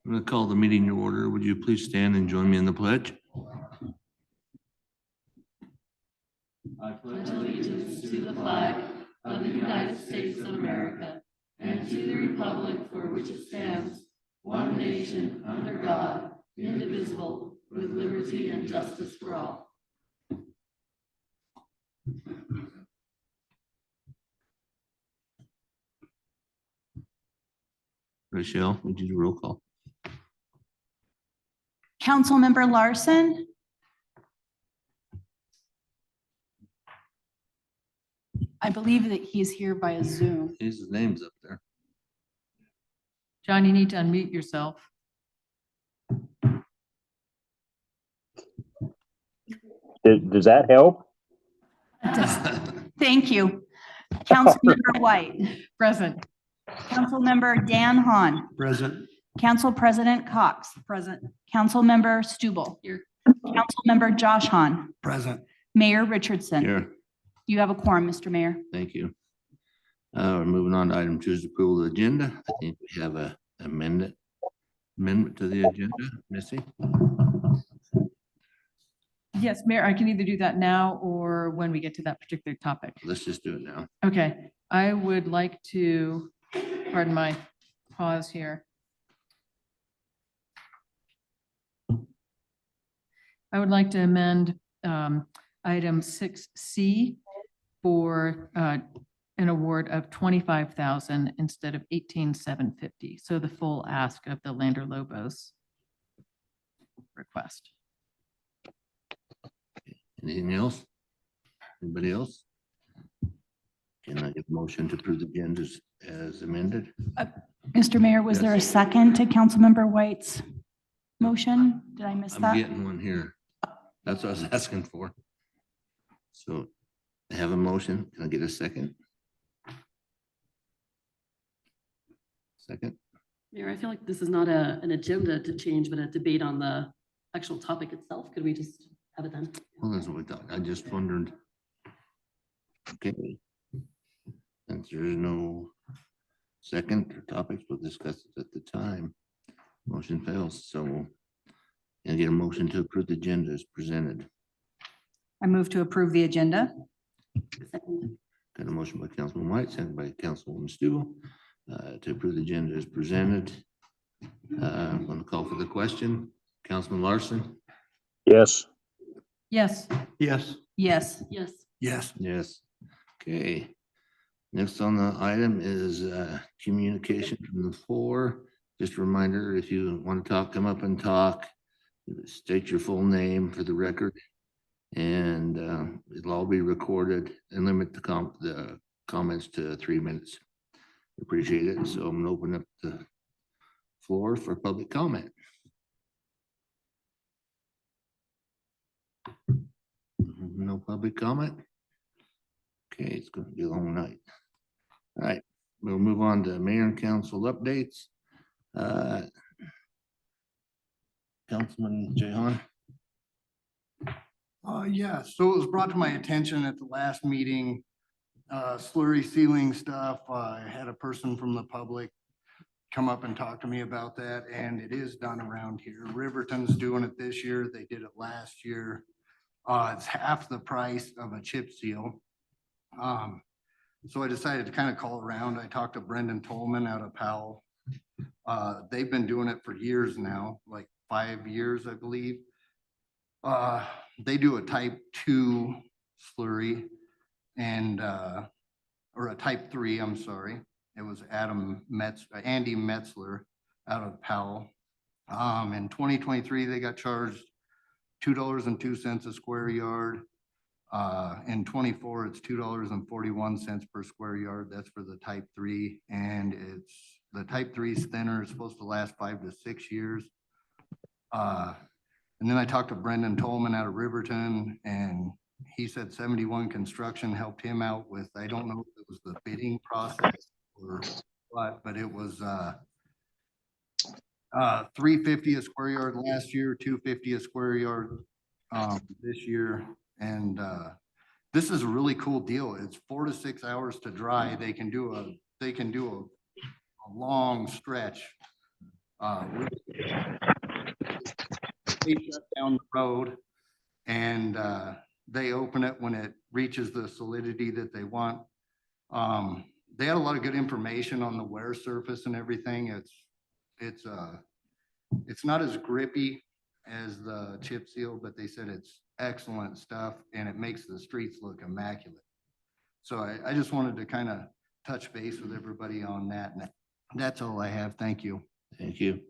I'm going to call the meeting to order. Would you please stand and join me in the pledge? I pledge allegiance to the flag of the United States of America and to the republic for which it stands, one nation, under God, indivisible, with liberty and justice for all. Rochelle, would you do a roll call? Councilmember Larson. I believe that he's here via Zoom. His name's up there. John, you need to unmute yourself. Does that help? Thank you. Councilmember White. Present. Councilmember Dan Hahn. Present. Council President Cox. Present. Councilmember Stubble. Here. Councilmember Josh Hahn. Present. Mayor Richardson. Here. You have a quorum, Mr. Mayor. Thank you. We're moving on to item 2 is approval of the agenda. I think we have a amendment to the agenda. Missy? Yes, Mayor, I can either do that now or when we get to that particular topic. Let's just do it now. Okay, I would like to, pardon my pause here. I would like to amend item 6C for an award of $25,000 instead of $18,750. So the full ask of the Lander Lobos request. Anything else? Anybody else? Can I get a motion to approve the agenda as amended? Mr. Mayor, was there a second to Councilmember White's motion? Did I miss I'm that? getting one here. That's what I was asking for. So I have a motion. Can I get a second? Second? Mayor, I feel like this is not an agenda to change, but a debate on the actual topic itself. Could we just have it done? Well, that's what we thought. I just wondered. Okay. Since there's no second or topics, we'll discuss it at the time. Motion fails. So can I get a motion to approve the agenda as presented? I move to approve the agenda. Second. Got a motion by Councilman White, second by Councilwoman Stubble, to approve the agenda as presented. I'm going to call for the question. Councilman Larson? Yes. Yes. Yes. Yes. Yes. Yes. Yes. Okay. Next on the item is communication from the floor. Just a reminder, if you want to talk, come up and talk. State your full name for the record. And it'll all be recorded and limit the comments to 3 minutes. Appreciate it. So I'm gonna open up the floor for public comment. No public comment? Okay, it's gonna be a long night. All right, we'll move on to mayor and council updates. Councilman Jehan? Yeah, so it was brought to my attention at the last meeting, slurry sealing stuff. I had a person from the public come up and talk to me about that, and it is done around here. Riverton's doing it this year. They did it last year. It's half the price of a chip seal. So I decided to kind of call around. I talked to Brendan Tolman out of Powell. They've been doing it for years now, like 5 years, I believe. They do a type 2 slurry and, or a type 3, I'm sorry. It was Andy Metzler out of Powell. In 2023, they got charged $2.02 a square yard. In 24, it's $2.41 per square yard. That's for the type 3. And the type 3 is thinner. It's supposed to last 5 to 6 years. And then I talked to Brendan Tolman out of Riverton, and he said 71 Construction helped him out with, I don't know if it was the bidding process or what, but it was $3.50 a square yard last year, $2.50 a square yard this year. And this is a really cool deal. It's 4 to 6 hours to dry. They can do a long stretch They shut down the road and they open it when it reaches the solidity that they want. They had a lot of good information on the wear surface and everything. It's not as grippy as the chip seal, but they said it's excellent stuff and it makes the streets look immaculate. So I just wanted to kind of touch base with everybody on that. And that's all I have. Thank you. Thank you.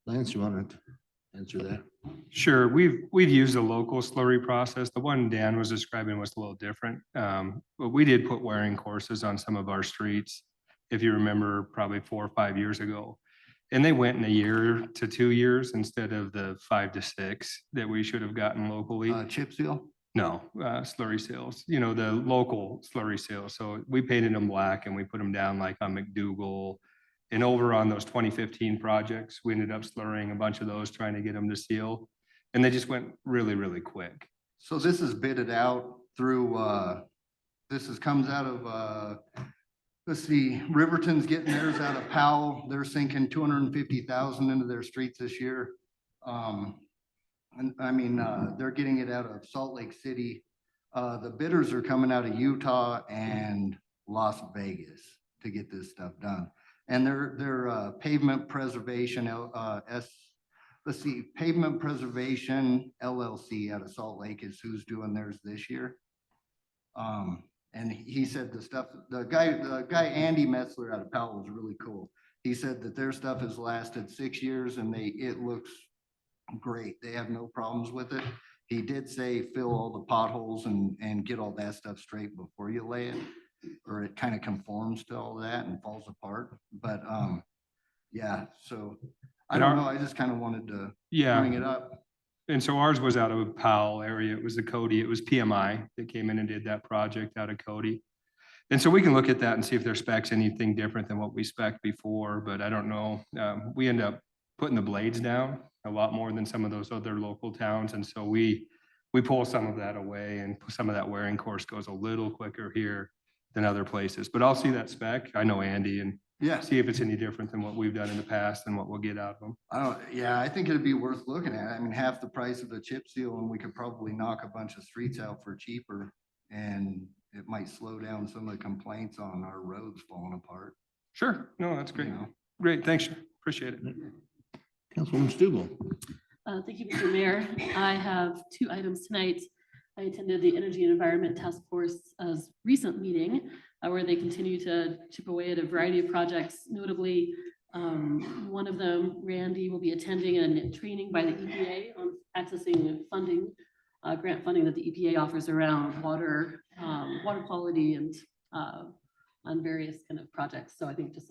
Lance, you want to answer that? Sure, we've used a local slurry process. The one Dan was describing was a little different. But we did put wearing courses on some of our streets, if you remember, probably 4 or 5 years ago. And they went in a year to 2 years instead of the 5 to 6 that we should have gotten locally. Chip seal? No, slurry seals, you know, the local slurry seals. So we painted them black and we put them down like on McDougal. And over on those 2015 projects, we ended up slurring a bunch of those, trying to get them to seal. And they just went really, really quick. So this is bidded out through, comes out of, let's see, Riverton's getting theirs out of Powell. They're sinking 250,000 into their streets this year. And I mean, they're getting it out of Salt Lake City. The bidders are coming out of Utah and Las Vegas to get this stuff done. And their pavement preservation, Pavement Preservation LLC out of Salt Lake is who's doing theirs this year. And he said the guy Andy Metzler out of Powell was really cool. He said that their stuff has lasted 6 years and it looks great. They have no problems with it. He did say fill all the potholes and get all that stuff straight before you lay it, or it kind of conforms to all that and falls apart. But yeah, so I don't know. I just kind of wanted to bring it up. And so ours was out of a Powell area. It was the Cody. It was PMI that came in and did that project out of Cody. And so we can look at that and see if their specs anything different than what we spec'd before, but I don't know. We end up putting the blades down a lot more than some of those other local towns. And so we pull some of that away, and some of that wearing course goes a little quicker here than other places. But I'll see that spec. I know Andy, and see if it's any different than what we've done in the past and what we'll get out of them. I think it'd be worth looking at. I mean, half the price of the chip seal, and we could probably knock a bunch of streets out for cheaper, and it might slow down some of the complaints on our roads falling apart. Sure. No, that's great. Great. Thanks. Appreciate it. Councilwoman Stubble. Thank you, Mr. Mayor. I have 2 items tonight. I attended the Energy and Environment Task Force's recent meeting where they continue to chip away at a variety of projects. Notably, one of them, Randy, will be attending a training by the EPA on accessing funding, grant funding that the EPA offers around water quality and on various kind of projects. So I think just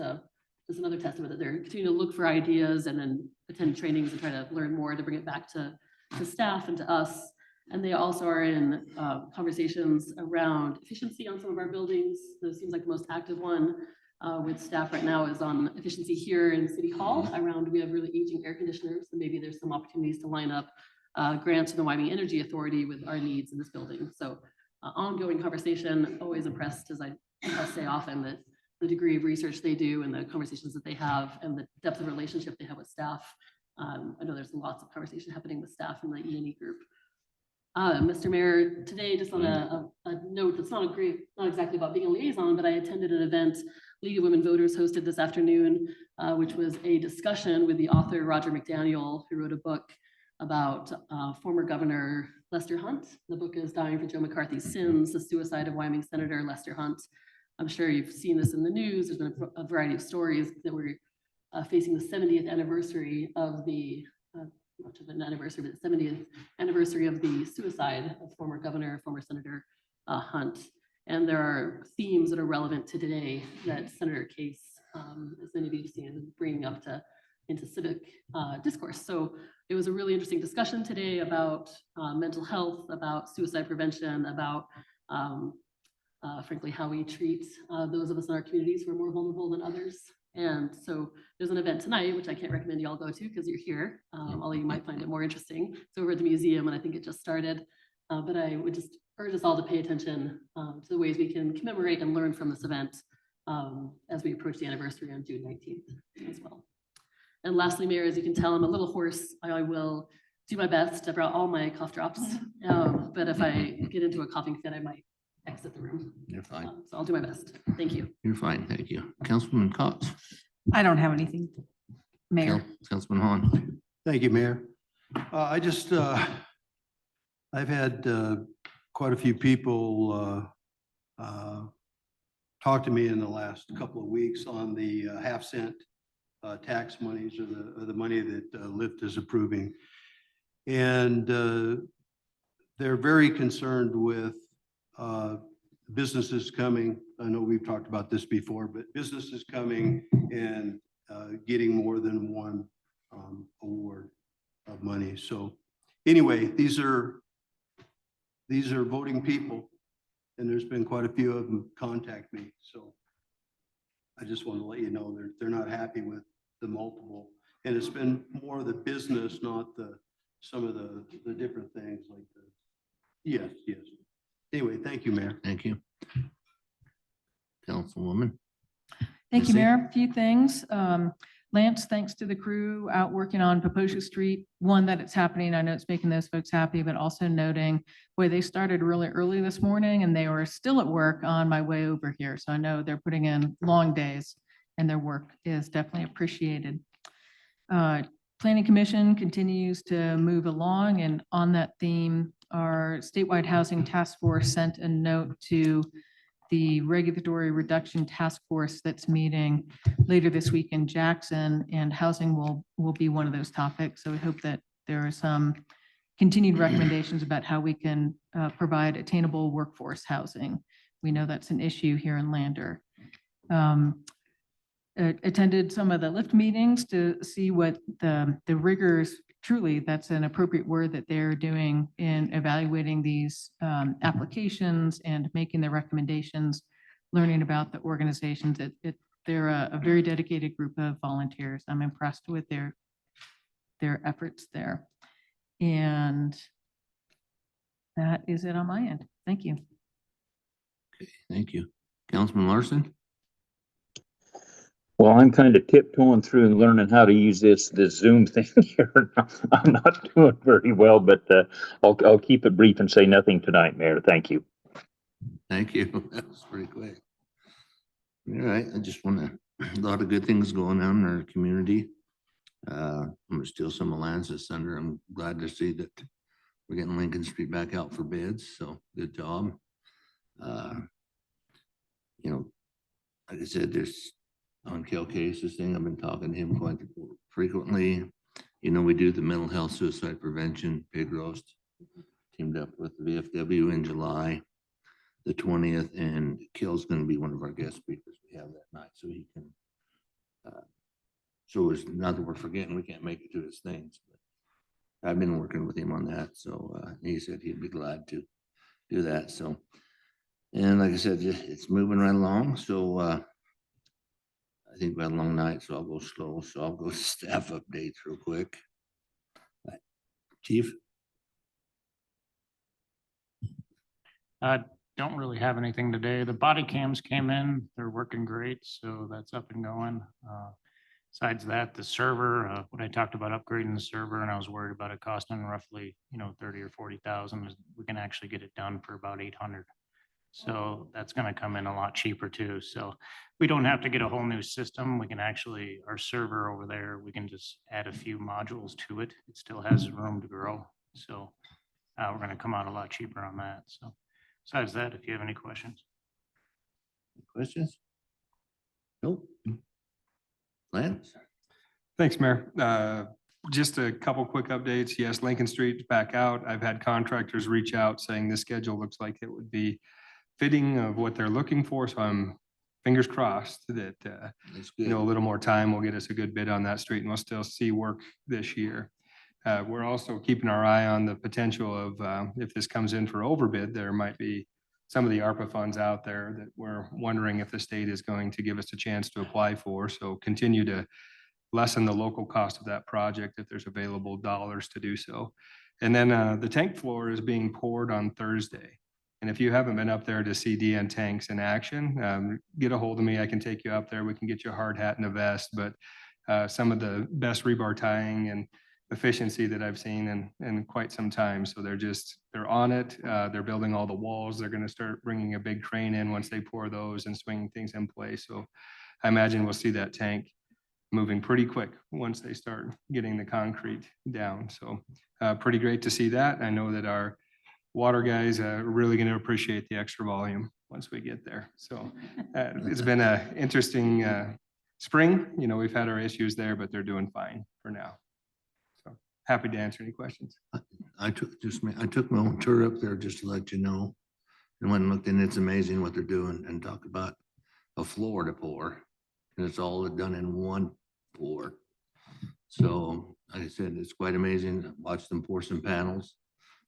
another testament that they're continuing to look for ideas and then attend trainings and try to learn more to bring it back to staff and to us. And they also are in conversations around efficiency on some of our buildings. This seems like the most active one with staff right now is on efficiency here in City Hall around, we have really aging air conditioners, and maybe there's some opportunities to line up grants from the Wyoming Energy Authority with our needs in this building. So ongoing conversation, always impressed, as I say often, that the degree of research they do and the conversations that they have and the depth of relationship they have with staff. I know there's lots of conversation happening with staff in the E&E group. Mr. Mayor, today, just on a note that's not exactly about being a liaison, but I attended an event League of Women Voters hosted this afternoon, which was a discussion with the author Roger McDaniel, who wrote a book about former Governor Lester Hunt. The book is Dying for Joe McCarthy's Sins, the suicide of Wyoming Senator Lester Hunt. I'm sure you've seen this in the news. There's been a variety of stories that we're facing the 70th anniversary of the much of an anniversary, but the 70th anniversary of the suicide of former Governor, former Senator Hunt. And there are themes that are relevant to today that Senator Case, as many of you have seen, bringing up into civic discourse. So it was a really interesting discussion today about mental health, about suicide prevention, about frankly, how we treat those of us in our communities who are more vulnerable than others. And so there's an event tonight, which I can't recommend you all go to because you're here. Although you might find it more interesting. It's over at the museum, and I think it just started. But I would just urge us all to pay attention to the ways we can commemorate and learn from this event as we approach the anniversary on June 19th as well. And lastly, Mayor, as you can tell, I'm a little hoarse. I will do my best. I brought all my cough drops. But if I get into a coughing fit, I might exit the room. You're fine. So I'll do my best. Thank you. You're fine. Thank you. Councilman Cox. I don't have anything, Mayor. Councilman Hahn. Thank you, Mayor. I've had quite a few people talk to me in the last couple of weeks on the half-cent tax monies or the money that Lyft is approving. And they're very concerned with businesses coming. I know we've talked about this before, but businesses coming and getting more than one award of money. So anyway, these are voting people, and there's been quite a few of them contact me. So I just want to let you know they're not happy with the multiple, and it's been more the business, not some of the different things like the. Yes. Anyway, thank you, Mayor. Thank you. Councilwoman. Thank you, Missy? Mayor. A few things. Lance, thanks to the crew out working on Paposha Street. One, that it's happening. I know it's making those folks happy, but also noting where they started really early this morning and they were still at work on my way over here. So I know they're putting in long days and their work is definitely appreciated. Planning Commission continues to move along, and on that theme, our statewide housing task force sent a note to the regulatory reduction task force that's meeting later this week in Jackson, and housing will be one of those topics. So we hope that there are some continued recommendations about how we can provide attainable workforce housing. We know that's an issue here in Lander. Attended some of the Lyft meetings to see what the rigors, truly, that's an appropriate word, that they're doing in evaluating these applications and making their recommendations, learning about the organizations. They're a very dedicated group of volunteers. I'm impressed with their efforts there. And that is it on my end. Thank you. Okay, thank you. Councilman Larson. Well, I'm kind of tiptoeing through and learning how to use this Zoom thing here. I'm not doing very well, but I'll keep it brief and say nothing tonight, Mayor. Thank you. Thank you. That was pretty quick. All right, I just want to, a lot of good things going on in our community. I'm gonna steal some of Lance's thunder. I'm glad to see that we're getting Lincoln Street back out for bids, so good job. You know, like I said, there's on Kel Case's thing, I've been talking to him quite frequently. You know, we do the mental health suicide prevention pig roast, teamed up with the VFW in July the 20th, and Kel's going to be one of our guest speakers we have that night, so he can so it's not that we're forgetting we can't make it to his things, but I've been working with him on that, so he said he'd be glad to do that. So, and like I said, it's moving right along. So I think we had a long night, so I'll go slow. So I'll go staff updates real quick. Chief. Don't really have anything today. The body cams came in, they're working great, so that's up and going. Besides that, the server, when I talked about upgrading the server and I was worried about it costing roughly, 30 or 40,000, we can actually get it done for about 800. So that's going to come in a lot cheaper too. So we don't have to get a whole new system. We can actually, our server over there, we can just add a few modules to it. It still has room to grow. So we're going to come out a lot cheaper on that. So besides that, if you have any questions. Questions? Nope. Lance? Thanks, Mayor. Just a couple quick updates. Yes, Lincoln Street's back out. I've had contractors reach out saying this schedule looks like it would be fitting of what they're looking for. So I'm fingers crossed that, That's good. a little more time will get us a good bid on that street, and we'll still see work this year. We're also keeping our eye on the potential of, if this comes in for overbid, there might be some of the ARPA funds out there that we're wondering if the state is going to give us a chance to apply for. So continue to lessen the local cost of that project if there's available dollars to do so. And then the tank floor is being poured on Thursday. And if you haven't been up there to see DN tanks in action, get a hold of me. I can take you up there. We can get you a hard hat and a vest. But some of the best rebar tying and efficiency that I've seen in quite some time. So they're on it. They're building all the walls. They're going to start bringing a big crane in once they pour those and swinging things in place. So I imagine we'll see that tank moving pretty quick once they start getting the concrete down. So pretty great to see that. I know that our water guys are really going to appreciate the extra volume once we get there. So it's been an interesting spring. You know, we've had our issues there, but they're doing fine for now. So happy to answer any questions. I took my own tour up there just to let you know. And went and looked, and it's amazing what they're doing, and talk about a floor to pour. And it's all done in one pour. So like I said, it's quite amazing. Watch them pour some panels.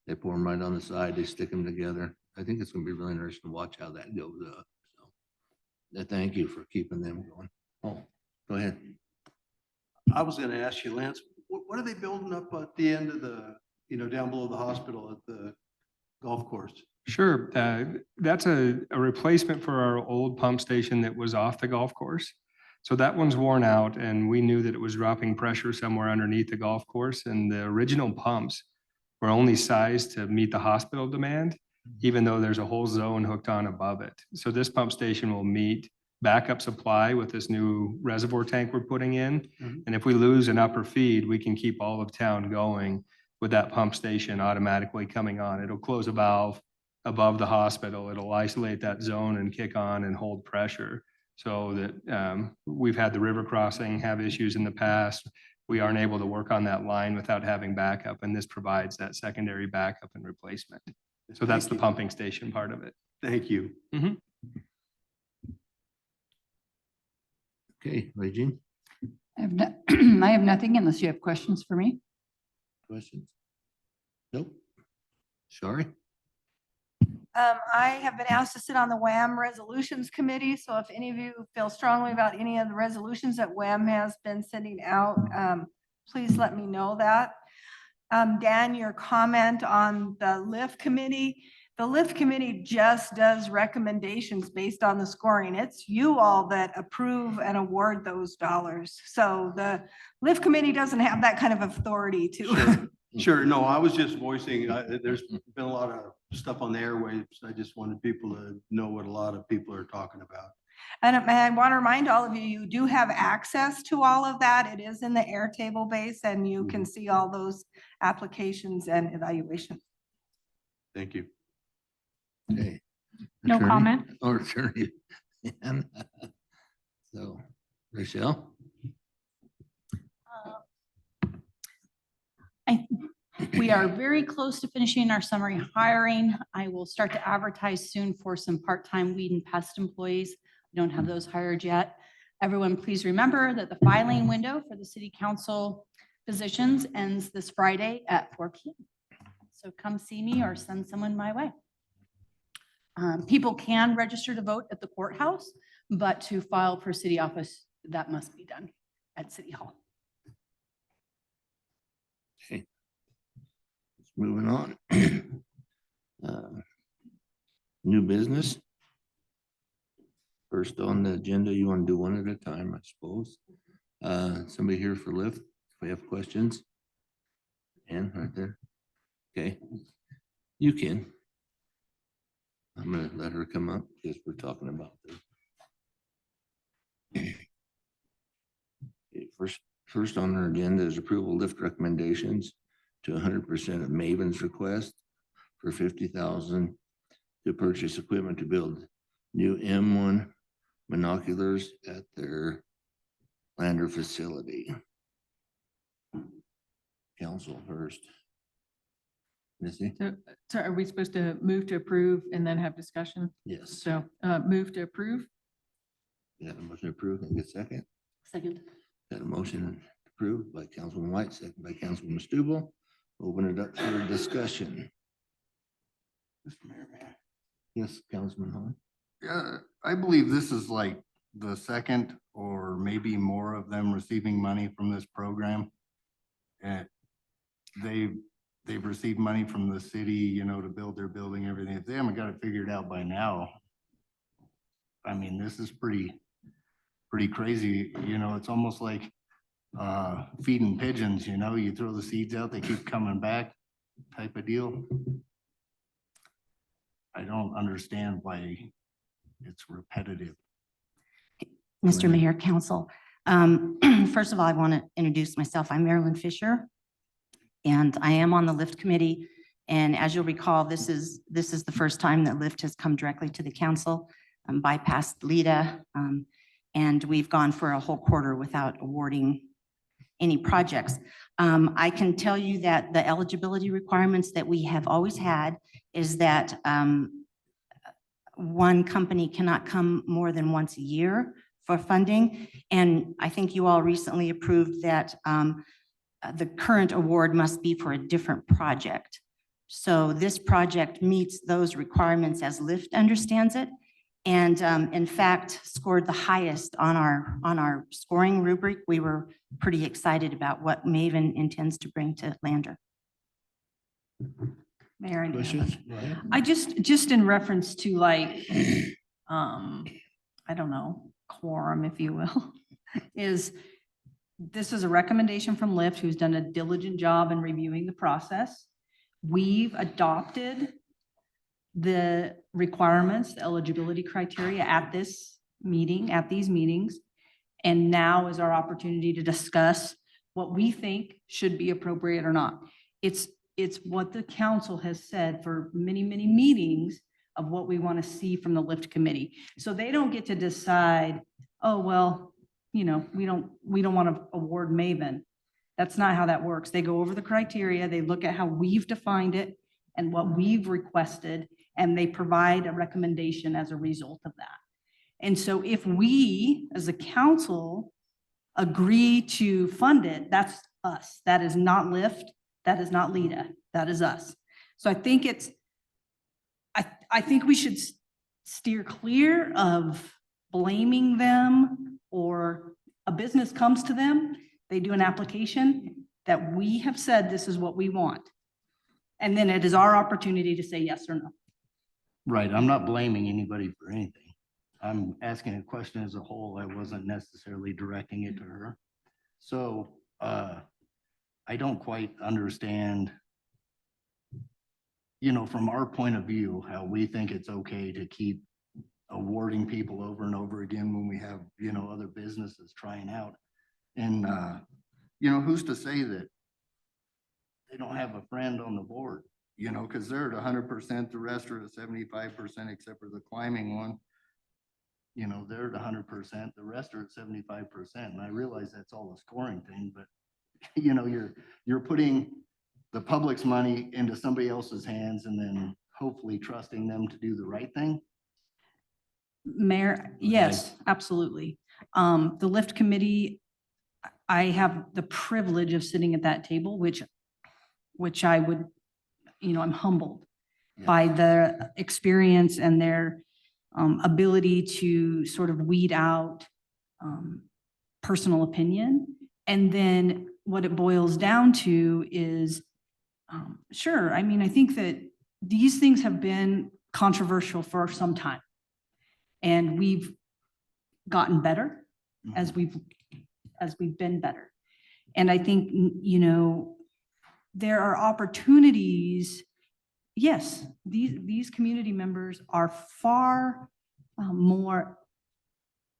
They pour them right on the side. They stick them together. I think it's gonna be really interesting to watch how that goes up. So thank you for keeping them going. Oh, go ahead. I was gonna ask you, Lance, what are they building up at the end of the, down below the hospital at the golf course? Sure. That's a replacement for our old pump station that was off the golf course. So that one's worn out, and we knew that it was dropping pressure somewhere underneath the golf course, and the original pumps were only sized to meet the hospital demand, even though there's a whole zone hooked on above it. So this pump station will meet backup supply with this new reservoir tank we're putting in. And if we lose an upper feed, we can keep all of town going with that pump station automatically coming on. It'll close a valve above the hospital. It'll isolate that zone and kick on and hold pressure. So that we've had the river crossing have issues in the past. We aren't able to work on that line without having backup, and this provides that secondary backup and replacement. So that's the pumping station part of it. Thank you. Okay, Regine, I have nothing unless you have questions for me. questions? Nope. Sorry. I have been asked to sit on the WAM Resolutions Committee, so if any of you feel strongly about any of the resolutions that WAM has been sending out, please let me know that. Dan, your comment on the LIF committee, the LIF committee just does recommendations based on the scoring. It's you all that approve and award those dollars. So the LIF committee doesn't have that kind of authority to. Sure. No, I was just voicing, there's been a lot of stuff on the airwaves. I just wanted people to know what a lot of people are talking about. And I want to remind all of you, you do have access to all of that. It is in the Airtable base, and you can see all those applications and evaluations. Thank you. Okay. No Attorney comment. Or attorney. So, Rochelle? We are very close to finishing our summary hiring. I will start to advertise soon for some part-time weed and pest employees. We don't have those hired yet. Everyone, please remember that the filing window for the city council positions ends this Friday at 4 p.m. So come see me or send someone my way. People can register to vote at the courthouse, but to file for city office, that must be done at City Hall. Okay. Moving on. New business. First on the agenda, you want to do one at a time, I suppose. Somebody here for Lyft, if we have questions. Ann, right there. Okay, you can. I'm gonna let her come up because we're talking about this. Okay, first on our agenda is approval Lyft recommendations to 100% of Maven's request for $50,000 to purchase equipment to build new M1 monoculars at their Lander facility. Council first. Missy? So are we supposed to move to approve and then have discussion? Yes. So move to approve? Got a motion approved and get second. Second. Got a motion approved by Councilman White, second by Councilman Stubble. Open it up for discussion. Mr. Mayor, yes, Councilman Hahn. Yeah, I believe this is like the second or maybe more of them receiving money from this program. And they've received money from the city, to build their building, everything. If they haven't got it figured out by now, I mean, this is pretty crazy. It's almost like feeding pigeons, you know, you throw the seeds out, they keep coming back type of deal. I don't understand why it's repetitive. Mr. Mayor, Council. First of all, I want to introduce myself. I'm Marilyn Fisher, and I am on the LIFT committee. And as you'll recall, this is the first time that LIFT has come directly to the council, bypassed LIDA, and we've gone for a whole quarter without awarding any projects. I can tell you that the eligibility requirements that we have always had is that one company cannot come more than once a year for funding. And I think you all recently approved that the current award must be for a different project. So this project meets those requirements as LIFT understands it. And in fact, scored the highest on our scoring rubric. We were pretty excited about what Maven intends to bring to Lander. Mayor, and Questions? Right. I just in reference to like, I don't know, quorum, if you will, this is a recommendation from LIFT, who's done a diligent job in reviewing the process. We've adopted the requirements, the eligibility criteria at this meeting, at these meetings. And now is our opportunity to discuss what we think should be appropriate or not. It's what the council has said for many, many meetings of what we want to see from the LIFT committee. So they don't get to decide, oh, well, you know, we don't want to award Maven. That's not how that works. They go over the criteria, they look at how we've defined it and what we've requested, and they provide a recommendation as a result of that. And so if we, as a council, agree to fund it, that's us. That is not LIFT. That is not LIDA. That is us. So I think I think we should steer clear of blaming them, or a business comes to them, they do an application that we have said, this is what we want. And then it is our opportunity to say yes or no. Right, I'm not blaming anybody for anything. I'm asking a question as a whole. I wasn't necessarily directing it to her. So I don't quite understand, you know, from our point of view, how we think it's okay to keep awarding people over and over again when we have, you know, other businesses trying out. And, you know, who's to say that they don't have a friend on the board, you know, because they're at 100%, the rest are at 75%, except for the climbing one. You know, they're at 100%, the rest are at 75%. And I realize that's all a scoring thing, but you know, you're putting the public's money into somebody else's hands and then hopefully trusting them to do the right thing. Mayor, yes, absolutely. The LIFT committee, I have the privilege of sitting at that table, which I would, you know, I'm humbled by the experience and their ability to sort of weed out personal opinion. And then what it boils down to is, sure, I mean, I think that these things have been controversial for some time. And we've gotten better as we've been better. And I think, you know, there are opportunities. Yes, these community members are far more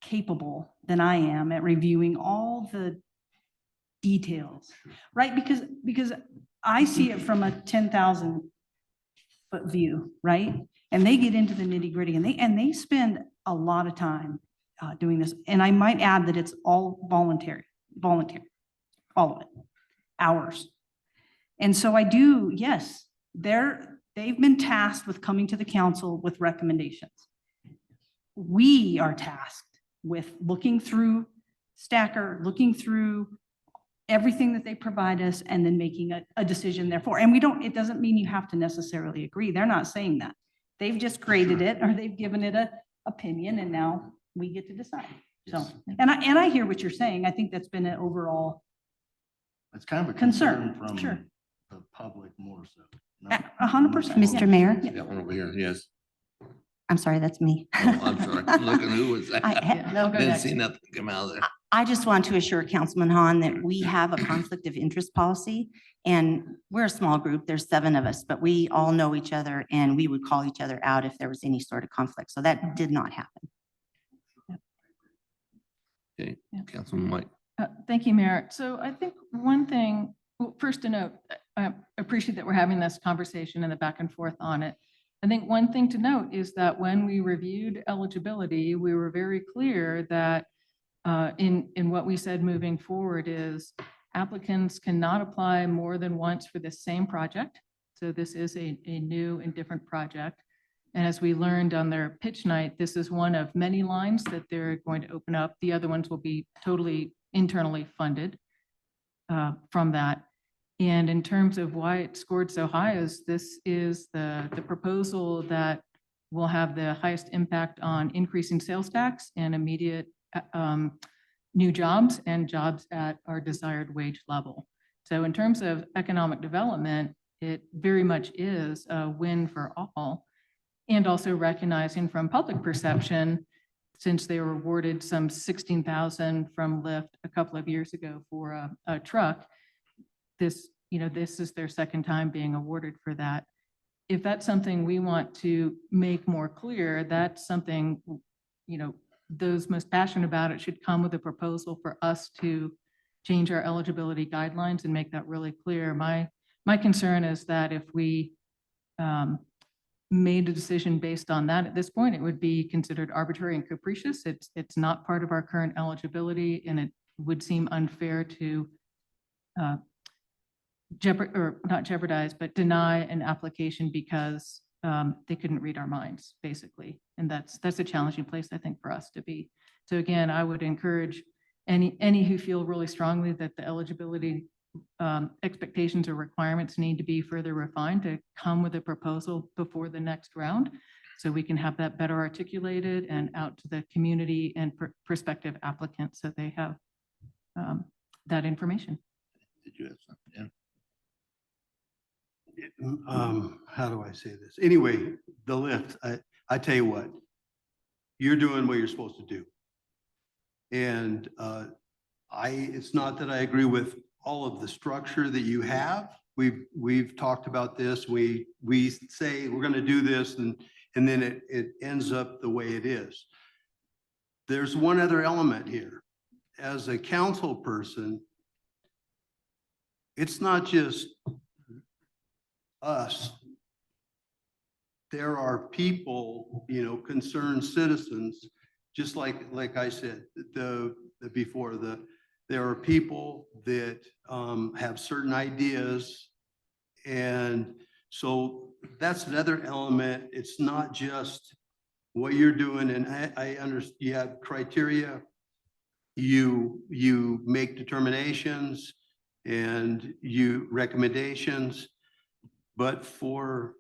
capable than I am at reviewing all the details, right? Because I see it from a 10,000 foot view, right? And they get into the nitty gritty, and they spend a lot of time doing this. And I might add that it's all voluntary, all of it, hours. And so I do, yes, they've been tasked with coming to the council with recommendations. We are tasked with looking through Stacker, looking through everything that they provide us, and then making a decision therefore. And it doesn't mean you have to necessarily agree. They're not saying that. They've just graded it, or they've given it an opinion, and now we get to decide. So, and I hear what you're saying. I think that's been an overall It's kind of a concern from sure. the public more so. 100%. Mr. Mayor? That one over here, yes. I'm sorry, that's me. Oh, I'm sorry. I'm looking, who was that? No, go Didn't next. see nothing come out of there. I just want to assure Councilman Hahn that we have a conflict of interest policy, and we're a small group. There's 7 of us, but we all know each other and we would call each other out if there was any sort of conflict. So that did not happen. Okay, Yeah. Councilman White. Thank you, Mayor. So I think one thing, well, first to note, I appreciate that we're having this conversation and the back and forth on it. I think one thing to note is that when we reviewed eligibility, we were very clear that in what we said moving forward is applicants cannot apply more than once for the same project. So this is a new and different project. And as we learned on their pitch night, this is one of many lines that they're going to open up. The other ones will be totally internally funded from that. And in terms of why it scored so high is this is the proposal that will have the highest impact on increasing sales tax and immediate new jobs and jobs at our desired wage level. So in terms of economic development, it very much is a win for all. And also recognizing from public perception, since they were awarded some 16,000 from Lyft a couple of years ago for a truck, this is their second time being awarded for that. If that's something we want to make more clear, that's something, those most passionate about it should come with a proposal for us to change our eligibility guidelines and make that really clear. My concern is that if we made a decision based on that at this point, it would be considered arbitrary and capricious. It's not part of our current eligibility, and it would seem unfair to not jeopardize, but deny an application because they couldn't read our minds, basically. And that's a challenging place, I think, for us to be. So again, I would encourage any who feel really strongly that the eligibility expectations or requirements need to be further refined to come with a proposal before the next round, so we can have that better articulated and out to the community and prospective applicants so they have that information. Did you have something? How do I say this? Anyway, the lift, I tell you what, you're doing what you're supposed to do. And it's not that I agree with all of the structure that you have. We've talked about this. We say we're going to do this, and then it ends up the way it is. There's one other element here. As a council person, it's not just us. There are people, concerned citizens, just like I said, there are people that have certain ideas. And so that's another element. It's not just what you're doing. And I understand you have criteria, you make determinations and you recommendations. But for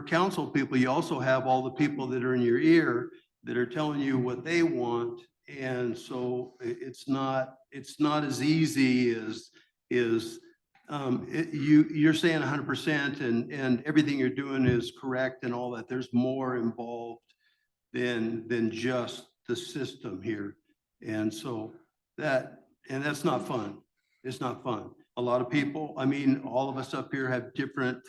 council people, you also have all the people that are in your ear that are telling you what they want. And so it's not as easy as you're saying 100% and everything you're doing is correct and all that. There's more involved than just the system here. And so that's not fun. It's not fun. A lot of people, all of us up here have different,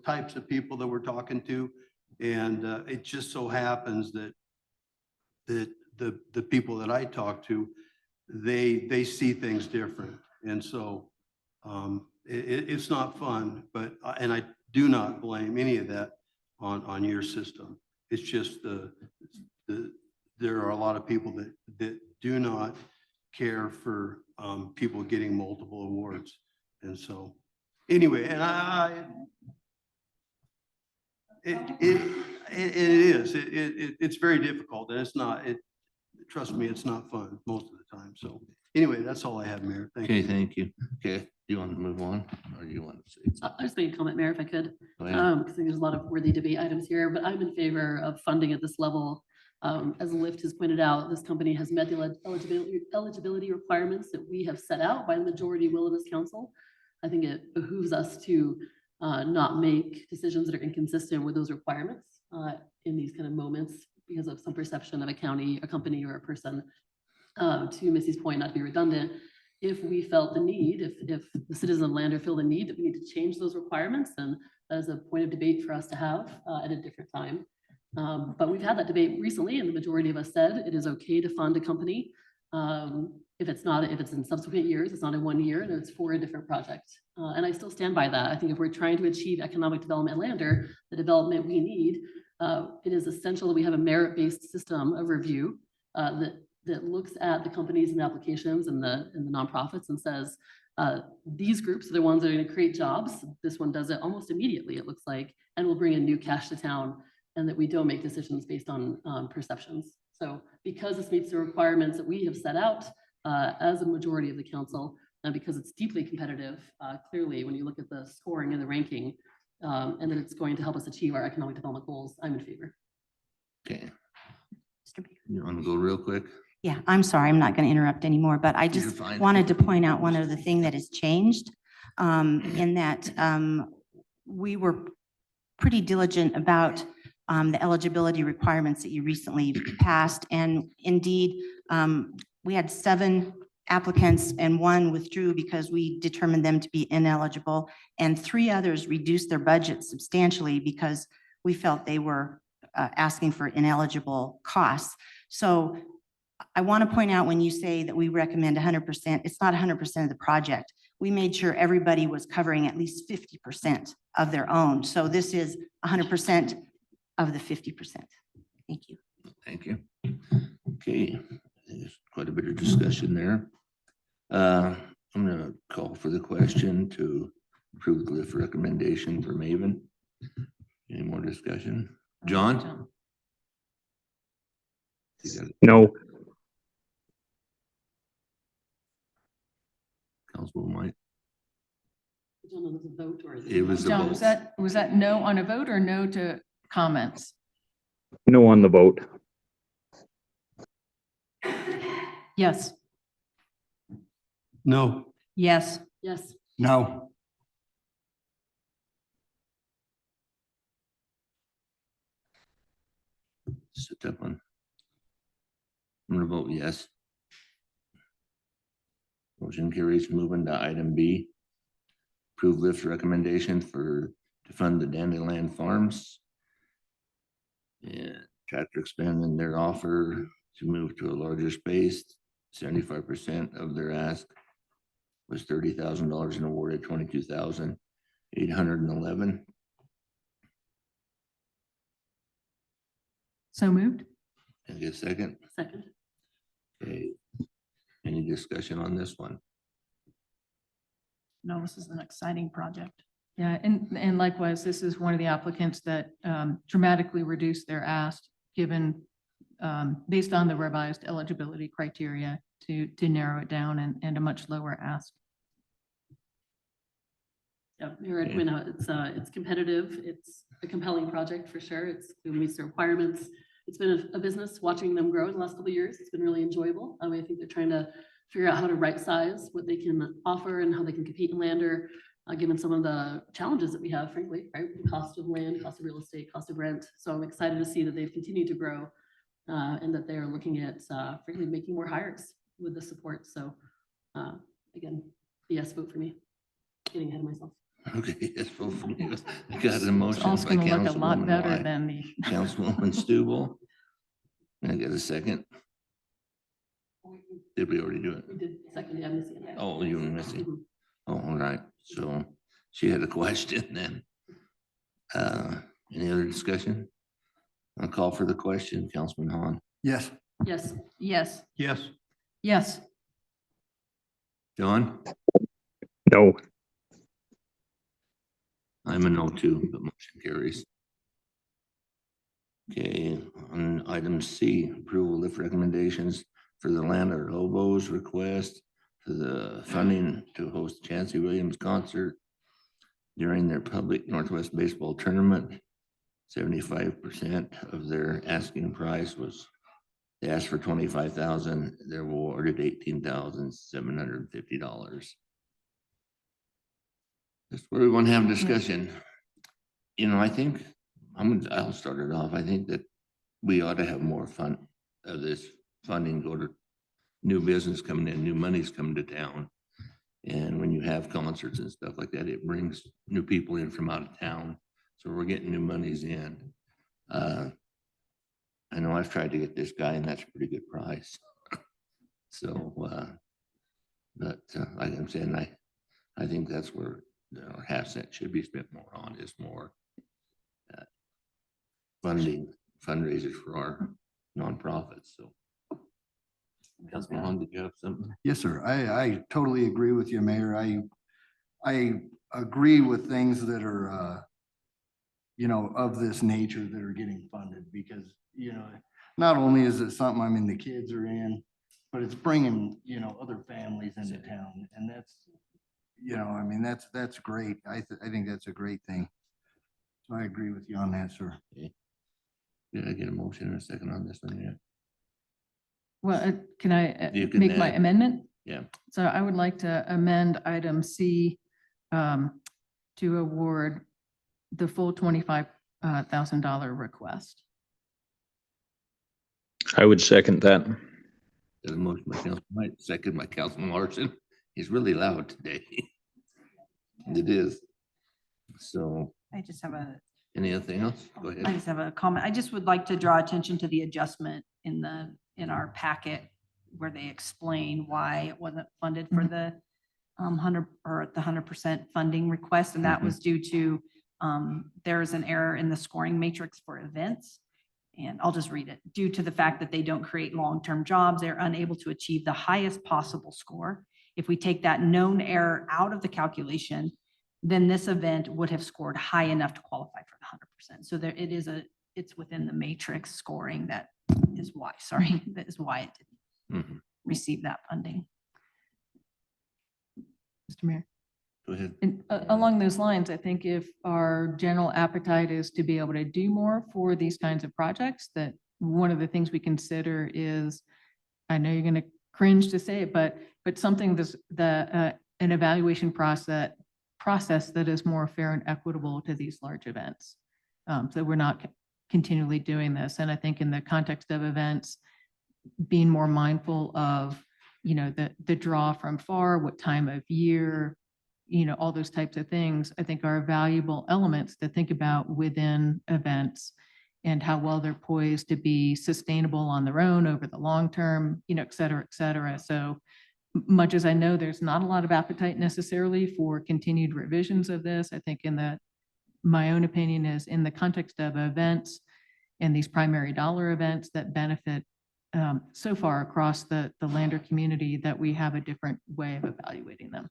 types of people that we're talking to. And it just so happens that the people that I talk to, they see things different. And so it's not fun, and I do not blame any of that on your system. It's just there are a lot of people that do not care for people getting multiple awards. And so anyway, and it's very difficult, and trust me, it's not fun most of the time. So anyway, that's all I have, Mayor. Thank you. Okay, thank you. Okay, do you want to move on or do you want to say something? I just made a comment, Mayor, if I could, Go ahead. because there's a lot of worthy debate items here, but I'm in favor of funding at this level. As Lyft has pointed out, this company has met the eligibility requirements that we have set out by the majority will of this council. I think it behooves us to not make decisions that are inconsistent with those requirements. in these kind of moments because of some perception of a county, a company, or a person. To Missy's point, not to be redundant, if we felt the need, if the citizens of Lander feel the need that we need to change those requirements, then that is a point of debate for us to have at a different time. But we've had that debate recently, and the majority of us said it is okay to fund a company. If it's in subsequent years, it's not in 1 year, and it's for a different project. And I still stand by that. I think if we're trying to achieve economic development in Lander, the development we need, it is essential that we have a merit-based system of review that looks at the companies and the applications and the nonprofits and says, these groups are the ones that are going to create jobs. This one does it almost immediately, it looks like, and will bring in new cash to town, and that we don't make decisions based on perceptions. So because this meets the requirements that we have set out as a majority of the council, and because it's deeply competitive, clearly, when you look at the scoring and the ranking, and that it's going to help us achieve our economic development goals, I'm in favor. Okay, Mr. Mayor. you want to go real quick? Yeah, I'm sorry, I'm not going to interrupt anymore, but I You're just fine. wanted to point out one other thing that has changed. In that we were pretty diligent about the eligibility requirements that you recently passed. And indeed, we had 7 applicants and 1 withdrew because we determined them to be ineligible. And 3 others reduced their budget substantially because we felt they were asking for ineligible costs. So I want to point out, when you say that we recommend 100%, it's not 100% of the project. We made sure everybody was covering at least 50% of their own. So this is 100% of the 50%. Thank you. Thank you. Okay, there's quite a bit of discussion there. I'm gonna call for the question to approve the lift recommendation for Maven. Any more discussion? John? You got it. No. Councilwoman White? John, it was a vote or? It was a John, vote. was that no on a vote or no to comments? No on the vote. Yes. No. Yes. Yes. No. It's a tough one. I'm gonna vote yes. Motion carries. Moving to item B. Approve lift recommendation to fund the Dandelion Farms. And Tractor expanding their offer to move to a larger space. 75% of their ask was $30,000 and awarded $22,811. So moved? Can I get a second? Second. Okay. Any discussion on this one? No, this is an exciting project. Yeah, and likewise, this is one of the applicants that dramatically reduced their ask given, based on the revised eligibility criteria to narrow it down and a much lower ask. Yeah, you're right, point out, it's competitive, it's a compelling project for sure, it meets the requirements. It's been a business watching them grow in the last couple of years, it's been really enjoyable. I think they're trying to figure out how to right size what they can offer and how they can compete in Lander, given some of the challenges that we have, frankly, right? The cost of land, cost of real estate, cost of rent. So I'm excited to see that they've continued to grow and that they are looking at, frankly, making more hires with the support. So again, yes, vote for me. Getting ahead of myself. Okay, yes, vote for me. I got a motion It's also by going to look a lot Councilwoman better White, than the. Councilwoman Stubble. Can I get a second? Did we already do it? We did second, yeah, Missy and I. Oh, you were missing. Mhm. Oh, all right. So she had a question then. Any other discussion? I'll call for the question, Councilman Hahn. Yes. Yes. Yes. Yes. Yes. John? No. I'm a no too, but motion carries. Okay, on item C, approval lift recommendations for the Lander Lobos request for the funding to host Chancey Williams concert during their public Northwest baseball tournament. 75% of their asking price was, they asked for 25,000, they're awarded $18,750. That's where we want to have a discussion. You know, I think I'll start it off. I think that we ought to have more fun of this funding go to new business coming in, new money's coming to town. And when you have concerts and stuff like that, it brings new people in from out of town. So we're getting new monies in. I know I've tried to get this guy and that's a pretty good price. So, but like I'm saying, I think that's where our half cent should be spent more on is more fundraisers for our nonprofits. So. Councilman Hahn, did you have something? Yes, sir. I totally agree with you, Mayor. I agree with things that are, of this nature that are getting funded because, not only is it something, I mean, the kids are in, but it's bringing, other families into town. And that's, I mean, that's great. I think that's a great thing. So I agree with you on that, sir. Okay. Did I get a motion in a second on this one yet? Well, can I You can make my add. amendment? Yeah. So I would like to amend item C to award the full $25,000 request. I would second that. Got a motion by Councilman White, second by Councilman Larson. He's really loud today. It is. So I just have a, anything else? Go I ahead. just have a comment. I just would like to draw attention to the adjustment in our packet where they explain why it wasn't funded for the 100% funding request. And that was due to, there is an error in the scoring matrix for events. And I'll just read it. Due to the fact that they don't create long-term jobs, they're unable to achieve the highest possible score. If we take that known error out of the calculation, then this event would have scored high enough to qualify for the 100%. So there, it's within the matrix scoring that is why, that is why it didn't receive that funding. Mr. Mayor. Go ahead. And along those lines, I think if our general appetite is to be able to do more for these kinds of projects, that one of the things we consider is, I know you're going to cringe to say it, but something an evaluation process that is more fair and equitable to these large events. So we're not continually doing this. And I think in the context of events, being more mindful of, the draw from far, what time of year, all those types of things, I think are valuable elements to think about within events and how well they're poised to be sustainable on their own over the long term, et cetera, et cetera. So much as I know there's not a lot of appetite necessarily for continued revisions of this, I think my own opinion is in the context of events and these primary dollar events that benefit so far across the Lander community, that we have a different way of evaluating them.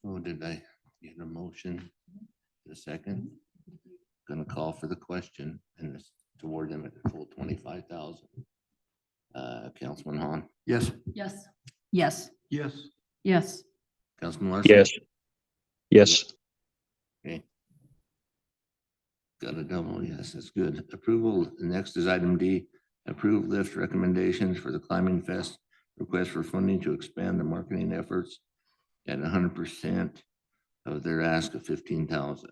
So did I get a motion? The second? Gonna call for the question and it's toward them at the full 25,000. Councilman Hahn, Yes. Yes. Yes. Yes. Yes. Councilman Larson. Yes. Yes. Okay. Got a double yes, that's good. Approval, the next is item D, approve lift recommendations for the Climbing Fest. Request for funding to expand the marketing efforts at 100% of their ask of 15,000.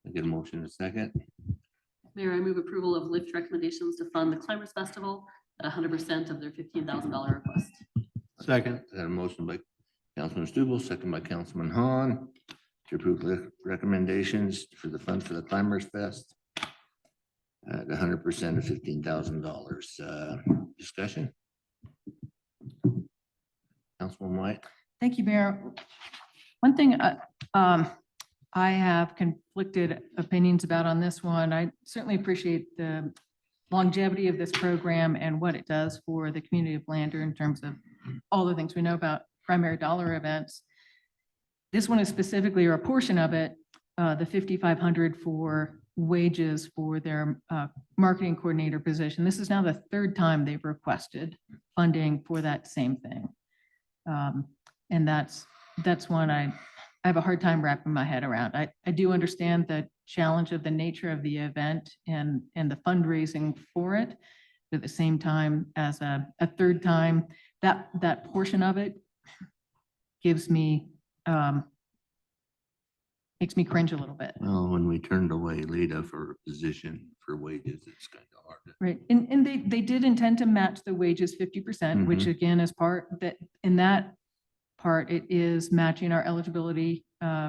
I get a motion in a second. Mayor, I move approval of lift recommendations to fund the Climbers Festival at 100% of their $15,000 request. Second. I got a motion by Councilman Stubble, second by Councilman Hahn to approve lift recommendations for the fund for the Climbers Fest at 100% of $15,000. Discussion? Councilman White? Thank you, Mayor. One thing I have conflicted opinions about on this one. I certainly appreciate the longevity of this program and what it does for the community of Lander in terms of all the things we know about primary dollar events. This one is specifically, or a portion of it, the $5,500 for wages for their marketing coordinator position. This is now the third time they've requested funding for that same thing. And that's one I have a hard time wrapping my head around. I do understand the challenge of the nature of the event and the fundraising for it. But at the same time, as a third time that portion of it gives me, makes me cringe a little bit. Well, when we turned away Leda for a position for wages, it's kind of hard to. Right, and they did intend to match the wages 50%, which again is part that, in that part, it is matching our eligibility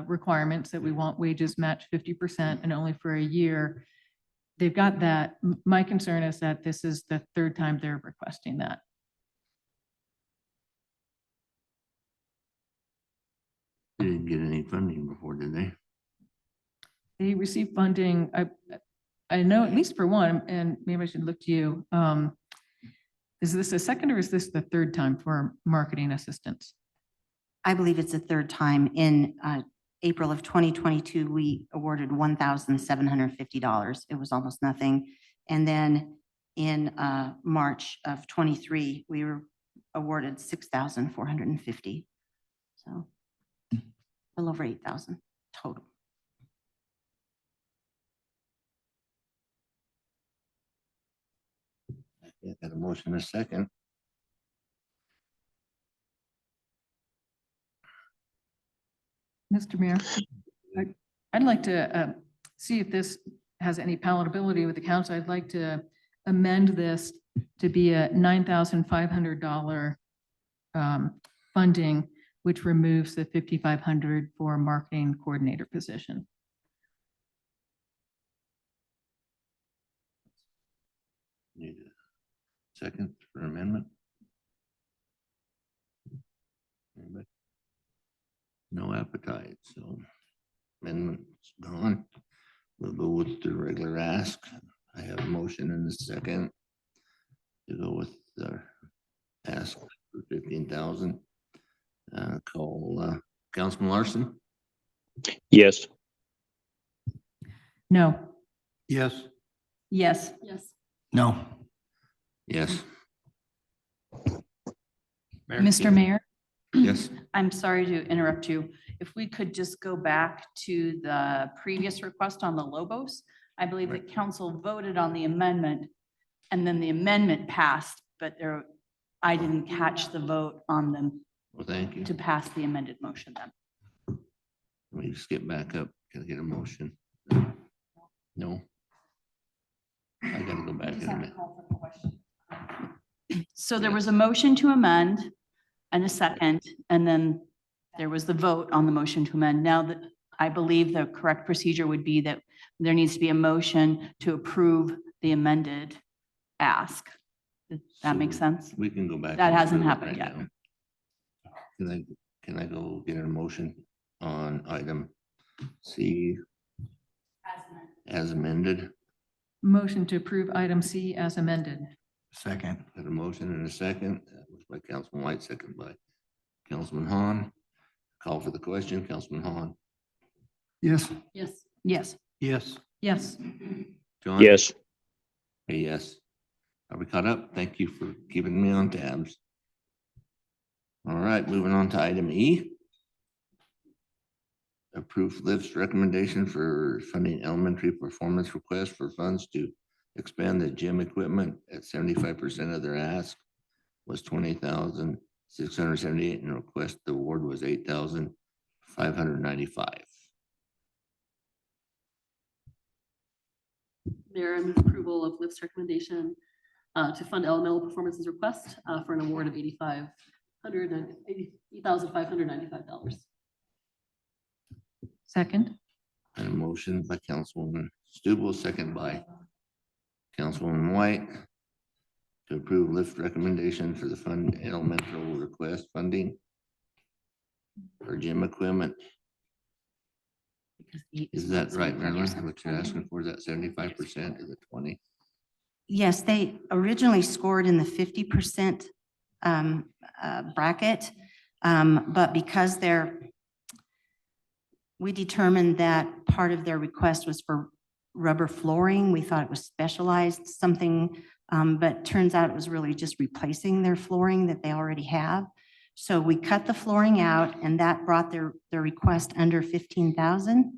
requirements that we want wages matched 50% and only for a year. They've got that. My concern is that this is the third time they're requesting that. They didn't get any funding before, did they? They received funding, I know at least for one, and maybe I should look to you. Is this a second or is this the third time for marketing assistance? I believe it's the third time. In April of 2022, we awarded $1,750. It was almost nothing. And then in March of 23, we were awarded $6,450. So a little over 8,000 total. Yeah, got a motion and a second. Mr. Mayor, I'd like to see if this has any palatability with the council. I'd like to amend this to be a $9,500 funding, which removes the $5,500 for a marketing coordinator position. Need a second for amendment? Anybody? No appetite, so amendment's gone. We'll go with the regular ask. I have a motion and a second to go with the ask for 15,000. Call Councilman Larson. Yes. No. Yes. Yes. Yes. No. Yes. Mr. Mayor, Yes. I'm sorry to interrupt you. If we could just go back to the previous request on the Lobos. I believe that council voted on the amendment and then the amendment passed, but I didn't catch the vote on them Well, thank you. to pass the amended motion then. Let me skip back up. Can I get a motion? No. I gotta go back in a minute. So there was a motion to amend and a second, and then there was the vote on the motion to amend. Now that I believe the correct procedure would be that there needs to be a motion to approve the amended ask. Does that make So sense? We can go back. That and hasn't approve it happened right yet. now. Can I go get a motion on item C as amended? Motion to approve item C as amended. Second. Got a motion and a second. That was by Councilman White, second by Councilman Hahn. Call for the question, Councilman Hahn. Yes. Yes. Yes. Yes. Yes. John? Yes. Hey, yes. Are we caught up? Thank you for keeping me on tabs. All right, moving on to item E. Approve LIFT's recommendation for funding elementary performance request for funds to expand the gym equipment at 75% of their ask was 20,678 and request the award was 8,595. Mayor, I move approval of LIFT's recommendation to fund elemental performances request for an award of $8,595. Second. And a motion by Councilwoman Stubble, second by Councilwoman White to approve LIFT recommendation for the fund elemental request funding for gym equipment. Is that right, Marilyn? What you're asking for, is that 75%? Is it 20? Yes, they originally scored in the 50% bracket, but because we determined that part of their request was for rubber flooring. We thought it was specialized something, but turns out it was really just replacing their flooring that they already have. So we cut the flooring out and that brought their request under 15,000.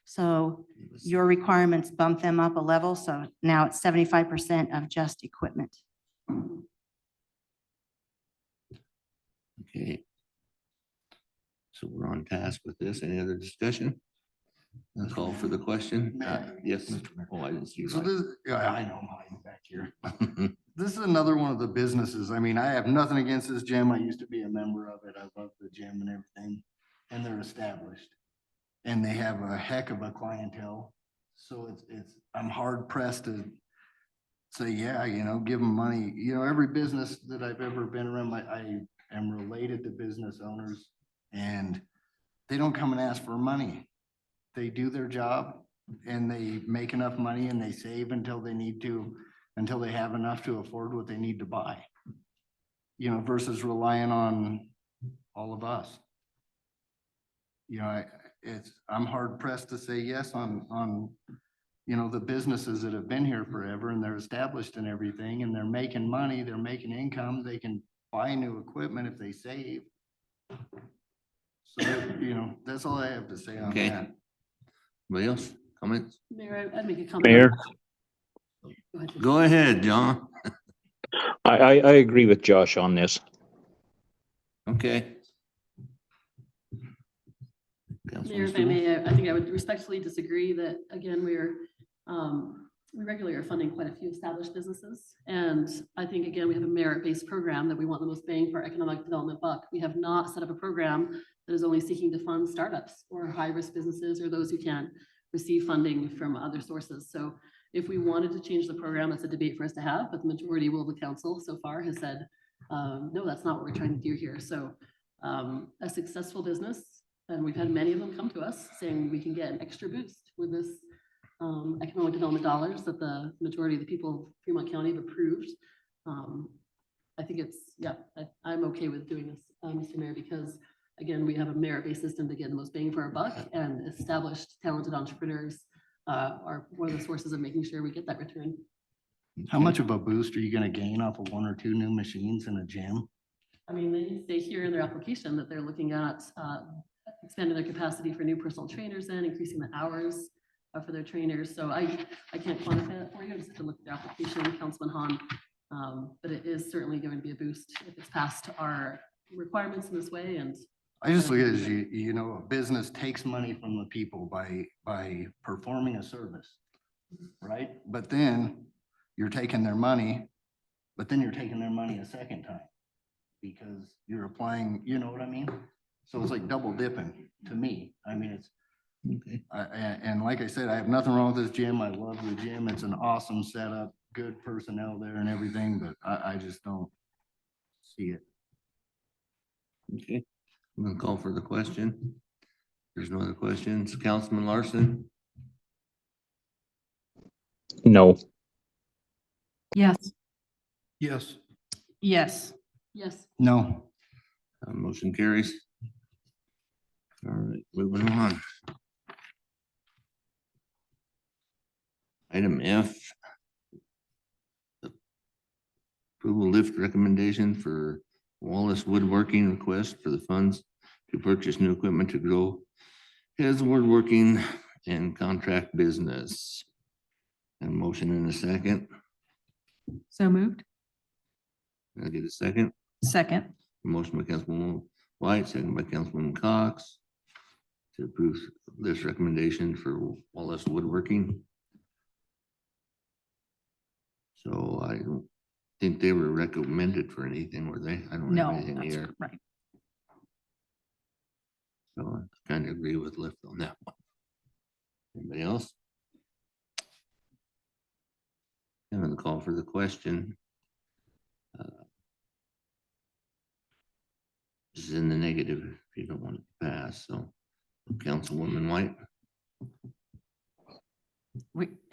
So your requirements bump them up a level. So now it's 75% of just equipment. Okay. So we're on task with this. Any other discussion? I'll call for the question. Yes, Mr. Mayor. Oh, I didn't see you. So this, yeah, I know mine back here. This is another one of the businesses. I mean, I have nothing against this gym. I used to be a member of it. I love the gym and everything. And they're established. And they have a heck of a clientele. So I'm hard pressed to say, yeah, give them money. Every business that I've ever been around, I am related to business owners and they don't come and ask for money. They do their job and they make enough money and they save until they need to, until they have enough to afford what they need to buy. Versus relying on all of us. I'm hard pressed to say yes on the businesses that have been here forever and they're established and everything and they're making money, they're making income, they can buy new equipment if they save. So, that's all I have to say on Okay. that. Anybody else? Comments? Mayor, I'd make a comment. Mayor, Go ahead. Go ahead, John. I agree with Josh on this. Okay. Mayor, if I may, I think I would respectfully disagree that, again, we regularly are funding quite a few established businesses. And I think, again, we have a merit-based program that we want the most bang for our economic development buck. We have not set up a program that is only seeking to fund startups or high-risk businesses or those who can receive funding from other sources. So if we wanted to change the program, that's a debate for us to have, but the majority will of the council so far has said, no, that's not what we're trying to do here. So a successful business, and we've had many of them come to us saying we can get an extra boost with this economic development dollars that the majority of the people of Fremont County have approved. I think I'm okay with doing this, Mr. Mayor, because again, we have a merit-based system to get the most bang for our buck, and established talented entrepreneurs are one of the sources of making sure we get that return. How much of a boost are you gonna gain off of 1 or 2 new machines in a gym? I mean, they say here in their application that they're looking at expanding their capacity for new personal trainers and increasing the hours for their trainers. So I can't quantify that for you. I just have to look at their application, Councilman Hahn. But it is certainly going to be a boost if it's passed our requirements in this way. And I just look at it as a business takes money from the people by performing a service, right? But then you're taking their money, a second time because you're applying, you know what I mean? So it's like double dipping to me. I mean, it's, Okay. and like I said, I have nothing wrong with this gym. I love the gym. It's an awesome setup, good personnel there and everything, but I just don't see it. Okay. I'm gonna call for the question. There's no other questions. Councilman Larson? No. Yes. Yes. Yes. yes, No. Motion carries. All right, moving on. Item F. Approval lift recommendation for Wallace Woodworking request for the funds to purchase new equipment to grow his woodworking and contract business. And motion in a second. So moved. I'll get a second. Second. Motion by Councilwoman White, second by Councilwoman Cox to approve this recommendation for Wallace Woodworking. So I don't think they were recommended for anything, were they? I don't No, have anything that's here. right. So I kind of agree with Lift on that one. Anybody else? I'm gonna call for the question. This is in the negative if you don't want it to pass, so Councilwoman White.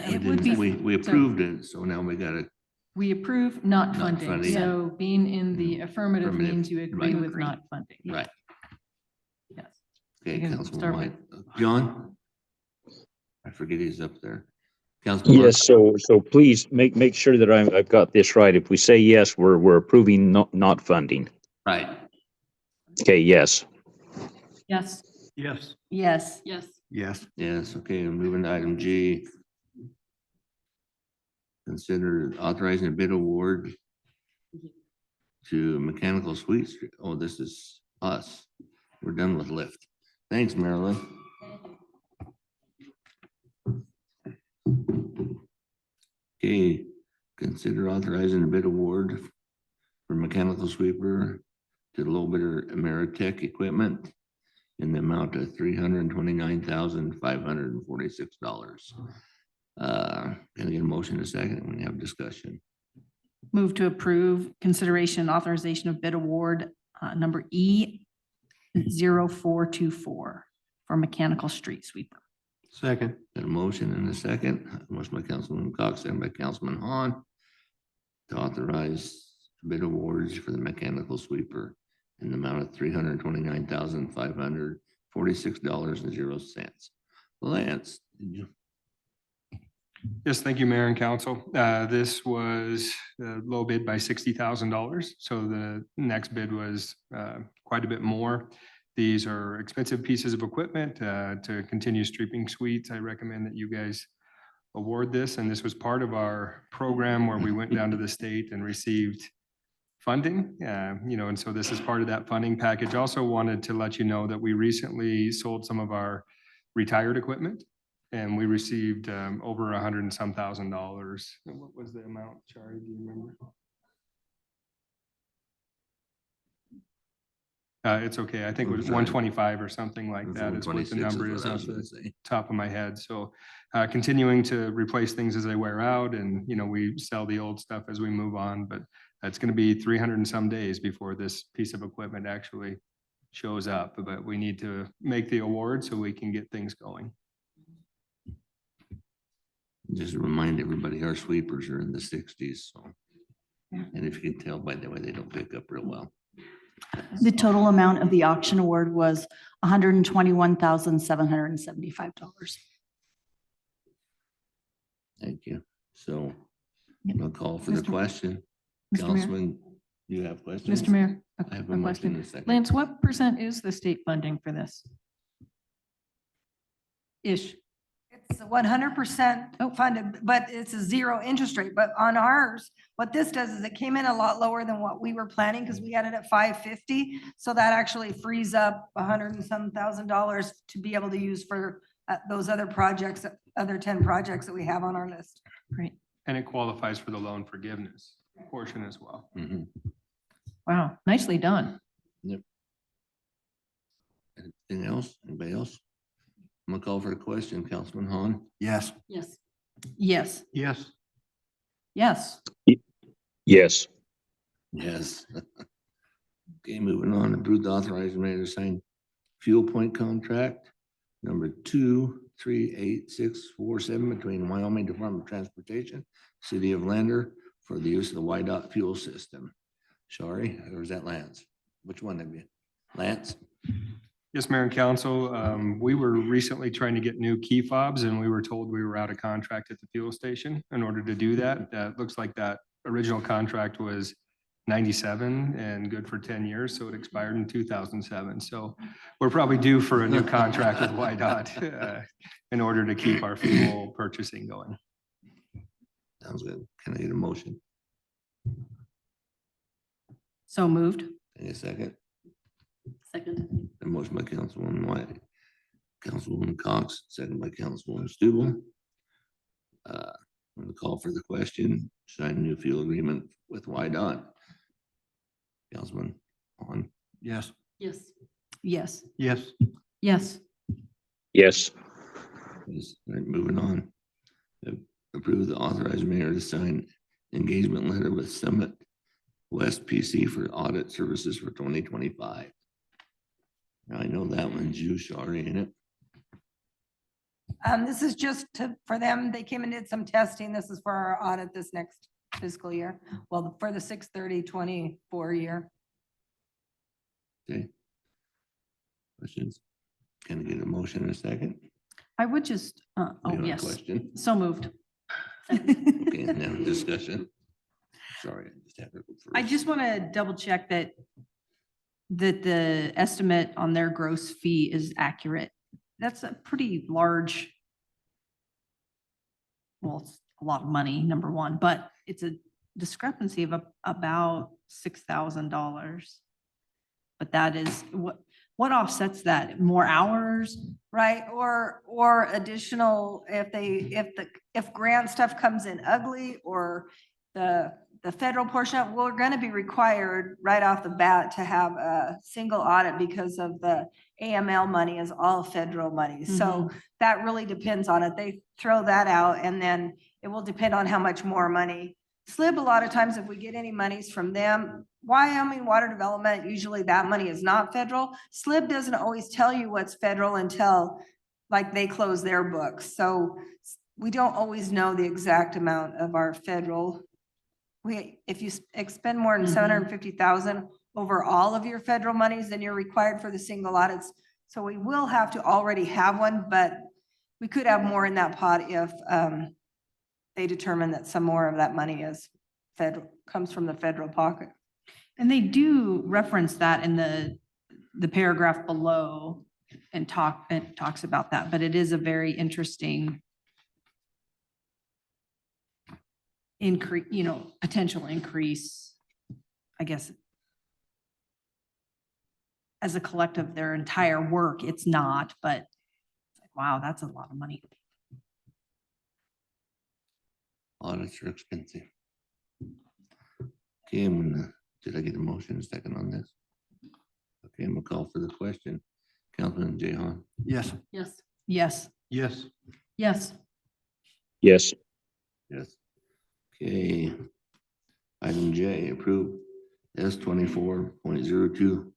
It would be. We approved it, so now we gotta, We approve not Not funding. funding. So being in the affirmative Affirmative, means you agree right. with not funding. right, Yes. okay, You can Councilwoman start White. with- John? I forget he's up there. Councilman Yes, so please make sure that I've got this right. If we say yes, we're approving not funding. Right, Okay, yes. Yes. Yes. Yes. yes, Yes. yes, okay, moving to item G. Consider authorizing a bid award to mechanical suites. Oh, this is us. We're done with lift. Thanks, Marilyn. Okay, consider authorizing a bid award for mechanical sweeper to low bidder Ameritech Equipment in the amount of $329,546. Can I get a motion in a second when you have discussion? Move to approve consideration and authorization of bid award number E0424 for mechanical street sweeper. Second. Got a motion and a second. Motion by Councilman Cox, second by Councilman Hahn to authorize bid awards for the mechanical sweeper in the amount of $329,546.00. Lance, did you? Yes, thank you, Mayor and Council. This was low bid by $60,000. So the next bid was quite a bit more. These are expensive pieces of equipment to continue streeping suites. I recommend that you guys award this. And this was part of our program where we went down to the state and received funding, and so this is part of that funding package. Also wanted to let you know that we recently sold some of our retired equipment and we received over $100 and some thousand. What was the amount, Charlie? Do you remember? It's okay. I think it was 125 or something like that is what the number is off the top of my head. So continuing to replace things as they wear out and, we sell the old stuff as we move on, but it's going to be 300 and some days before this piece of equipment actually shows up, but we need to make the award so we can get things going. Just remind everybody, our sweepers are in the 60s. So, and if you can tell by the way, they don't pick up real well. The total amount of the auction award was $121,775. Thank you. So I'll call for the Mr. question. Mr. Mayor? Councilman, you have questions? Mr. Mayor, I have a a motion question. in a second. Lance, what % is the state funding for this? Ish. It's 100% funded, but it's a zero interest rate. But on ours, what this does is it came in a lot lower than what we were planning because we had it at 550. So that actually frees up $100 and some thousand to be able to use for those other projects, other 10 projects that we have on our list. Great. And it qualifies for the loan forgiveness portion as well. Mhm. Wow, nicely done. Anything else? Anybody else? I'm gonna call for a question. Councilman Hahn? Yes. Yes. Yes. Yes. Yes. Yes. Yes. Okay, moving on. Approved authorized mayor to sign fuel point contract number 238647 between Wyoming Department of Transportation, City of Lander for the use of the YDOT fuel system. Sorry, or is that Lance? Which one of you? Lance? Yes, Mayor and Council, we were recently trying to get new key fobs and we were told we were out of contract at the fuel station. In order to do that, looks like that original contract was 97 and good for 10 years. So it expired in 2007. So we're probably due for a new contract with YDOT in order to keep our fuel purchasing going. Sounds good. Can I get a motion? So moved. Any second? Second. A motion by Councilwoman White, Councilwoman Cox, second by Councilwoman Stubble. I'm going to call for the question, sign a new fuel agreement with YDOT. Councilman on? Yes. Yes. Yes. Yes. Yes. Yes. Yes. All right, moving on. Approve the authorized mayor to sign engagement letter with Summit West PC for audit services for 2025. Now I know that one's you, Shari, ain't it? This is just for them. They came and did some testing. This is for our audit this next fiscal year. Well, for the 6/30/24 year. Okay. Questions? Can I get a motion in a second? I would just, We oh, have a yes. Question? So moved. Okay, now discussion. Sorry, I just had to go I first. just want to double check that the estimate on their gross fee is accurate. That's a pretty large, well, it's a lot of money, number one, but it's a discrepancy of about $6,000. But that is, what offsets that? More hours? Right, or additional, if grant stuff comes in ugly, or the federal portion, we're gonna be required right off the bat to have a single audit because of the AML money is all federal money. So that really depends on it. They throw that out, and then it will depend on how much more money. SLIB, a lot of times, if we get any monies from them, Wyoming Water Development, usually that money is not federal. SLIB doesn't always tell you what's federal until like they close their books. So we don't always know the exact amount of our federal. If you expend more than 750,000 over all of your federal monies, then you're required for the single audits. So we will have to already have one, but we could have more in that pot if they determine that some more of that money is comes from the federal pocket. And they do reference that in the paragraph below and talks about that, but it is a very interesting increase, potential increase, I guess. As a collective, their entire work, it's not, but wow, that's a lot of money. Audits are expensive. Okay, did I get a motion second on this? Okay, I'm gonna call for the question. Councilman Jehan. Yes. Yes. Yes. Yes. Yes. Yes. Yes. Okay. Item J, approve S24.02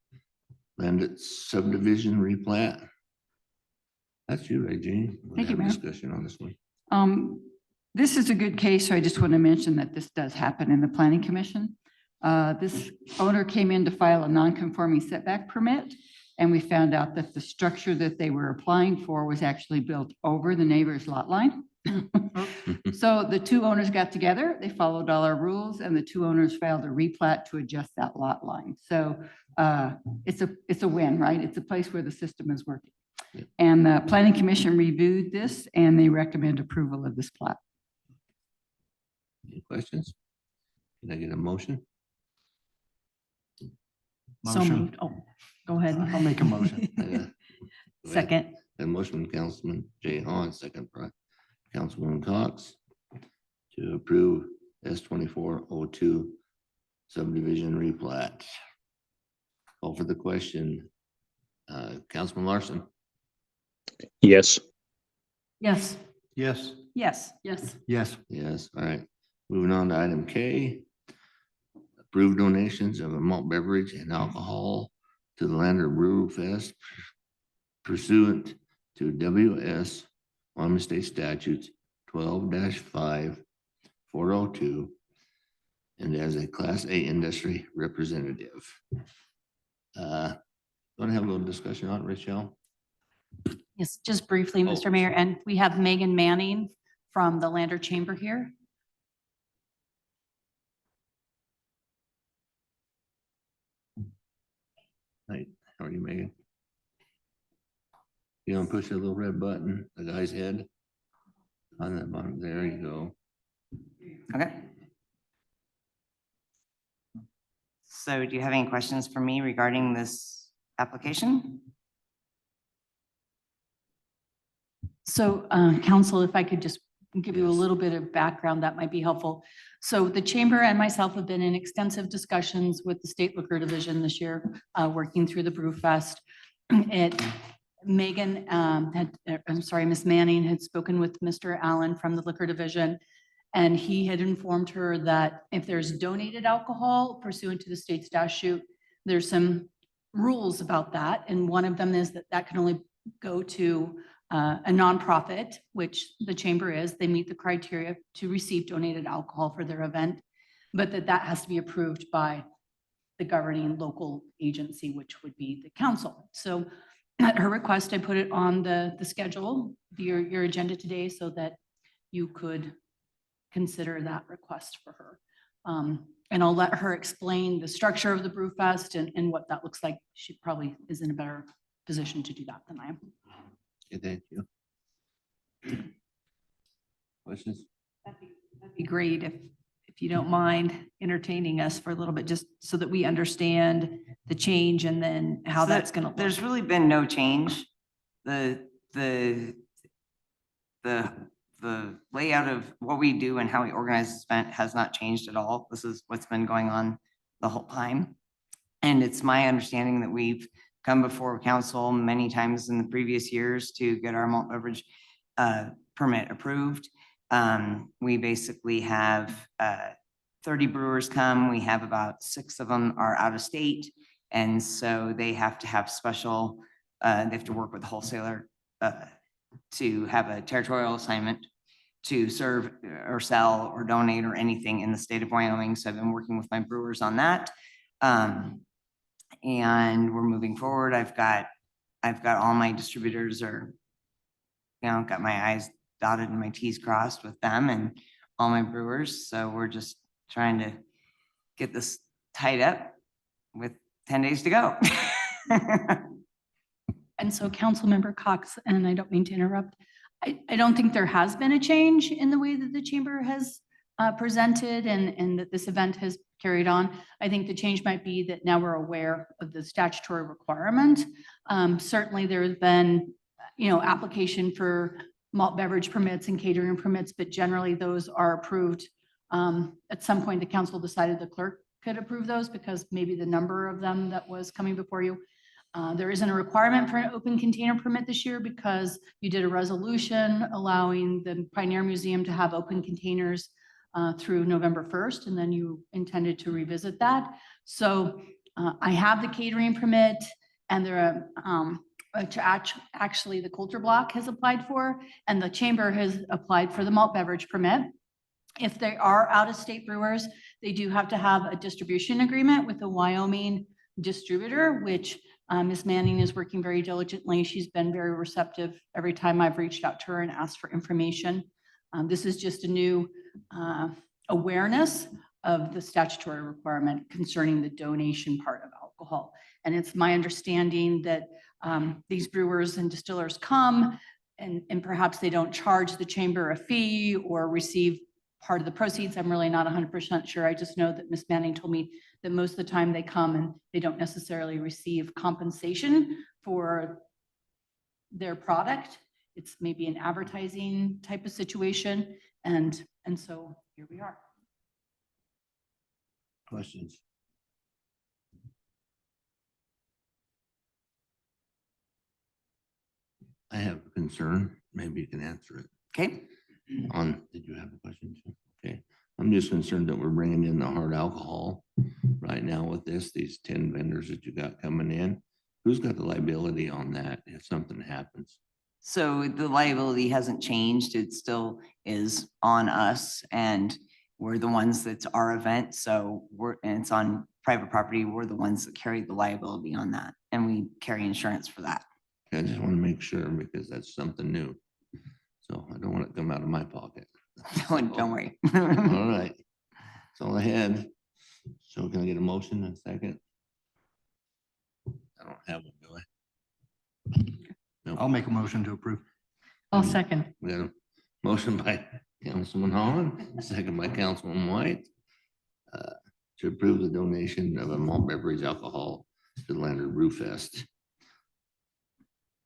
landed subdivision replat. That's you, right, Jane? We'll Thank you, have a Mayor. discussion on this one. This is a good case, so I just want to mention that this does happen in the planning commission. This owner came in to file a non-conforming setback permit, and we found out that the structure that they were applying for was actually built over the neighbor's lot line. So the two owners got together, they followed all our rules, and the two owners filed a replat to adjust that lot line. So it's a win, right? It's a place where the system is working. Yeah. And the planning commission reviewed this, and they recommend approval of this plat. Any questions? Can I get a motion? So Motion. moved. Oh, go ahead. I'll make a motion. Go ahead. Second. A motion from Councilman Jehan, second by Councilwoman Cox to approve S2402 subdivision replat. Call for the question. Councilman Larson. Yes. Yes. Yes. Yes. Yes. Yes. Yes, all right. Moving on to item K. Approve donations of a malt beverage and alcohol to the Lander Brew Fest pursuant to WS Wyoming State Statutes 12-5 402 and as a Class A industry representative. Want to have a little discussion on it, Rachel? Yes, just briefly, Oh, Mr. Mayor, and we have Megan Manning from the Lander Chamber here. Hi, how are you, Megan? You don't push the little red button, the guy's head on that bottom. There you go. Okay. So do you have any questions for me regarding this application? So, council, if I could just give you a Yes. little bit of background, that might be helpful. So the chamber and myself have been in extensive discussions with the State Liquor Division this year, working through the Brew Fest. Megan Ms. Manning had spoken with Mr. Allen from the Liquor Division, and he had informed her that if there's donated alcohol pursuant to the state statute, there's some rules about that, and one of them is that can only go to a nonprofit, which the chamber is. They meet the criteria to receive donated alcohol for their event, but that has to be approved by the governing local agency, which would be the council. So at her request, I put it on the schedule, your agenda today, so that you could consider that request for her. And I'll let her explain the structure of the Brew Fest and what that looks like. She probably is in a better position to do that than I am. Okay, thank you. Questions? That'd be great if you don't mind. entertaining us for a little bit, just so that we understand the change and then how So that's gonna There's look. really been no change. The layout of what we do and how we organize this event has not changed at all. This is what's been going on the whole time. And it's my understanding that we've come before council many times in the previous years to get our malt beverage permit approved. We basically have 30 brewers come. We have about 6 of them are out of state. And so they have to have special, they have to work with the wholesaler to have a territorial assignment to serve or sell or donate or anything in the state of Wyoming. So I've been working with my brewers on that. And we're moving forward. I've got all my distributors are, got my I's dotted and my T's crossed with them and all my brewers. So we're just trying to get this tied up with 10 days to go. And so Councilmember Cox, and I don't mean to interrupt, I don't think there has been a change in the way that the chamber has presented and that this event has carried on. I think the change might be that now we're aware of the statutory requirement. Certainly there has been, application for malt beverage permits and catering permits, but generally those are approved. At some point, the council decided the clerk could approve those because maybe the number of them that was coming before you. There isn't a requirement for an open container permit this year because you did a resolution allowing the Pioneer Museum to have open containers through November 1st, and then you intended to revisit that. So I have the catering permit, and there are actually the Culture Block has applied for, and the chamber has applied for the malt beverage permit. If they are out-of-state brewers, they do have to have a distribution agreement with a Wyoming distributor, which Ms. Manning is working very diligently. She's been very receptive every time I've reached out to her and asked for information. This is just a new awareness of the statutory requirement concerning the donation part of alcohol. And it's my understanding that these brewers and distillers come and perhaps they don't charge the chamber a fee or receive part of the proceeds. I'm really not 100% sure. I just know that Ms. Manning told me that most of the time they come and they don't necessarily receive compensation for their product. It's maybe an advertising type of situation. And so here we are. Questions? I have a concern. Maybe you can answer it. Okay. Did you have a question? Okay. I'm just concerned that we're bringing in the hard alcohol right now with these 10 vendors that you got coming in. Who's got the liability on that if something happens? So the liability hasn't changed. It still is on us, and we're the ones that's our event. So and it's on private property. We're the ones that carry the liability on that, and we carry insurance for that. I just want to make sure because that's something new. So I don't want it to come out of my pocket. Don't worry. All right. That's all I had. So can I get a motion in a second? I don't have one, do I? No. I'll make a motion to approve. I'll second. We got a motion by Councilman Holland, second by Councilman White, to approve the donation of a malt beverage alcohol to the Leonard Brew Fest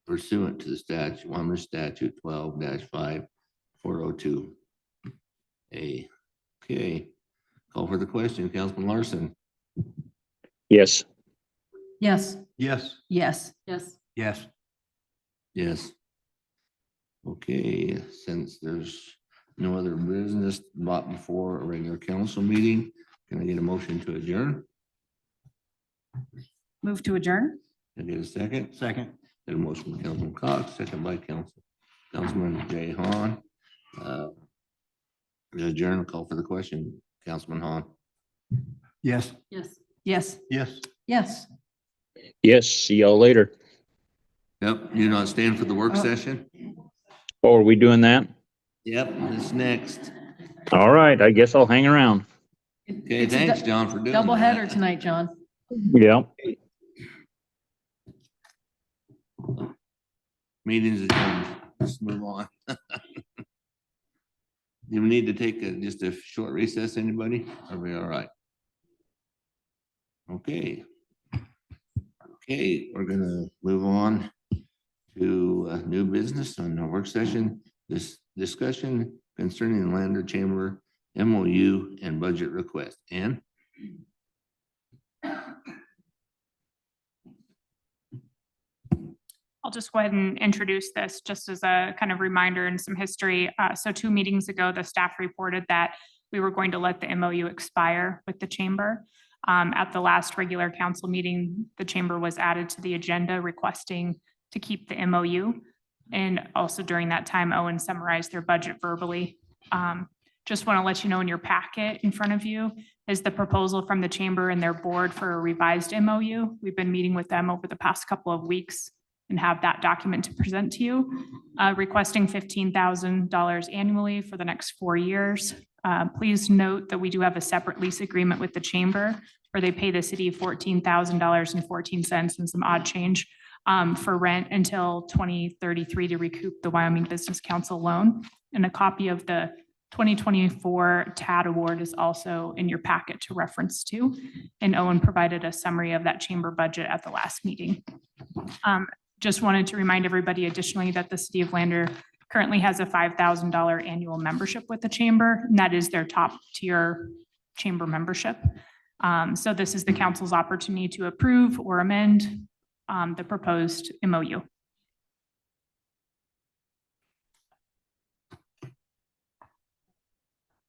pursuant to the statute, Wyoming Statute 12-5402. Okay, call for the question. Councilman Larson. Yes. Yes. Yes. Yes. Yes. Yes. Yes. Okay, since there's no other business brought before a regular council meeting, can I get a motion to adjourn? Move to adjourn? Can I get a second? Second. Get a motion by Councilman Cox, second by Councilman Jay Hahn. Adjourn, call for the question. Councilman Hahn. Yes. Yes. Yes. Yes. Yes. Yes. See y'all later. Yep, you're not staying for the work Oh. session? Oh, are we doing that? Yep, it's next. All right. I guess I'll hang around. Okay, It's a thanks, John, for doing Double header that. tonight, John. Yeah. Meetings adjourned. Let's move on. Do we need to take just a short recess, anybody? Are we all right? Okay. Okay, we're gonna move on to new business on the work session. This discussion concerning Lander Chamber MOU and budget request. Ann? I'll just go ahead and introduce this just as a kind of reminder and some history. So 2 meetings ago, the staff reported that we were going to let the MOU expire with the chamber. At the last regular council meeting, the chamber was added to the agenda requesting to keep the MOU. And also during that time, Owen summarized their budget verbally. Just want to let you know in your packet in front of you is the proposal from the chamber and their board for a revised MOU. We've been meeting with them over the past couple of weeks and have that document to present to you, requesting $15,000 annually for the next 4 years. Please note that we do have a separate lease agreement with the chamber where they pay the city $14,000.14 and some odd change for rent until 2033 to recoup the Wyoming Business Council loan. And a copy of the 2024 TAD award is also in your packet to reference to. And Owen provided a summary of that chamber budget at the last meeting. Just wanted to remind everybody additionally that the city of Lander currently has a $5,000 annual membership with the chamber, and that is their top tier chamber membership. So this is the council's opportunity to approve or amend the proposed MOU.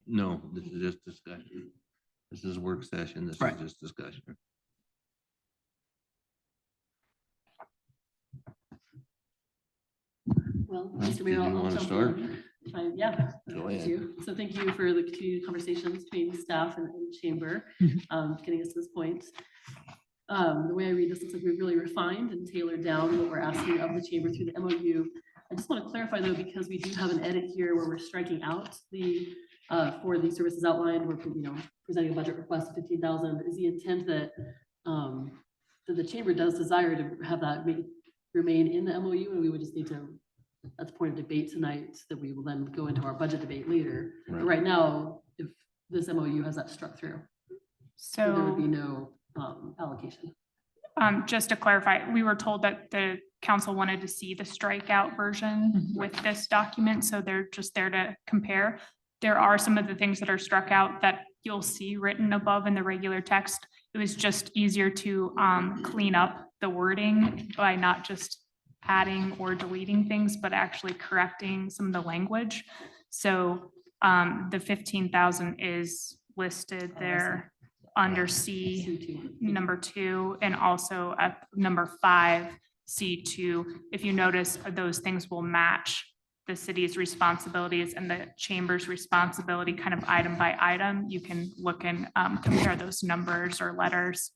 No, this is just discussion. This is work session. This is just discussion. Well, Right, Mr. did Mayor, you I'll wanna jump start? in. Yeah. Go thank ahead. you. So thank you for the continued conversations between staff and chamber, getting us to this point. The way I read this, looks like we've really refined and tailored down what we're asking of the chamber through the MOU. I just want to clarify though, because we do have an edit here where we're striking out the for the services outlined, we're presenting a budget request of 15,000. Is the intent that that the chamber does desire to have that remain in the MOU, and we would just need to, that's point of debate tonight, that we will then go into our budget debate later. But right now, if this MOU has that struck through, so there would be no allocation. Just to clarify, we were told that the council wanted to see the strikeout version with this document, so they're just there to compare. There are some of the things that are struck out that you'll see written above in the regular text. It was just easier to clean up the wording by not just adding or deleting things, but actually correcting some of the language. So the 15,000 is listed there under C number 2 and also at number 5, C2. If you notice, those things will match the city's responsibilities and the chamber's responsibility kind of item by item. You can look and compare those numbers or letters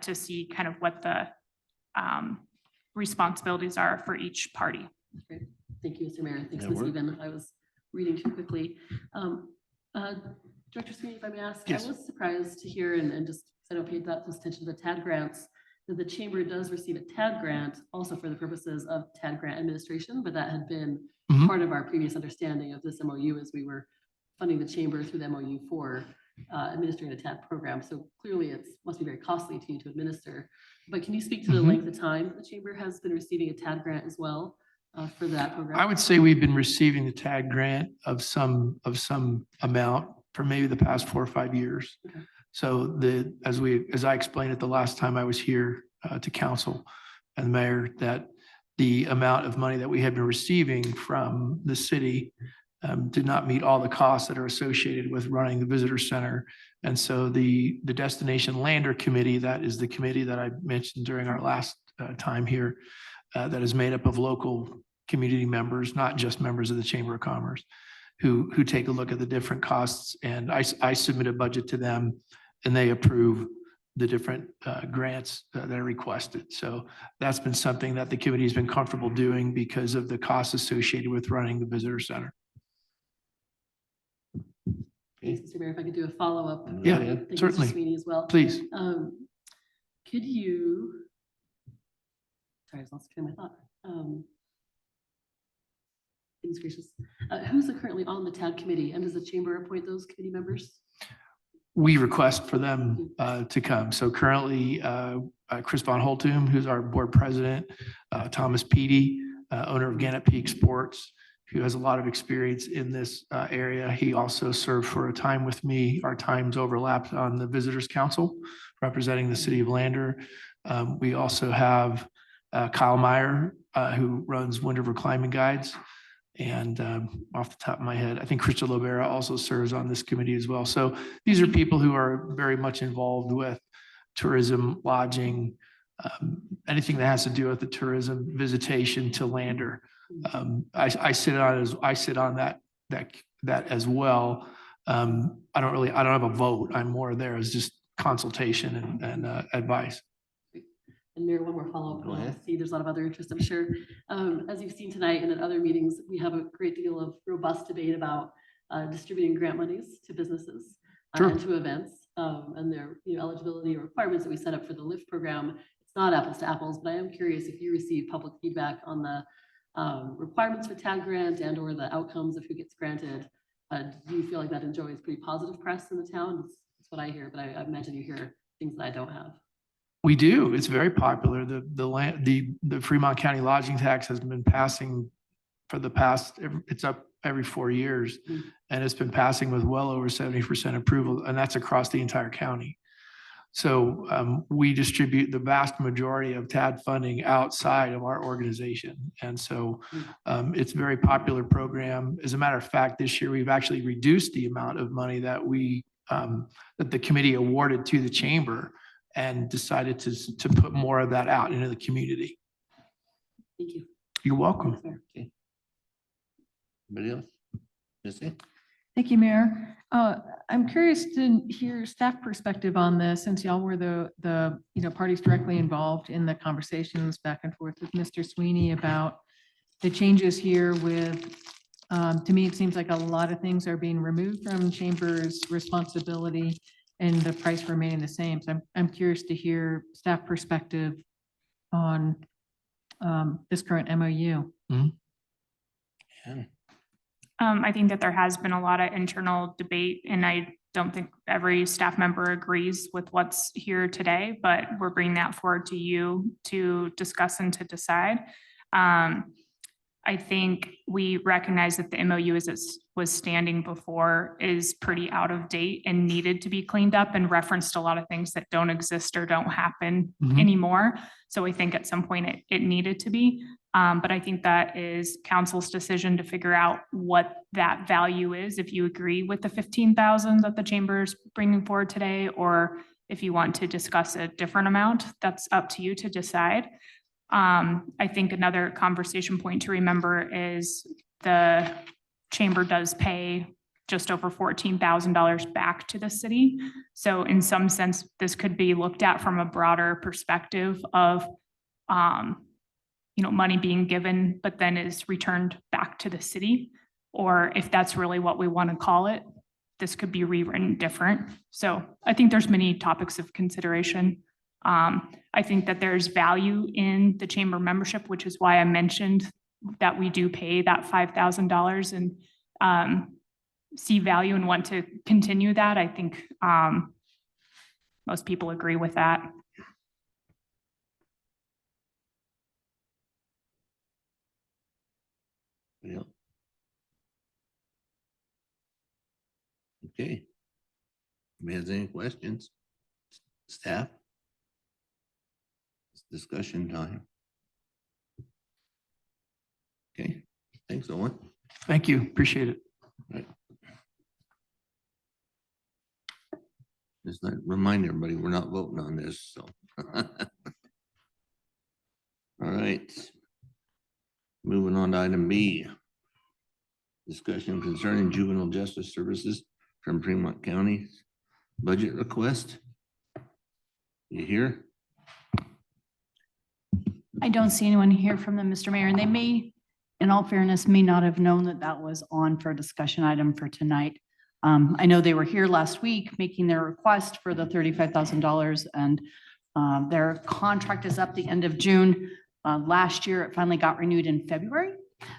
to see kind of what the responsibilities are for each party. Great. Thank you, Mr. Mayor. Thanks, That Ms. work? Even. I was reading too quickly. Director Sweeney, if I may ask, Yes. I was surprised to hear, and just, I don't pay that close attention to the TAD grants, that the chamber does receive a TAD grant also for the purposes of TAD grant administration, but that had been part of our previous understanding of this MOU as we were funding the chamber through the MOU for administering a TAD program. So clearly it must be very costly to you to administer. But can you speak to the length of time the chamber has been receiving a TAD grant as well for that program? I would say we've been receiving the TAG grant of some amount for maybe the past 4 or 5 years. Okay. So as I explained it the last time I was here to council and the mayor, that the amount of money that we had been receiving from the city did not meet all the costs that are associated with running the visitor center. And so the Destination Lander Committee, that is the committee that I mentioned during our last time here, that is made up of local community members, not just members of the Chamber of Commerce, who take a look at the different costs. And I submit a budget to them and they approve the different grants that are requested. So that's been something that the committee has been comfortable doing because of the costs associated with running the visitor center. Thanks, Mr. Mayor. If I could do a follow-up. Yeah, Thank you, Mr. certainly. Sweeney as well. Please. Could you, sorry, I was lost train of thought. Goodness gracious. Who's currently on the TAD committee, and does the chamber appoint those committee members? we request for them to come. So currently, Chris Von Holtum, who's our board president, Thomas Peedy, owner of Gannett Peak Sports, who has a lot of experience in this area. He also served for a time with me. Our times overlapped on the Visitors Council, representing the city of Lander. We also have Kyle Meyer, who runs Wind River Climbing Guides. And off the top of my head, I think Krista Lobera also serves on this committee as well. So these are people who are very much involved with tourism, lodging, anything that has to do with the tourism visitation to Lander. I sit on that as well. I don't have a vote. I'm more there as just consultation and advice. And Mayor, one more follow-up. Go ahead. See, there's a lot of other interest, I'm sure. As you've seen tonight and at other meetings, we have a great deal of robust debate about distributing grant monies to businesses and to events and their eligibility requirements that we set up for the LIFT program. It's not apples to apples, but I am curious if you receive public feedback on the requirements for TAG grant and or the outcomes of who gets granted. Do you feel like that enjoys pretty positive press in the town? That's what I hear, but I imagine you hear things that I don't have. We do. It's very popular. The Fremont County lodging tax has been passing for the past, it's up every 4 years. And it's been passing with well over 70% approval, and that's across the entire county. So we distribute the vast majority of TAD funding outside of our organization. And so it's a very popular program. As a matter of fact, this year we've actually reduced the amount of money that that the committee awarded to the chamber and decided to put more of that out into the community. Thank you. You're welcome. Okay. Anybody else? Missy? Thank you, Mayor. I'm curious to hear staff perspective on this, since y'all were the parties directly involved in the conversations back and forth with Mr. Sweeney about the changes here with, to me, it seems like a lot of things are being removed from chamber's responsibility and the price remaining the same. So I'm curious to hear staff perspective on this current MOU. Yeah. I think that there has been a lot of internal debate, and I don't think every staff member agrees with what's here today, but we're bringing that forward to you to discuss and to decide. I think we recognize that the MOU as it was standing before is pretty out of date and needed to be cleaned up, and referenced a lot of things that don't exist or don't happen anymore. So I think at some point it needed to be. But I think that is council's decision to figure out what that value is. If you agree with the 15,000 that the chamber is bringing forward today, or if you want to discuss a different amount, that's up to you to decide. I think another conversation point to remember is the chamber does pay just over $14,000 back to the city. So in some sense, this could be looked at from a broader perspective of, money being given, but then is returned back to the city. Or if that's really what we want to call it, this could be rewritten different. So I think there's many topics of consideration. I think that there's value in the chamber membership, which is why I mentioned that we do pay that $5,000 and see value and want to continue that. I think most people agree with that. Yeah. Okay. Anybody has any questions? Staff? It's discussion time. Okay, thanks, Owen. Thank you. Appreciate it. Right. Just like remind everybody, we're not voting on this, so. All right. Moving on to item B. Discussion concerning juvenile justice services from Fremont County budget request. You here? I don't see anyone here from them, Mr. Mayor, and they may, in all fairness, may not have known that that was on for a discussion item for tonight. I know they were here last week making their request for the $35,000, and their contract is up the end of June. Last year, it finally got renewed in February.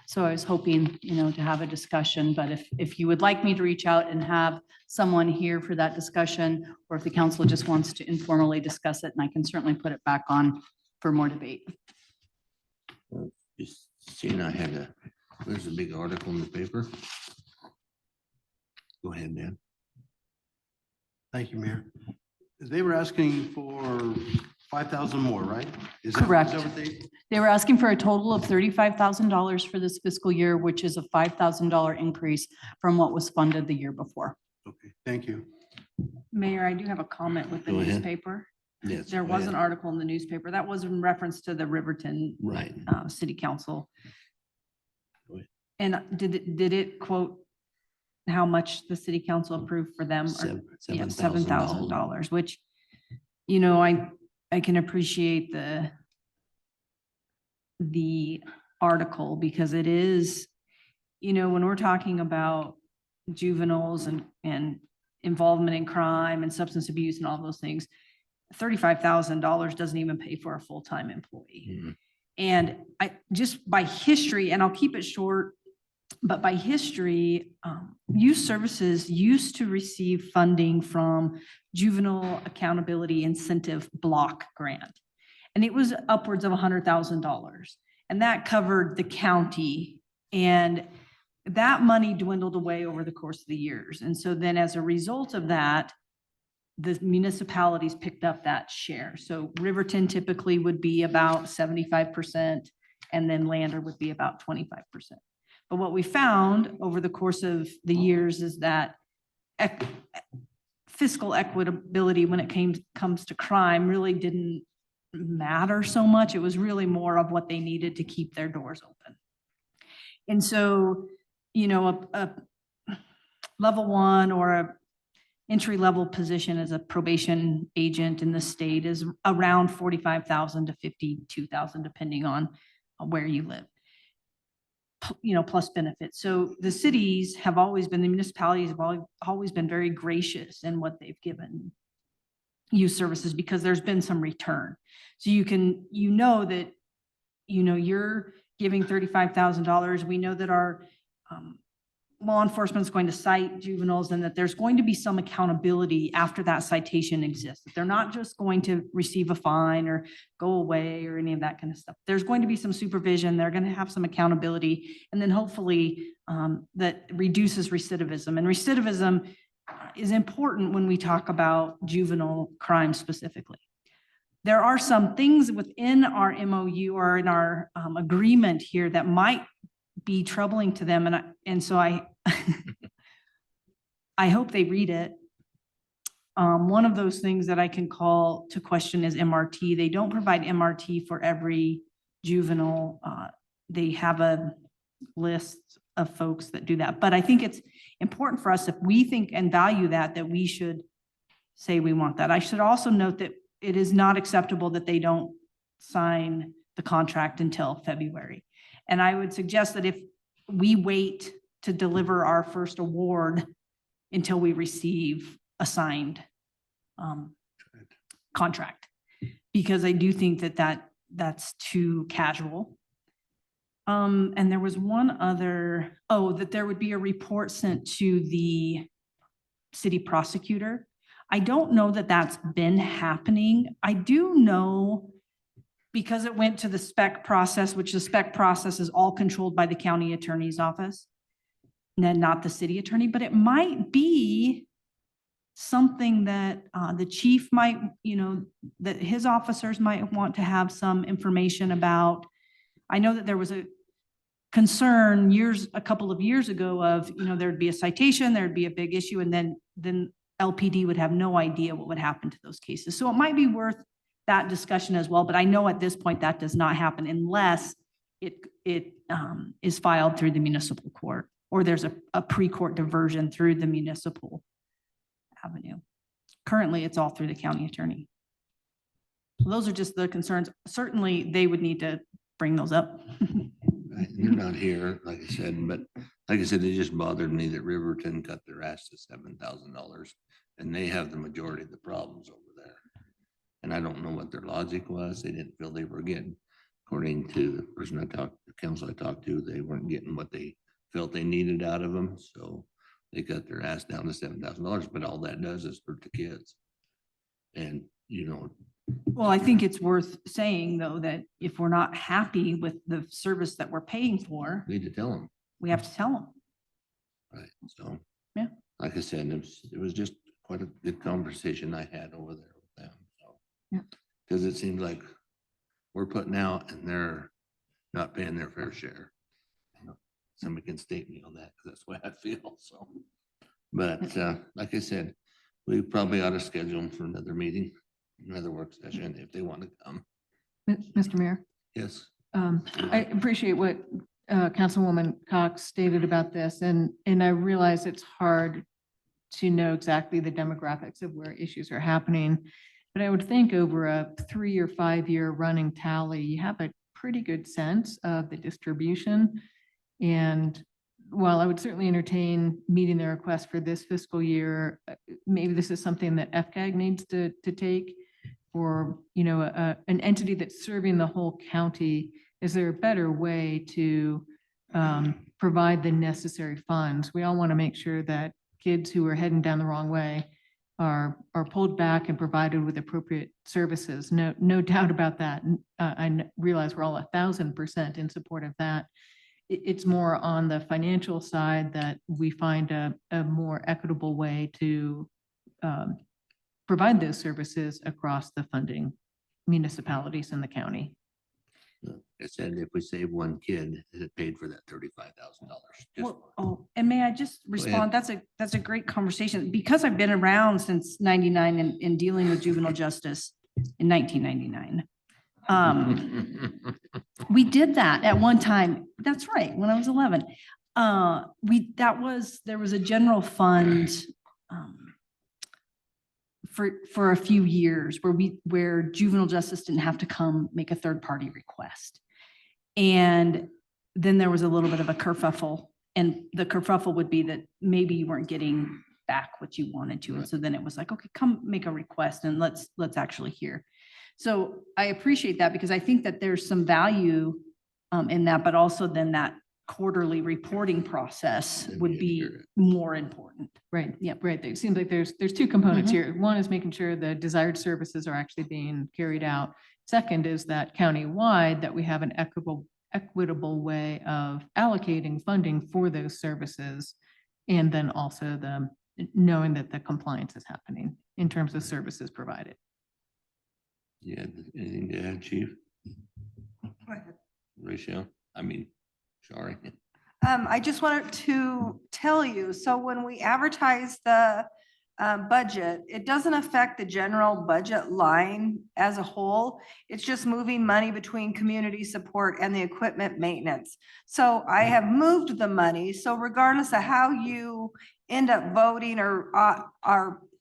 So I was hoping, to have a discussion, but if you would like me to reach out and have someone here for that discussion, or if the council just wants to informally discuss it, and I can certainly put it back on for more debate. Just seeing there's a big article in the paper. Go ahead, Dan. Thank you, Mayor. They were asking for 5,000 more, right? Is that- is Correct. that what they- They were asking for a total of $35,000 for this fiscal year, which is a $5,000 increase from what was funded the year before. Okay, thank you. Mayor, I do have a comment with the Go ahead. newspaper. Yes. There go was an ahead. article in the newspaper that was in reference to the Riverton Right. City Council. Go ahead. And did it quote how much the city council approved for them? Yeah, $7,000. $7,000, which, I can appreciate the article because it is, when we're talking about juveniles and involvement in crime and substance abuse and all those things, $35,000 doesn't even pay for a full-time employee. Mhm. And I, just by history, and I'll keep it short, but by history, youth services used to receive funding from Juvenile Accountability Incentive Block Grant. And it was upwards of $100,000. And that covered the county. And that money dwindled away over the course of the years. And so then as a result of that, the municipalities picked up that share. So Riverton typically would be about 75%, and then Lander would be about 25%. But what we found over the course of the years is that fiscal equitability when it comes to crime really didn't matter so much. It was really more of what they needed to keep their doors open. And so, a level one or a entry-level position as a probation agent in the state is around 45,000 to 52,000, depending on where you live, plus benefits. So the cities have always been, the municipalities have always been very gracious in what they've given youth services because there's been some return. So that, you're giving $35,000. We know that our law enforcement is going to cite juveniles and that there's going to be some accountability after that citation exists. They're not just going to receive a fine or go away or any of that kind of stuff. There's going to be some supervision. They're going to have some accountability. And then hopefully that reduces recidivism. And recidivism is important when we talk about juvenile crime specifically. There are some things within our MOU or in our agreement here that might be troubling to them. And so I hope they read it. One of those things that I can call to question is MRT. They don't provide MRT for every juvenile. They have a list of folks that do that. But I think it's important for us, if we think and value that we should say we want that. I should also note that it is not acceptable that they don't sign the contract until February. And I would suggest that if we wait to deliver our first award until we receive a signed contract, because I do think that's too casual. And there was one other, that there would be a report sent to the city prosecutor. I don't know that that's been happening. I do know because it went to the spec process, which the spec process is all controlled by the county attorney's office, and then not the city attorney, but it might be something that the chief might, that his officers might want to have some information about. I know that there was a concern a couple of years ago of, there'd be a citation, there'd be a big issue, and then LPD would have no idea what would happen to those cases. So it might be worth that discussion as well. But I know at this point that does not happen unless it is filed through the municipal court or there's a pre-court diversion through the municipal avenue. Currently, it's all through the county attorney. Those are just the concerns. Certainly, they would need to bring those up. You're not here, like I said, but like I said, it just bothered me that Riverton cut their ass to $7,000 and they have the majority of the problems over there. And I don't know what their logic was. They didn't feel they were getting according to the person the council I talked to, they weren't getting what they felt they needed out of them, so they cut their ass down to $7,000, but all that does is hurt the kids. And, Well, I think it's worth saying though, that if we're not happy with the service that we're paying for, need to tell them, we have to tell them. right? So. Yeah. Like I said, it was just quite a good conversation I had over there with them, so. Yeah. Cause it seems like we're putting out and they're not paying their fair share. Somebody can state me on that, because that's the way I feel, so. But like I said, we probably ought to schedule them for another meeting, another work session if they want to come. Mr. Mayor, Yes. I appreciate what Councilwoman Cox stated about this, and I realize it's hard to know exactly the demographics of where issues are happening. But I would think over a 3 or 5 year running tally, you have a pretty good sense of the distribution. And while I would certainly entertain meeting the request for this fiscal year, maybe this is something that FCAG needs to take, or, an entity that's serving the whole county. Is there a better way to provide the necessary funds? We all want to make sure that kids who are heading down the wrong way are pulled back and provided with appropriate services. No doubt about that. I realize we're all 1,000% in support of that. It's more on the financial side that we find a more equitable way to provide those services across the funding municipalities in the county. I said, if we save one kid, it paid for that $35,000. Well, and may I just ahead. respond? That's a great conversation, because I've been around since 99 and in dealing with juvenile justice in 1999. We did that at one time. That's right, when I was 11. There was a general fund for a few years where juvenile justice didn't have to come make a third party request. And then there was a little bit of a kerfuffle, and the kerfuffle would be that maybe you weren't getting back what you wanted to. And so then it was like, okay, come make a request and let's actually hear. So I appreciate that, because I think that there's some value in that, but also then that quarterly reporting process would be more important. Right. Yeah, right. It seems like there's two components here. One is making sure the desired services are actually being carried out. Second is that countywide, that we have an equitable way of allocating funding for those services. And then also knowing that the compliance is happening in terms of services provided. Yeah, anything to add, Chief? Go ahead. Rachel, sorry. I just wanted to tell you, so when we advertise the budget, it doesn't affect the general budget line as a whole. It's just moving money between community support and the equipment maintenance. So I have moved the money. So regardless of how you end up voting or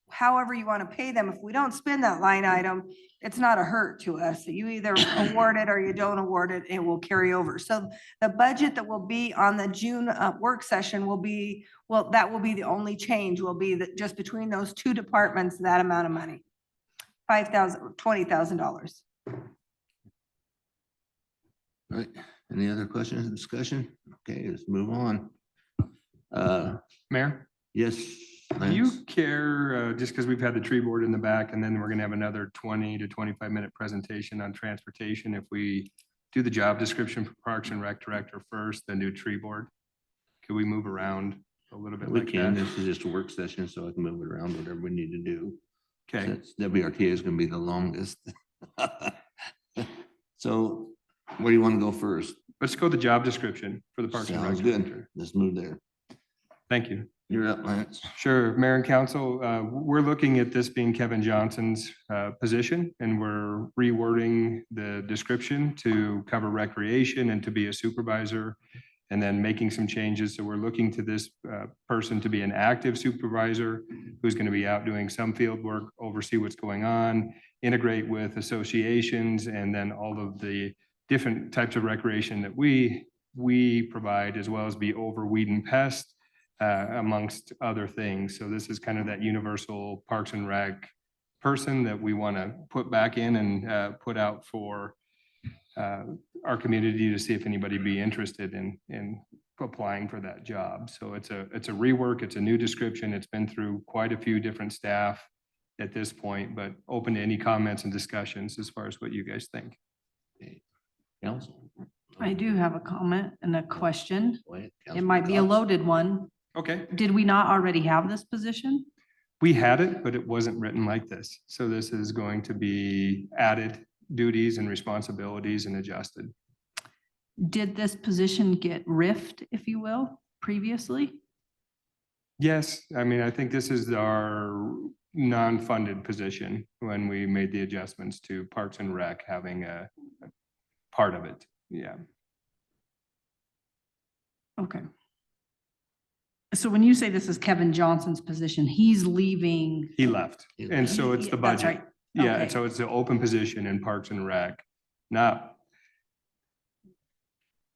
however you want to pay them, if we don't spend that line item, it's not a hurt to us. You either award it or you don't award it, it will carry over. So the budget that will be on the June work session will be, that will be the only change, will be that just between those two departments, that amount of money, $20,000. Right. Any other questions and discussion? Okay, let's move on. Mayor? Yes. Do you care, just because we've had the tree board in the back, and then we're gonna have another 20 to 25-minute presentation on transportation, if we do the job description for Parks and Rec Director first, then do tree board? Could we move around a little bit We like can, that? this is just a work session, so I can move it around, whatever we need to do. Okay, Since WRTA is gonna be the longest. So where do you want to go first? let's go to the job description for the Parks and Rec Sounds good. Director. Let's move there. Thank you. You're up, Lance. Sure, Mayor and Council, we're looking at this being Kevin Johnson's position, and we're rewording the description to cover recreation and to be a supervisor, and then making some changes. So we're looking to this person to be an active supervisor who's going to be out doing some field work, oversee what's going on, integrate with associations, and then all of the different types of recreation that we provide, as well as be over weed and pest, amongst other things. So this is kind of that universal Parks and Rec person that we want to put back in and put out for our community to see if anybody be interested in applying for that job. So it's a rework, it's a new description. It's been through quite a few different staff at this point, but open to any comments and discussions as far as what you guys think. Council. I do have a comment and a question. Go ahead, It Councilman might be a Cox. loaded one. Okay. Did we not already have this position? We had it, but it wasn't written like this. So this is going to be added duties and responsibilities and adjusted. Did this position get riffed, if you will, previously? Yes, I mean, I think this is our non-funded position when we made the adjustments to Parks and Rec having a part of it. Yeah. Okay. So when you say this is Kevin Johnson's position, he's leaving. He left. And so it's the That's budget. right. Yeah, Okay. and so it's the open position in Parks and Rec. Now,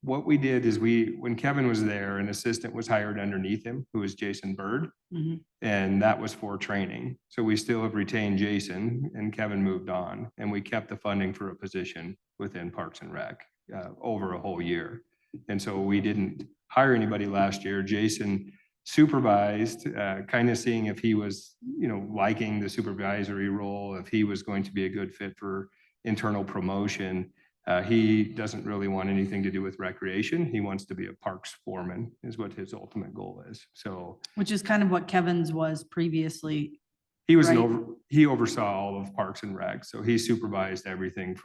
what we did is when Kevin was there, an assistant was hired underneath him, who was Jason Bird. Mhm. And that was for training. So we still have retained Jason and Kevin moved on and we kept the funding for a position within Parks and Rec over a whole year. And so we didn't hire anybody last year. Jason supervised, kind of seeing if he was, liking the supervisory role, if he was going to be a good fit for internal promotion. He doesn't really want anything to do with recreation. He wants to be a parks foreman is what his ultimate goal is. So Which is kind of what Kevin's was previously. he was Right. he oversaw all of Parks and Rec. So he supervised everything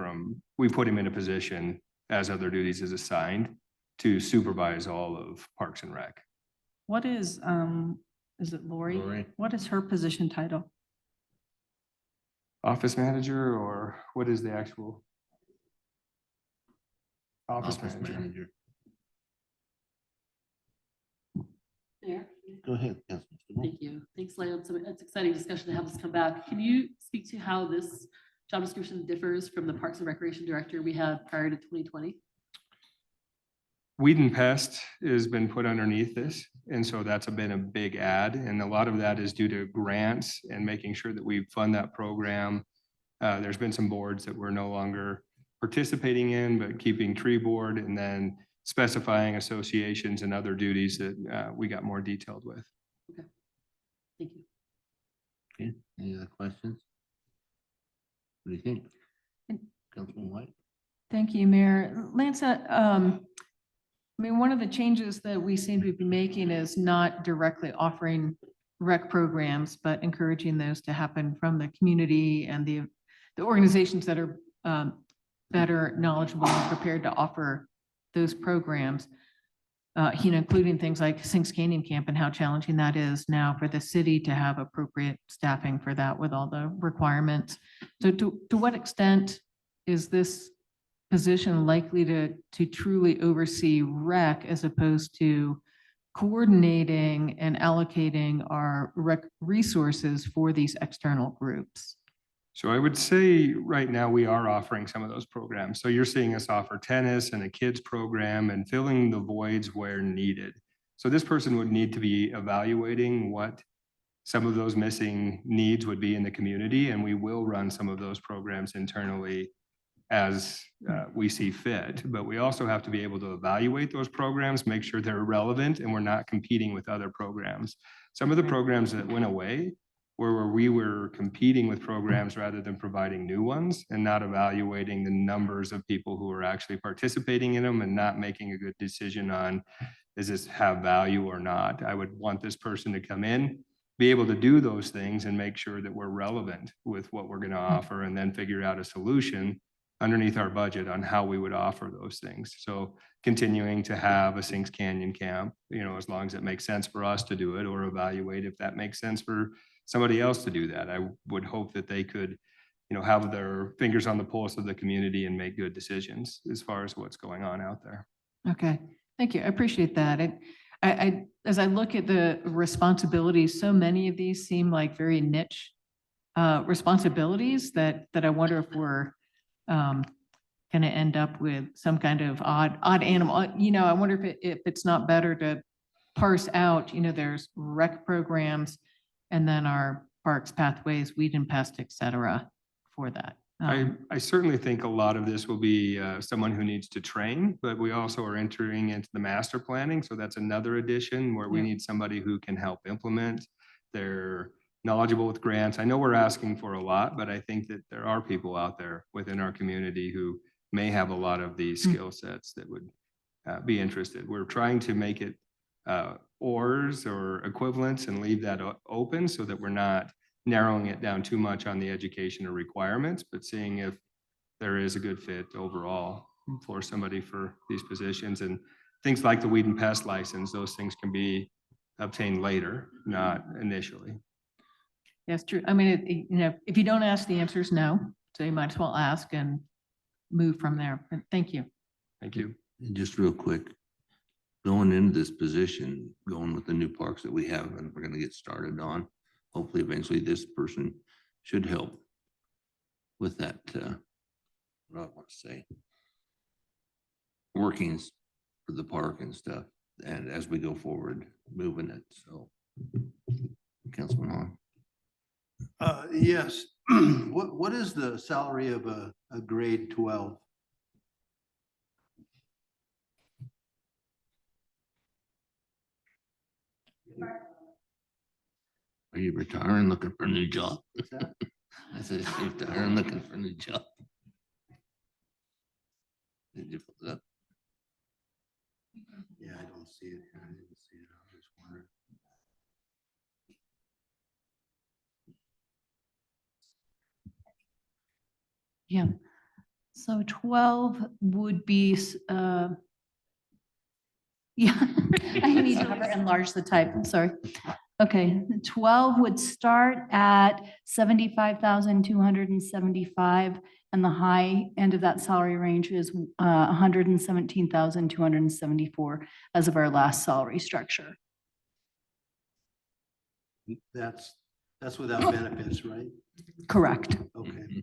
we put him in a position as other duties is assigned to supervise all of Parks and Rec. What is it Lori? Lori. What is her position title? Office manager, or what is the actual? Office manager. Mayor? Go ahead, Councilman Stabile. Thank you. Thanks, Lance. It's exciting discussion to have this come back. Can you speak to how this job description differs from the Parks and Recreation Director we had prior to 2020? Weed and pest has been put underneath this. And so that's been a big add. And a lot of that is due to grants and making sure that we fund that program. There's been some boards that we're no longer participating in, but keeping tree board and then specifying associations and other duties that we got more detailed with. Okay. Thank you. Okay, any other questions? What do you think? Councilman White? Thank you, Mayor. Lance, one of the changes that we seem to be making is not directly offering rec programs, but encouraging those to happen from the community and the organizations that are better knowledgeable and prepared to offer those programs, including things like Sinks Canyon Camp and how challenging that is now for the city to have appropriate staffing for that with all the requirements. So to what extent is this position likely to truly oversee rec as opposed to coordinating and allocating our rec resources for these external groups? So I would say right now we are offering some of those programs. So you're seeing us offer tennis and a kids program and filling the voids where needed. So this person would need to be evaluating what some of those missing needs would be in the community. And we will run some of those programs internally as we see fit. But we also have to be able to evaluate those programs, make sure they're relevant and we're not competing with other programs. Some of the programs that went away where we were competing with programs rather than providing new ones and not evaluating the numbers of people who are actually participating in them and not making a good decision on, does this have value or not? I would want this person to come in, be able to do those things and make sure that we're relevant with what we're going to offer and then figure out a solution underneath our budget on how we would offer those things. So continuing to have a Sinks Canyon camp, as long as it makes sense for us to do it or evaluate if that makes sense for somebody else to do that. I would hope that they could, have their fingers on the pulse of the community and make good decisions as far as what's going on out there. Okay, thank you. I appreciate that. As I look at the responsibilities, so many of these seem like very niche responsibilities that I wonder if we're going to end up with some kind of odd animal. I wonder if it's not better to parse out, there's rec programs and then our parks, pathways, weed and pest, et cetera, for that. I certainly think a lot of this will be someone who needs to train, but we also are entering into the master planning. So that's another addition where we Yeah. need somebody who can help implement. They're knowledgeable with grants. I know we're asking for a lot, but I think that there are people out there within our community who may have a lot of these skill sets that would be interested. We're trying to make it ors or equivalents and leave that open so that we're not narrowing it down too much on the education or requirements, but seeing if there is a good fit overall for somebody for these positions. And things like the weed and pest license, those things can be obtained later, not initially. That's true. I mean, if you don't ask, the answer is no. So you might as well ask and move from there. But thank you. Thank you. And just real quick, going into this position, going with the new parks that we have and we're gonna get started on, hopefully eventually this person should help with that, what I want to say, workings for the park and stuff. And as we go forward, moving it, so. Councilman Hahn. Yes. What is the salary of a grade 12? Are you retiring, looking for a new job? What's that? I said, "You're retiring, looking for a new job." Did you put it up? Yeah, I don't see it. I didn't see it. I was just wondering. Yeah. So 12 would be, yeah, I need to enlarge the type, I'm sorry. Okay, 12 would start at 75,275, and the high end of that salary range is 117,274 as of our last salary structure. That's without benefits, right? Correct. Okay.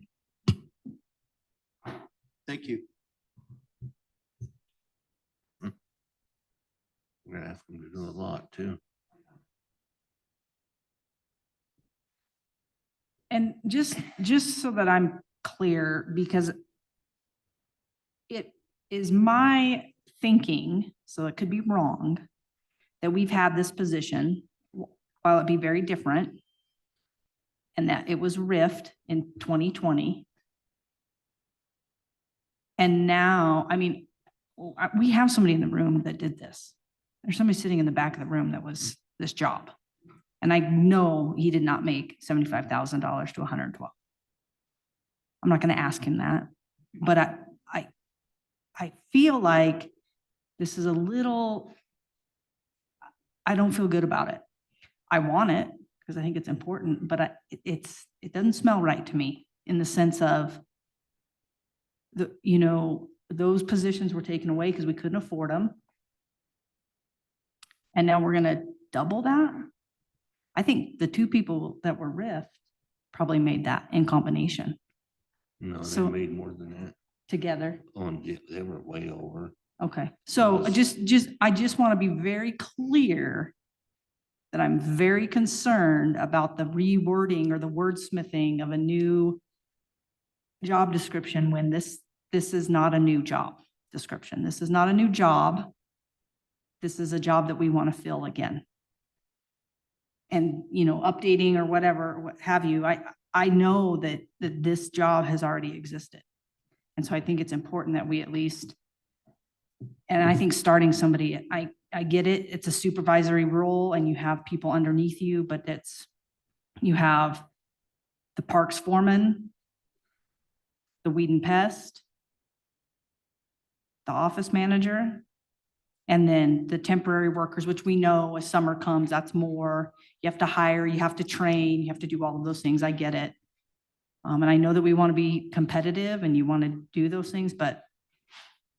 Thank you. We're gonna ask them to do a lot too. And just so that I'm clear, because it is my thinking, so it could be wrong, that we've had this position, while it be very different, and that it was RIFed in 2020. And now, I mean, we have somebody in the room that did this. There's somebody sitting in the back of the room that was this job. And I know he did not make $75,000 to 112. I'm not going to ask him that, but I feel like this is a little, I don't feel good about it. I want it because I think it's important, but it doesn't smell right to me in the sense of those positions were taken away because we couldn't afford them. And now we're going to double that. I think the two people that were riffed probably made that in combination No, they So- made more than that. together. Oh, yeah, they were way over. Okay, so I Yes. just want to be very clear that I'm very concerned about the rewording or the wordsmithing of a new job description when this is not a new job description. This is not a new job. This is a job that we want to fill again. And, updating or whatever, what have you, I know that this job has already existed. And so I think it's important that we at least, and I think starting somebody, I get it, it's a supervisory role and you have people underneath you, but you have the parks foreman, the weed and pest, the office manager, and then the temporary workers, which we know as summer comes, that's more. You have to hire, you have to train, you have to do all of those things. I get it. And I know that we want to be competitive and you want to do those things, but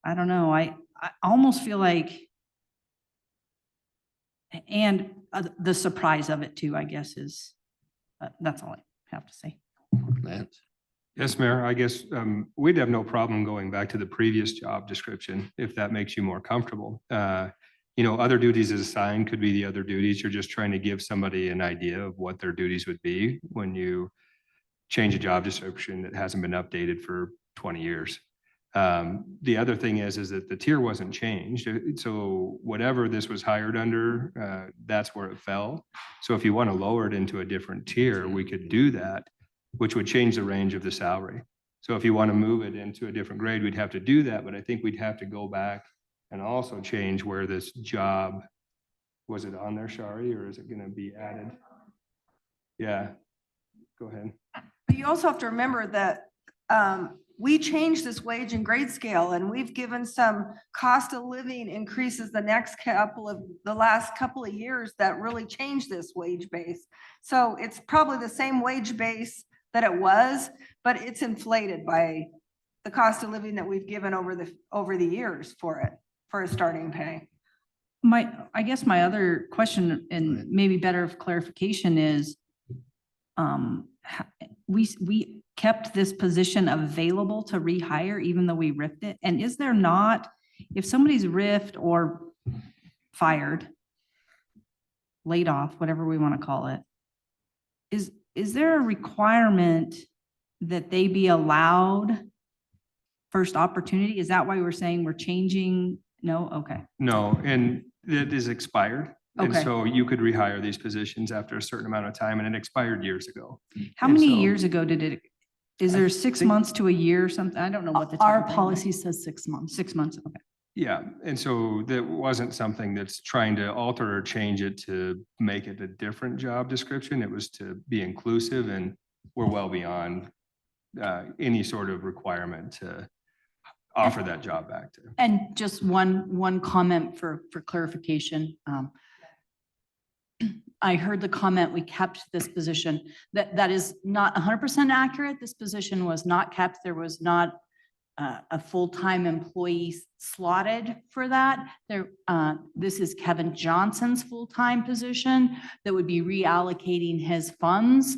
I don't know. I almost feel like, and the surprise of it too, I guess is, that's all I have to say. Lance? Yes, Mayor, I guess we'd have no problem going back to the previous job description if that makes you more comfortable. Other duties as assigned could be the other duties. You're just trying to give somebody an idea of what their duties would be when you change a job description that hasn't been updated for 20 years. The other thing is that the tier wasn't changed. So whatever this was hired under, that's where it fell. So if you want to lower it into a different tier, we could do that, which would change the range of the salary. So if you want to move it into a different grade, we'd have to do that, but I think we'd have to go back and also change where this job, was it on there, Shari, or is it going to be added? Yeah, go ahead. But you also have to remember that we changed this wage and grade scale, and we've given some cost of living increases the last couple of years that really changed this wage base. So it's probably the same wage base that it was, but it's inflated by the cost of living that we've given over the years for it, for a starting pay. I guess my other question, and maybe better clarification, is we kept this position available to rehire even though we ripped it? And is there not, if somebody's riffed or fired, laid off, whatever we want to call it, is there a requirement that they be allowed first opportunity? Is that why we're saying we're changing? No? Okay. No, and it is expired. And Okay. so you could rehire these positions after a certain amount of time, and it expired years ago. How And many so- years ago did it, is there 6 months to a year or something? I don't know what the. Our time frame is. policy says 6 months. 6 months, okay. Yeah, and so that wasn't something that's trying to alter or change it to make it a different job description. It was to be inclusive, and we're well beyond any sort of requirement to offer that job back to. And just one comment for clarification. I heard the comment, we kept this position. That is not 100% accurate. This position was not kept. There was not a full-time employee slotted for that. This is Kevin Johnson's full-time position that would be reallocating his funds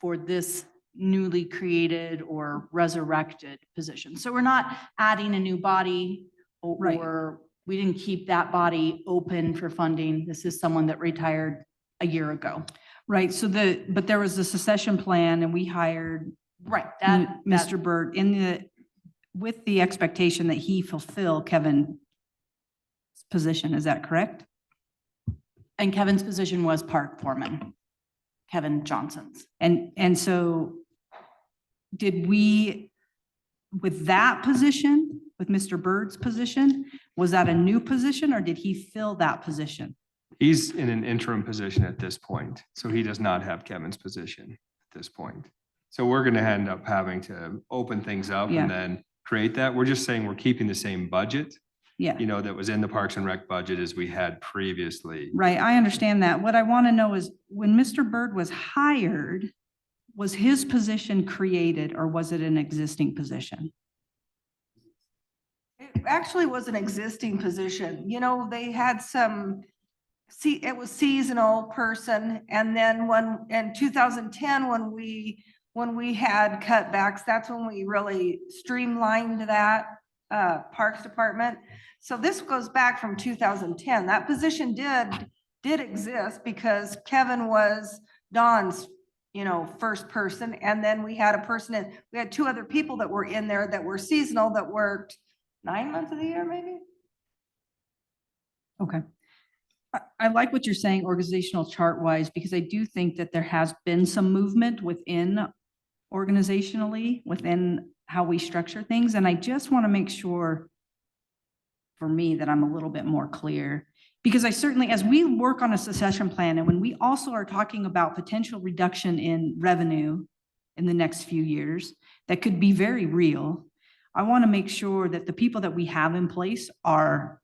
for this newly created or resurrected position. So we're not adding a new body or we didn't keep that body open for funding. This is someone that retired a year ago. Right, so but there was a succession plan and we hired Mr. Burt with the expectation that he fulfill Kevin's position, is that correct? And Kevin's position was park foreman, Kevin Johnson's. And so did we, with that position, with Mr. Bird's position, was that a new position or did he fill that position? He's in an interim position at this point, so he does not have Kevin's position at this point. So we're gonna end up having to open things up Yeah. and then create that. We're just saying we're keeping the same budget, Yeah, you know, that was in the Parks and Rec budget as we had previously. right, I understand that. What I want to know is when Mr. Bird was hired, was his position created or was it an existing position? It actually was an existing position. You know, they had it was seasonal person. And then in 2010, when we had cutbacks, that's when we really streamlined that Parks Department. So this goes back from 2010. That position did exist because Kevin was Don's, first person. And then we had we had two other people that were in there that were seasonal that worked 9 months of the year, maybe. Okay. I like what you're saying organizational chart wise, because I do think that there has been some movement within organizationally, within how we structure things. And I just want to make sure for me that I'm a little bit more clear, because I certainly, as we work on a succession plan, and when we also are talking about potential reduction in revenue in the next few years, that could be very real. I want to make sure that the people that we have in place are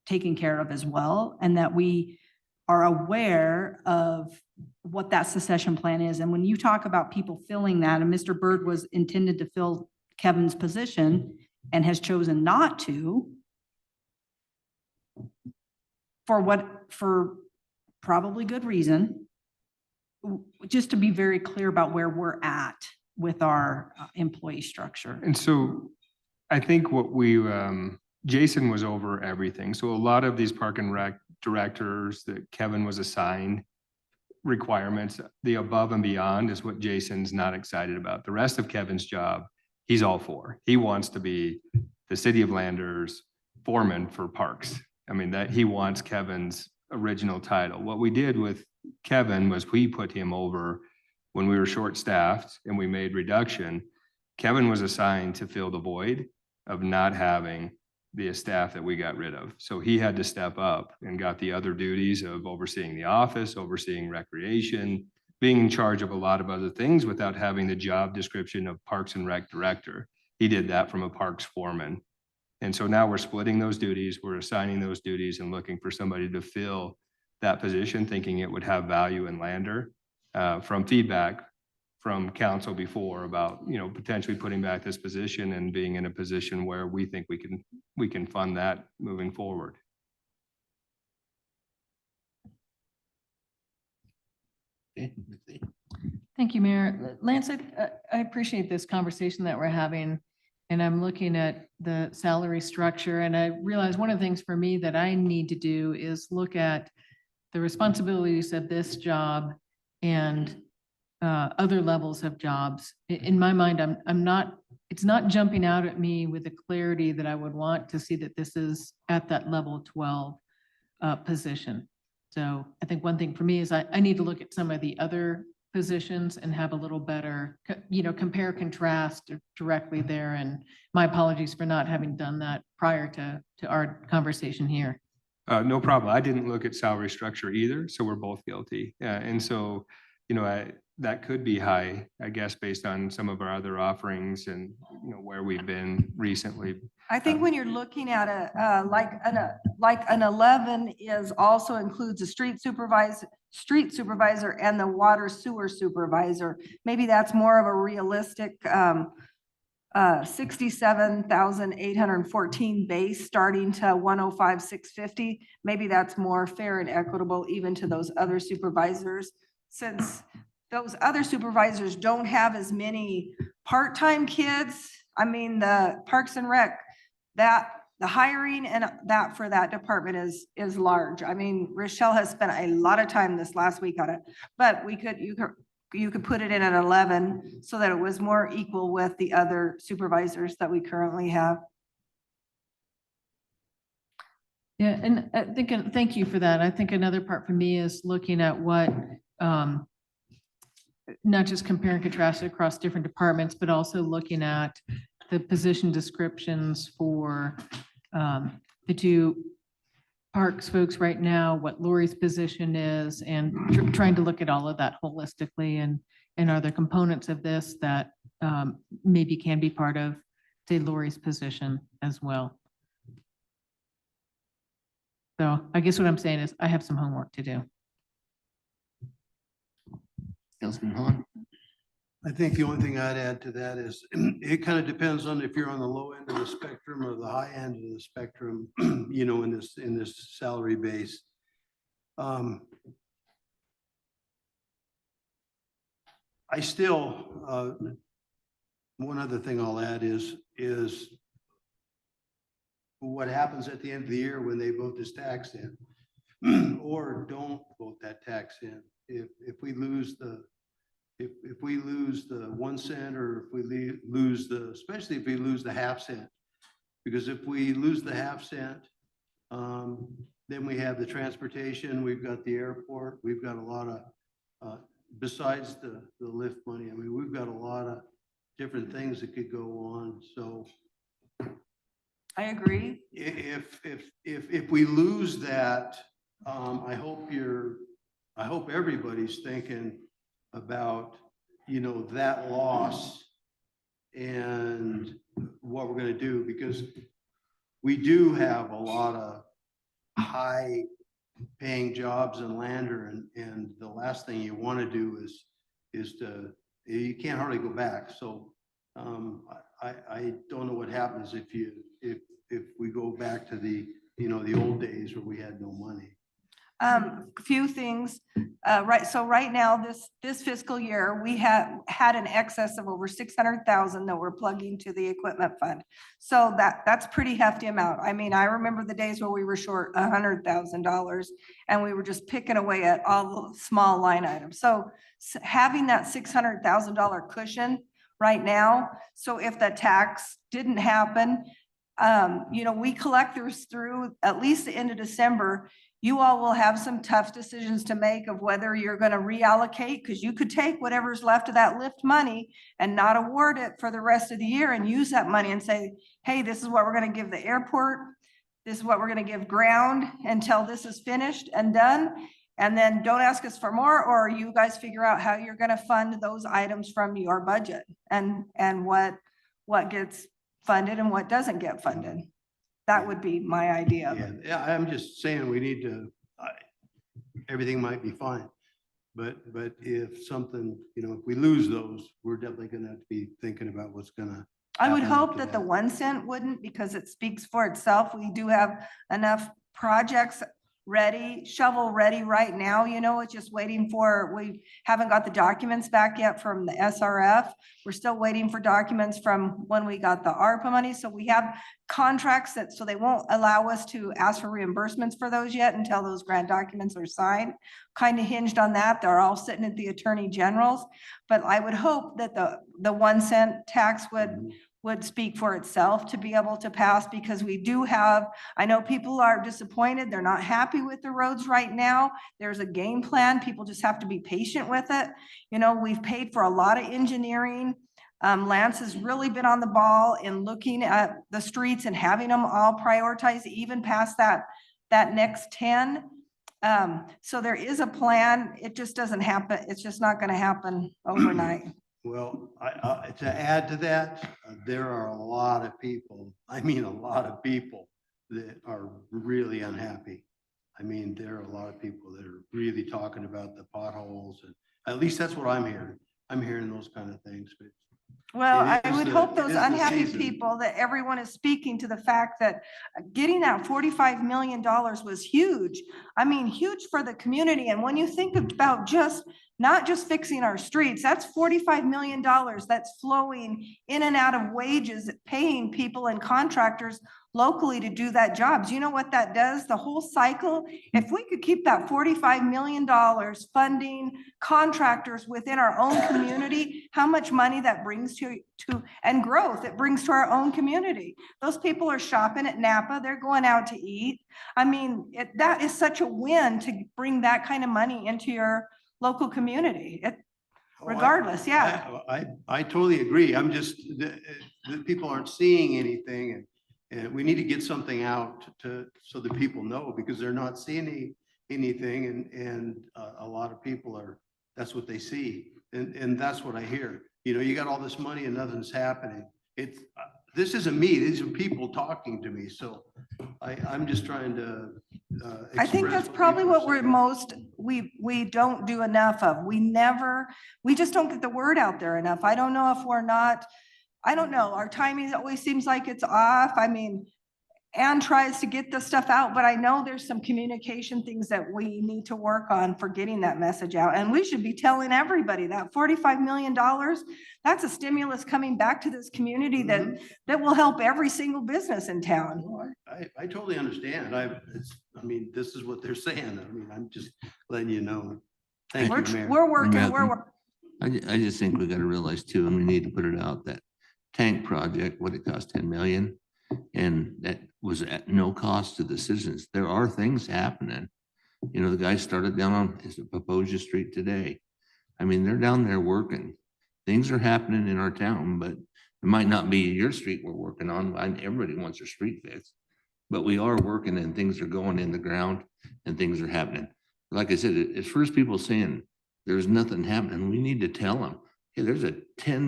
taken care of as well, and that we are aware of what that succession plan is. And when you talk about people filling that, and Mr. Bird was intended to fill Kevin's position and has chosen not to, for probably good reason, just to be very clear about where we're at with our employee structure. And so I think what Jason was over everything. So a lot of these Park and Rec directors that Kevin was assigned requirements, the above and beyond is what Jason's not excited about. The rest of Kevin's job, he's all for. He wants to be the city of Landers foreman for parks. I mean, that he wants Kevin's original title. What we did with Kevin was we put him over when we were short-staffed and we made reduction. Kevin was assigned to fill the void of not having the staff that we got rid of. So he had to step up and got the other duties of overseeing the office, overseeing recreation, being in charge of a lot of other things without having the job description of Parks and Rec director. He did that from a parks foreman. And so now we're splitting those duties, we're assigning those duties and looking for somebody to fill that position, thinking it would have value in Lander. From feedback from council before about, potentially putting back this position and being in a position where we think we can fund that moving forward. Okay, let's see. Thank you, Mayor. Lance, I appreciate this conversation that we're having. And I'm looking at the salary structure, and I realize one of the things for me that I need to do is look at the responsibilities of this job and other levels of jobs. In my mind, it's not jumping out at me with the clarity that I would want to see that this is at that level 12 position. So I think one thing for me is I need to look at some of the other positions and have a little better, compare, contrast directly there. And my apologies for not having done that prior to our conversation here. No problem. I didn't look at salary structure either, so we're both guilty. And so, that could be high, I guess, based on some of our other offerings and, where we've been recently. I think when you're looking at like an 11 is also includes a street supervisor and the water sewer supervisor. Maybe that's more of a realistic 67,814 base starting to 105,650. Maybe that's more fair and equitable even to those other supervisors, since those other supervisors don't have as many part-time kids. I mean, the Parks and Rec, the hiring and that for that department is large. I mean, Rochelle has spent a lot of time this last week on it, but you could put it in at 11 so that it was more equal with the other supervisors that we currently have. Yeah, and I think, thank you for that. I think another part for me is looking at what, not just compare and contrast across different departments, but also looking at the position descriptions for the two parks folks right now, what Lori's position is, and trying to look at all of that holistically, and are there components of this that maybe can be part of, say, Lori's position as well. So I guess what I'm saying is I have some homework to do. Councilman Hahn? I think the only thing I'd add to that is it kind of depends on if you're on the low end of the spectrum or the high end of the spectrum, in this salary base. I still, one other thing I'll add is what happens at the end of the year when they vote this tax in or don't vote that tax in. If we lose the 1 cent, or if we lose especially if we lose the half cent, because if we lose the half cent, then we have the transportation, we've got the airport, we've got a lot of, besides the lift money, I mean, we've got a lot of different things that could go on. So I agree. If we lose that, I hope everybody's thinking about, that loss and what we're going to do, because we do have a lot of high paying jobs in Lander, and the last thing you want to do is you can't hardly go back. So I don't know what happens if we go back to the old days where we had no money. Few things, right, so right now, this fiscal year, we had an excess of over 600,000 that we're plugging to the equipment fund. So that's pretty hefty amount. I mean, I remember the days where we were short $100,000 and we were just picking away at all the small line items. So having that $600,000 cushion right now, so if the tax didn't happen, we collect those through at least the end of December. You all will have some tough decisions to make of whether you're going to reallocate, because you could take whatever's left of that lift money and not award it for the rest of the year and use that money and say, hey, this is what we're going to give the airport. This is what we're going to give ground until this is finished and done. And then don't ask us for more, or you guys figure out how you're going to fund those items from your budget and what gets funded and what doesn't get funded. That would be my idea. Yeah, I'm just saying we need to, everything might be fine. But if something, if we lose those, we're definitely gonna have to be thinking about what's gonna. I would happen hope after that the 1 cent wouldn't, because it speaks for itself. We do have enough projects ready, shovel ready right now, it's just waiting for, we haven't got the documents back yet from the SRF. We're still waiting for documents from when we got the ARPA money. So we have contracts so they won't allow us to ask for reimbursements for those yet until those grant documents are signed. Kind of hinged on that. They're all sitting at the Attorney General's, but I would hope that the 1 cent tax would speak for itself to be able to pass, because we do have, I know people are disappointed. They're not happy with the roads right now. There's a game plan. People just have to be patient with it. We've paid for a lot of engineering. Lance has really been on the ball in looking at the streets and having them all prioritized, even past that next 10. So there is a plan. It just doesn't happen. It's just not going to happen overnight. Well, to add to that, there are a lot of people, I mean, a lot of people that are really unhappy. I mean, there are a lot of people that are really talking about the potholes, and at least that's what I'm hearing. I'm hearing those kind of things, but. Well, It I is would the- hope it those is the unhappy season. people, that everyone is speaking to the fact that getting that $45 million was huge. I mean, huge for the community. And when you think about not just fixing our streets, that's $45 million that's flowing in and out of wages, paying people and contractors locally to do that job. Do you know what that does? The whole cycle, if we could keep that $45 million funding contractors within our own community, how much money that brings to and growth it brings to our own community. Those people are shopping at Napa, they're going out to eat. I mean, that is such a win to bring that kind of money into your local community. Regardless, yeah. I totally agree. I'm just, the people aren't seeing anything, and we need to get something out so that people know, because they're not seeing anything, and a lot of people that's what they see. And that's what I hear. You got all this money and nothing's happening. This isn't me. These are people talking to me. So I'm just trying to. I think that's express probably people what are saying. we don't do enough of. We just don't get the word out there enough. I don't know if we're not, I don't know. Our timing always seems like it's off. I mean, Anne tries to get the stuff out, but I know there's some communication things that we need to work on for getting that message out. And we should be telling everybody that $45 million, that's a stimulus coming back to this community that will help every single business in town. Well, I totally understand. I mean, this is what they're saying. I mean, I'm just letting you know. Thank you, Mayor. We're working. I just think we got to realize too, and we need to put it out, that tank project, what it cost, 10 million. And that was at no cost to the citizens. There are things happening. The guy started down on Paposia Street today. I mean, they're down there working. Things are happening in our town, but it might not be your street we're working on. Everybody wants their street fixed, but we are working, and things are going in the ground and things are happening. Like I said, at first people saying there's nothing happening, we need to tell them, hey, there's a 4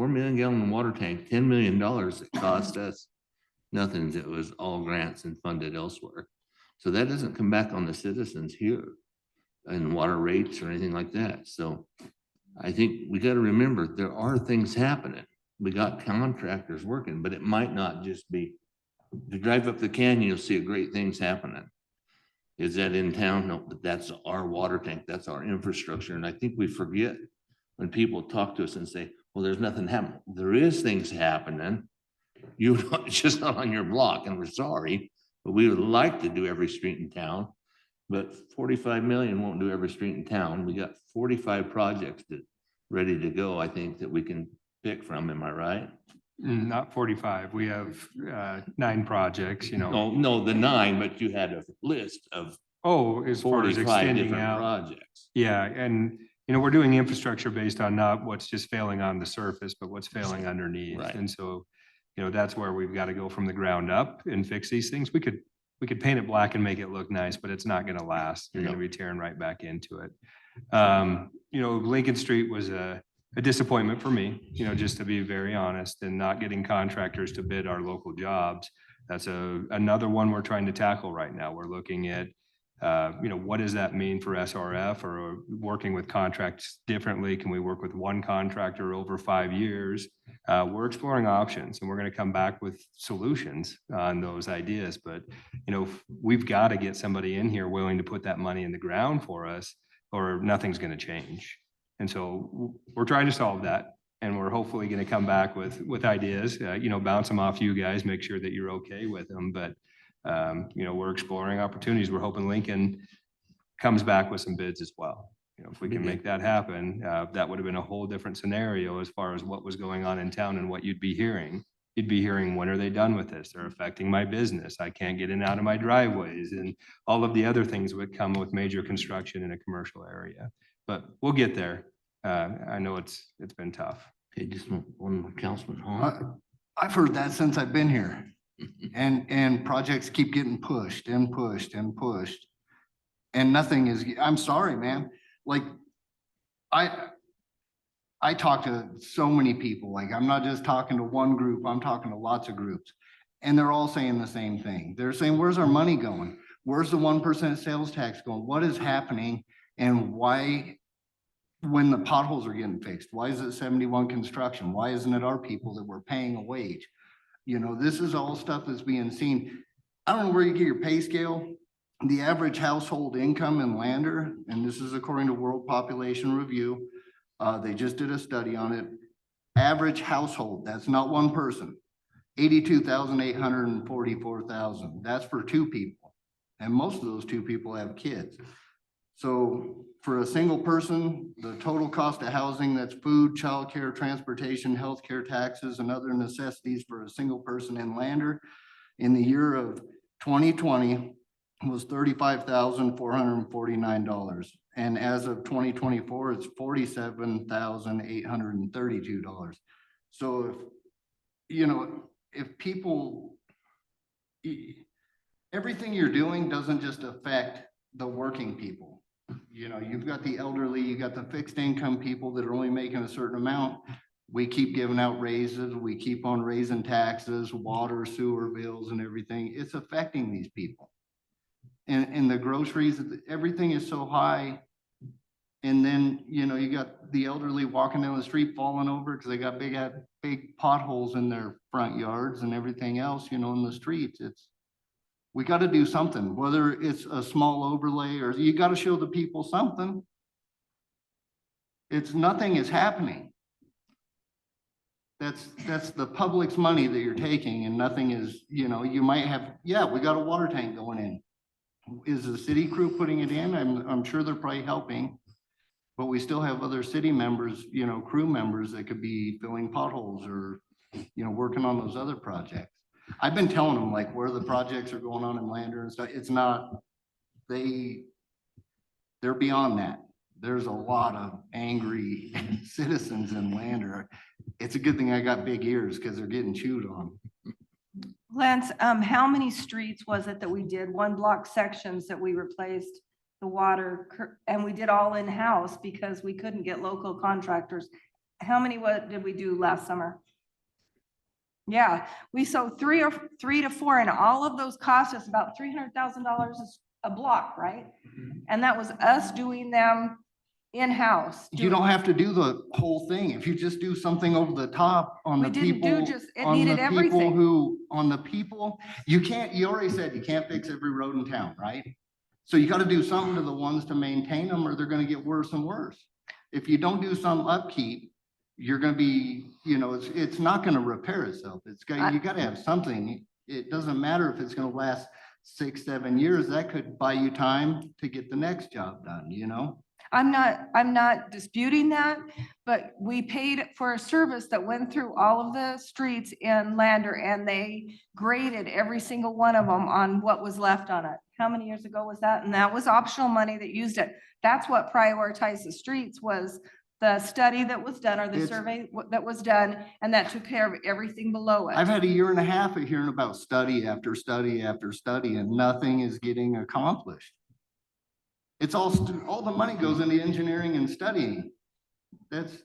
million gallon water tank, $10 million that cost us nothing. It was all grants and funded elsewhere. So that doesn't come back on the citizens here and water rates or anything like that. So I think we got to remember there are things happening. We got contractors working, but it might not just be, to drive up the canyon, you'll see great things happening. Is that in town? No, but that's our water tank. That's our infrastructure. And I think we forget when people talk to us and say, well, there's nothing happening. There is things happening. You don't, it's just not on your block, and we're sorry, but we would like to do every street in town. But 45 million won't do every street in town. We got 45 projects that ready to go, I think, that we can pick from. Am I right? Not 45. We have 9 projects, you know. No, the 9, but you had a list of Oh, as far as 45 extending different out. projects. Yeah, and you know, we're doing infrastructure based on not what's just failing on the surface, but what's failing underneath. Right. And so, you know, that's where we've got to go from the ground up and fix these things. We could paint it black and make it look nice, but it's not going to last. You're going to be tearing right back into it. You know, Lincoln Street was a disappointment for me, you know, just to be very honest, and not getting contractors to bid our local jobs. That's another one we're trying to tackle right now. We're looking at, you know, what does that mean for SRF, or working with contracts differently? Can we work with one contractor over 5 years? We're exploring options, and we're going to come back with solutions on those ideas. But, you know, we've got to get somebody in here willing to put that money in the ground for us, or nothing's going to change. And so we're trying to solve that, and we're hopefully going to come back with ideas, you know, bounce them off you guys, make sure that you're okay with them. But, you know, we're exploring opportunities. We're hoping Lincoln comes back with some bids as well. You know, if we can make that happen, that would have been a whole different scenario as far as what was going on in town and what you'd be hearing. You'd be hearing, when are they done with this? They're affecting my business. I can't get in and out of my driveways, and all of the other things would come with major construction in a commercial area. But we'll get there. I know it's been tough. Okay, just one more, Councilman Hall. I've heard that since I've been here. And projects keep getting pushed and pushed and pushed. And nothing is, I'm sorry, man. Like, I talk to so many people. Like, I'm not just talking to one group, I'm talking to lots of groups. And they're all saying the same thing. They're saying, where's our money going? Where's the 1% sales tax going? What is happening? And why, when the potholes are getting fixed, why is it 71 construction? Why isn't it our people that we're paying a wage? You know, this is all stuff that's being seen. I don't know where you get your pay scale. The average household income in Lander, and this is according to World Population Review, they just did a study on it. Average household, that's not one person, 82,844,000. That's for 2 people. And most of those 2 people have kids. So for a single person, the total cost of housing, that's food, childcare, transportation, healthcare, taxes, and other necessities for a single person in Lander in the year of 2020 was $35,449. And as of 2024, it's $47,832. So if, you know, if people, everything you're doing doesn't just affect the working people. You know, you've got the elderly, you got the fixed income people that are only making a certain amount. We keep giving out raises, we keep on raising taxes, water, sewer bills and everything. It's affecting these people. And the groceries, everything is so high. And then, you know, you got the elderly walking down the street falling over because they got big potholes in their front yards and everything else, you know, in the streets. We got to do something, whether it's a small overlay or you got to show the people something. Nothing is happening. That's the public's money that you're taking, and nothing is, you know, you might have, yeah, we got a water tank going in. Is the city crew putting it in? I'm sure they're probably helping, but we still have other city members, you know, crew members that could be filling potholes or, you know, working on those other projects. I've been telling them like where the projects are going on in Lander and stuff. It's not, they're beyond that. There's a lot of angry citizens in Lander. It's a good thing I got big ears because they're getting chewed on. Lance, how many streets was it that we did 1 block sections that we replaced the water and we did all in-house because we couldn't get local contractors? How many did we do last summer? Yeah, we sold 3 to 4, and all of those cost us about $300,000 a block, right? And that was us doing them in-house. You don't have to do the whole thing. If you just do something over the top on the people, you can't, you already said you can't fix every road in town, right? So you gotta do something to the ones to maintain them, or they're gonna get worse and worse. If you don't do some upkeep, you're gonna be, it's not gonna repair itself. You gotta have something. It doesn't matter if it's gonna last 6, 7 years. That could buy you time to get the next job done, I'm not disputing that, but we paid for a service that went through all of the streets in Lander, and they graded every single one of them on what was left on it. How many years ago was that? And that was optional money that used it. That's what prioritized the streets, was the study that was done, or the survey that was done, and that took care of everything below it. I've had a year and a half of hearing about study after study after study, and nothing is getting accomplished. It's all the money goes into engineering and studying. That's,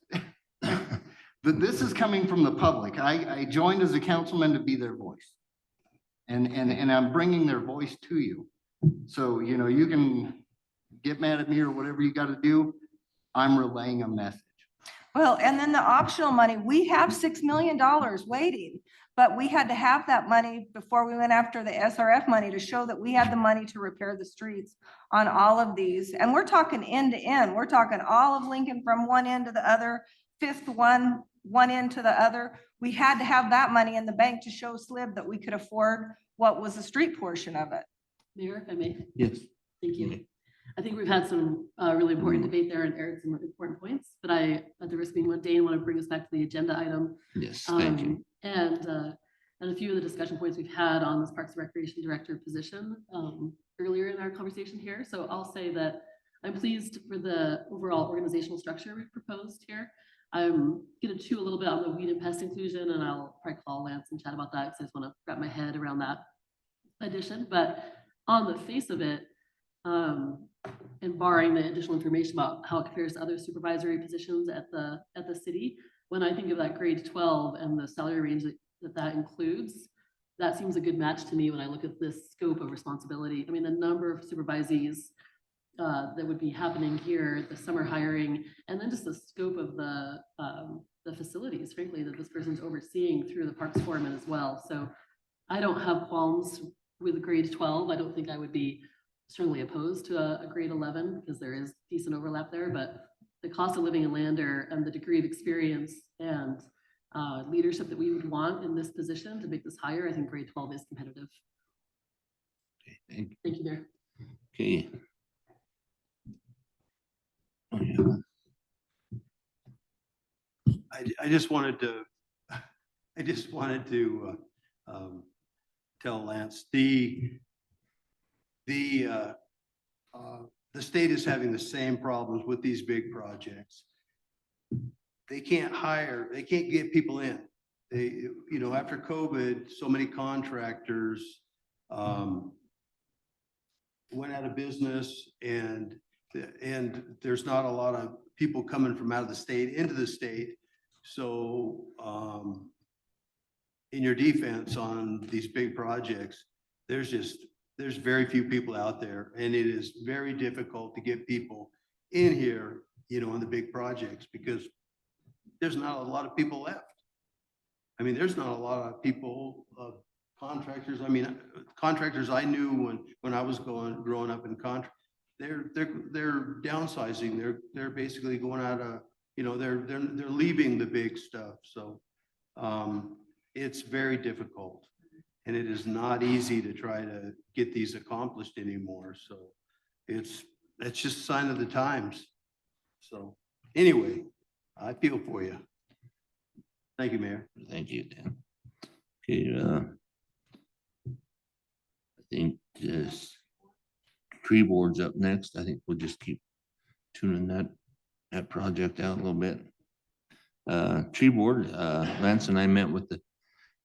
but this is coming from the public. I joined as a councilman to be their voice. And I'm bringing their voice to you. So, you can get mad at me or whatever you got to do. I'm relaying a message. Well, and then the optional money, we have $6 million waiting, but we had to have that money before we went after the SRF money to show that we had the money to repair the streets on all of these. And we're talking end to end. We're talking all of Lincoln from one end to the other, fifth one end to the other. We had to have that money in the bank to show SLIB that we could afford what was the street portion of it. Mayor, if I may. Yes. Thank you. I think we've had some really important debate there and aired some important points, but I, at the risk of being mundane, want to bring us back to the agenda item. Yes, thank you. And a few of the discussion points we've had on this Parks and Recreation Director position earlier in our conversation here. So I'll say that I'm pleased for the overall organizational structure we've proposed here. I'm going to chew a little bit on the weed and pest inclusion, and I'll probably call Lance and chat about that because I just want to wrap my head around that addition. But on the face of it, and barring the additional information about how it compares to other supervisory positions at the city, when I think of that grade 12 and the salary range that includes, that seems a good match to me when I look at this scope of responsibility. I mean, the number of supervisees that would be happening here, the summer hiring, and then just the scope of the facilities, frankly, that this person's overseeing through the parks foreman as well. So I don't have qualms with grade 12. I don't think I would be strongly opposed to a grade 11 because there is decent overlap there, but the cost of living in Lander and the degree of experience and leadership that we would want in this position to make this higher, I think grade 12 is competitive. Okay, thank you, Mayor. Okay. Oh, yeah. I just wanted to tell Lance, the state is having the same problems with these big projects. They can't get people in. After COVID, so many contractors went out of business, and there's not a lot of people coming from out of the state into the state. So in your defense on these big projects, there's very few people out there, and it is very difficult to get people in here, on the big projects, because there's not a lot of people left. I mean, there's not a lot of people, contractors. I mean, contractors I knew when I was growing up in contract, they're downsizing. They're basically going out of, they're leaving the big stuff. So it's very difficult, and it is not easy to try to get these accomplished anymore. So it's just a sign of the times. So anyway, I feel for you. Thank you, Mayor. Thank you, Dan. Okay, I think this tree board's up next. I think we'll just keep tuning that project out a little bit. Tree board, Lance and I met with a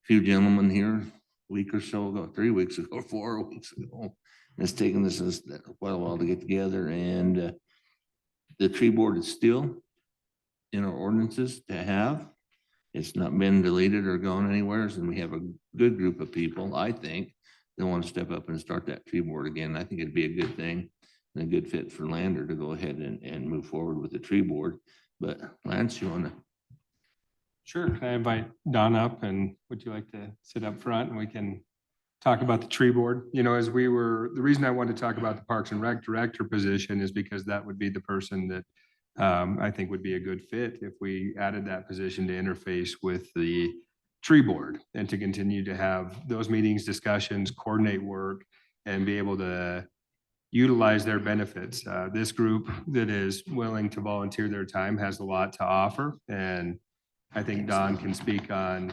few gentlemen here a week or so ago, 3 weeks ago, 4 weeks ago. It's taken us quite a while to get together, and the tree board is still in our ordinances to have. It's not been deleted or gone anywhere, and we have a good group of people, I think, that want to step up and start that tree board again. I think it'd be a good thing and a good fit for Lander to go ahead and move forward with the tree board. But Lance, you want to? Sure. Can I invite Don up, and would you like to sit up front and we can talk about the tree board. You know, the reason I wanted to talk about the Parks and Rec director position is because that would be the person that I think would be a good fit if we added that position to interface with the tree board and to continue to have those meetings, discussions, coordinate work, and be able to utilize their benefits. This group that is willing to volunteer their time has a lot to offer. And I think Don can speak on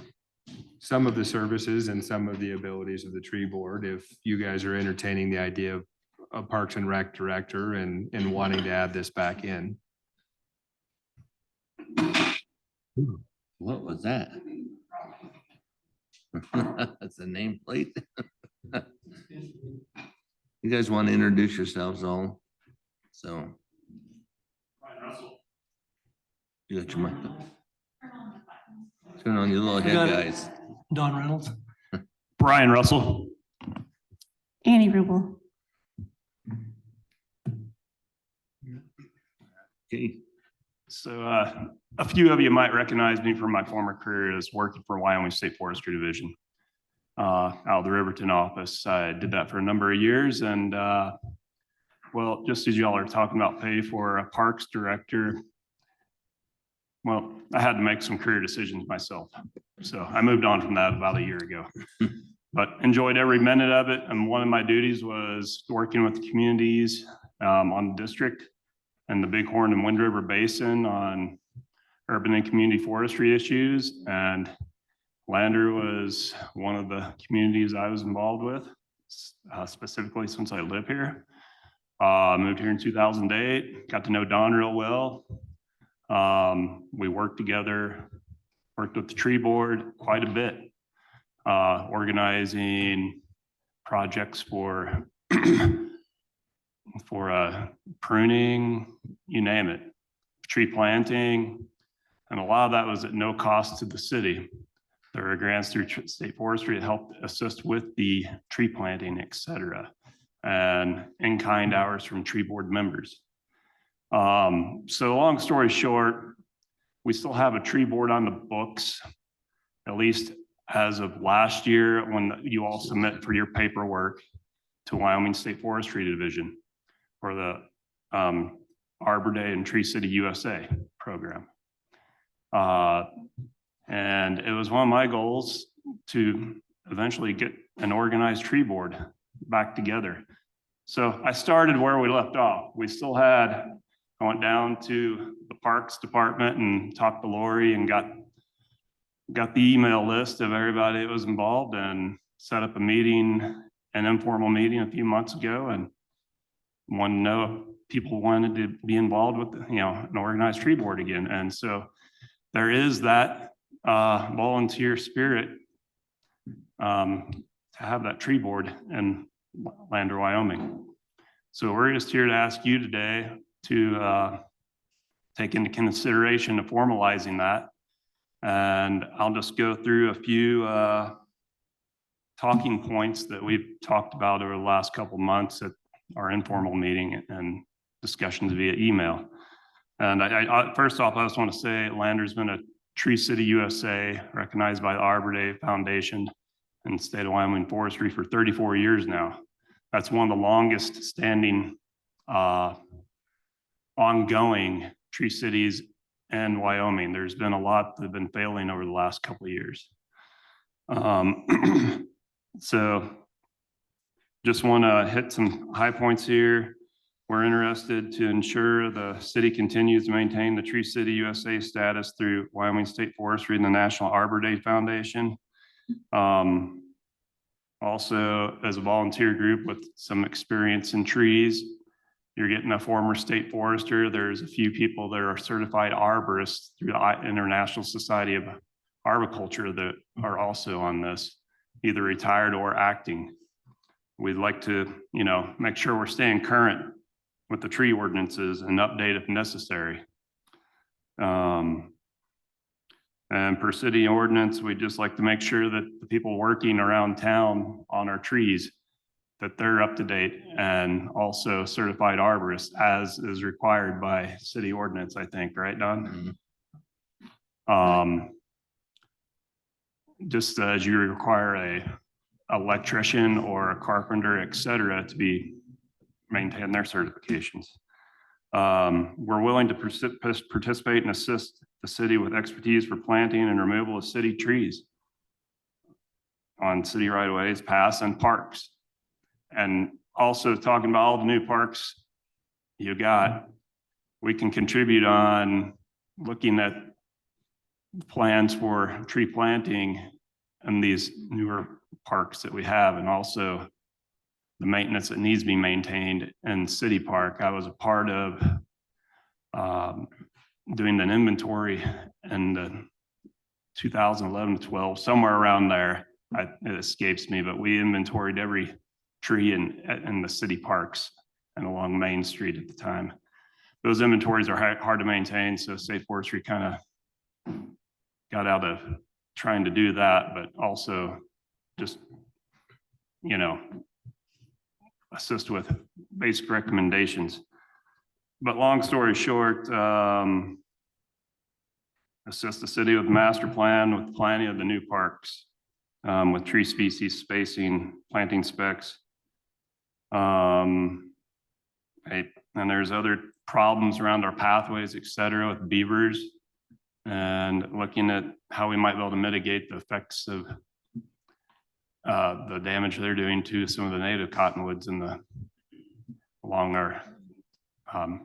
some of the services and some of the abilities of the tree board if you guys are entertaining the idea of a Parks and Rec director and wanting to add this back in. What was that? That's a nameplate. You guys want to introduce yourselves all? So. You got your mic up. Turn on your little head, guys. Don Reynolds. Brian Russell. Annie Rubel. Okay. So a few of you might recognize me from my former career as working for Wyoming State Forestry Division out of the Riverton office. I did that for a number of years. And well, just as y'all are talking about pay for a parks director, well, I had to make some career decisions myself. So I moved on from that about a year ago, but enjoyed every minute of it. And one of my duties was working with the communities on the district and the Bighorn and Wind River Basin on urban and community forestry issues. And Lander was one of the communities I was involved with, specifically since I live here. Moved here in 2008, got to know Don real well. We worked together, worked with the tree board quite a bit, organizing projects for pruning, you name it, tree planting. And a lot of that was at no cost to the city. There were grants through state forestry that helped assist with the tree planting, et cetera, and in-kind hours from tree board members. So long story short, we still have a tree board on the books, at least as of last year when you all submit for your paperwork to Wyoming State Forestry Division for the Arbor Day and Tree City USA program. And it was one of my goals to eventually get an organized tree board back together. So I started where we left off. We still had, I went down to the Parks Department and talked to Lori and got the email list of everybody that was involved and set up a meeting, an informal meeting a few months ago, and wanted to know if people wanted to be involved with, an organized tree board again. And so there is that volunteer spirit to have that tree board in Lander, Wyoming. So we're just here to ask you today to take into consideration of formalizing that. And I'll just go through a few talking points that we've talked about over the last couple of months at our informal meeting and discussions via email. And I first off, I just want to say Lander's been a Tree City USA recognized by the Arbor Day Foundation and State of Wyoming Forestry for 34 years now. That's one of the longest standing ongoing tree cities in Wyoming. There's been a lot that have been failing over the last couple of years. So just want to hit some high points here. We're interested to ensure the city continues to maintain the Tree City USA status through Wyoming State Forestry and the National Arbor Day Foundation. Also, as a volunteer group with some experience in trees, you're getting a former state forester. There's a few people that are certified arborists through the International Society of Arboriculture that are also on this, either retired or acting. We'd like to, make sure we're staying current with the tree ordinances and update if necessary. And per city ordinance, we'd just like to make sure that the people working around town on our trees, that they're up to date and also certified arborists as is required by city ordinance, I think, right, Don? Mm-hmm. Just as you require electrician or a carpenter, et cetera, to maintain their certifications. We're willing to participate and assist the city with expertise for planting and removal of city trees on city right of ways, paths, and parks. And also talking about all the new parks you got, we can contribute on looking at plans for tree planting in these newer parks that we have, and also the maintenance that needs to be maintained in City Park. I was a part of doing an inventory in the 2011 to 12, somewhere around there. It escapes me, but we inventoried every tree in the city parks and along Main Street at the time. Those inventories are hard to maintain, so Safe Forestry kind of got out of trying to do that, but also just, you know, assist with basic recommendations. But long story short, assist the city with master plan, with planning of the new parks, with tree species spacing, planting specs. And there's other problems around our pathways, et cetera, with beavers, and looking at how we might be able to mitigate the effects of the damage they're doing to some of the native cottonwoods along our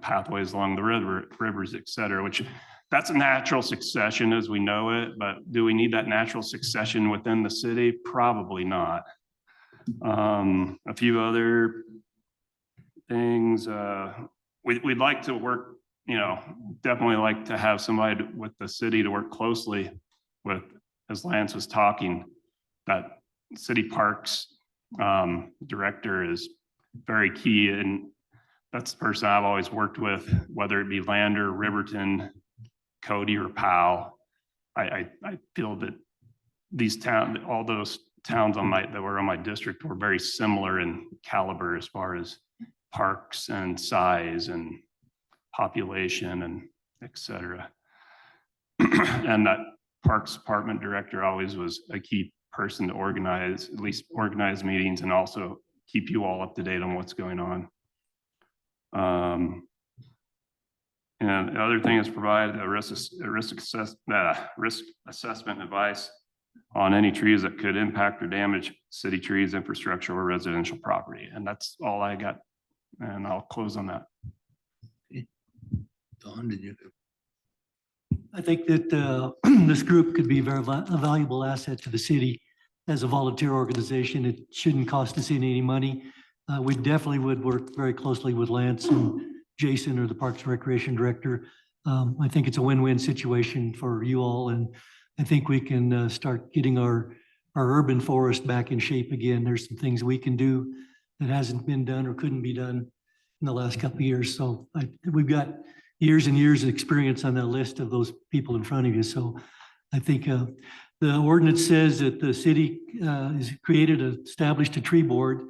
pathways along the rivers, et cetera, which that's a natural succession as we know it, but do we need that natural succession within the city? Probably not. A few other things, we'd like to work, you know, definitely like to have somebody with the city to work closely with, as Lance was talking, that city parks director is very key, and that's the person I've always worked with, whether it be Lander, Riverton, Cody, or Powell. I feel that all those towns that were on my district were very similar in caliber as far as parks and size and population and et cetera. And that Parks Department director always was a key person to organize, at least organize meetings, and also keep you all up to date on what's going on. And the other thing is provide a risk assessment advice on any trees that could impact or damage city trees, infrastructure, or residential property. And that's all I got. And I'll close on that. Don, did you? I think that this group could be a valuable asset to the city as a volunteer organization. It shouldn't cost us any money. We definitely would work very closely with Lance and Jason, or the Parks and Recreation Director. I think it's a win-win situation for you all, and I think we can start getting our urban forest back in shape again. There's some things we can do that hasn't been done or couldn't be done in the last couple of years. So we've got years and years of experience on that list of those people in front of you. So I think the ordinance says that the city is established a tree board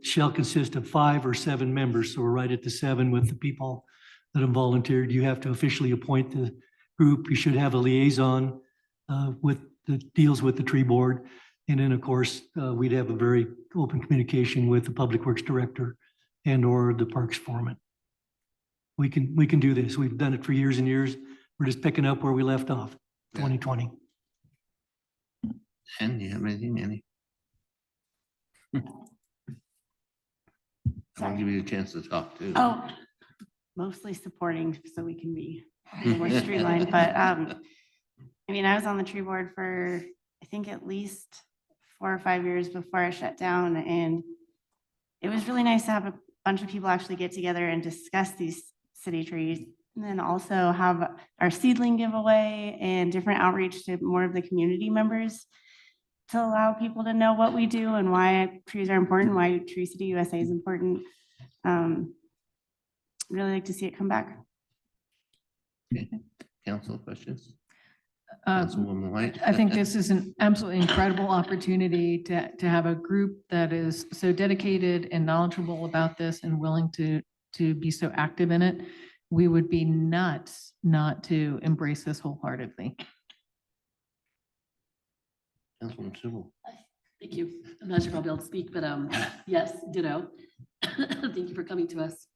shall consist of 5 or 7 members. So we're right at the 7 with the people that have volunteered. You have to officially appoint the group. You should have a liaison that deals with the tree board. And then, of course, we'd have a very open communication with the Public Works Director and or the Parks Foreman. We can do this. We've done it for years and years. We're just picking up where we left off, 2020. And do you have anything, Annie? I'll give you a chance to talk too. Oh, mostly supporting so we can be a little more streamlined, but I mean, I was on the tree board for, I think, at least 4 or 5 years before I shut down, and it was really nice to have a bunch of people actually get together and discuss these city trees, and then also have our seedling giveaway and different outreach to more of the community members to allow people to know what we do and why trees are important, why Tree City USA is important. Really like to see it come back. Okay. Council questions? Councilwoman White? I think this is an absolutely incredible opportunity to have a group that is so dedicated and knowledgeable about this and willing to be so active in it. We would be nuts not to embrace this wholeheartedly. Councilwoman Sewell. Thank you. I'm not sure if I'll be able to speak, but yes, ditto. Thank you for coming to us.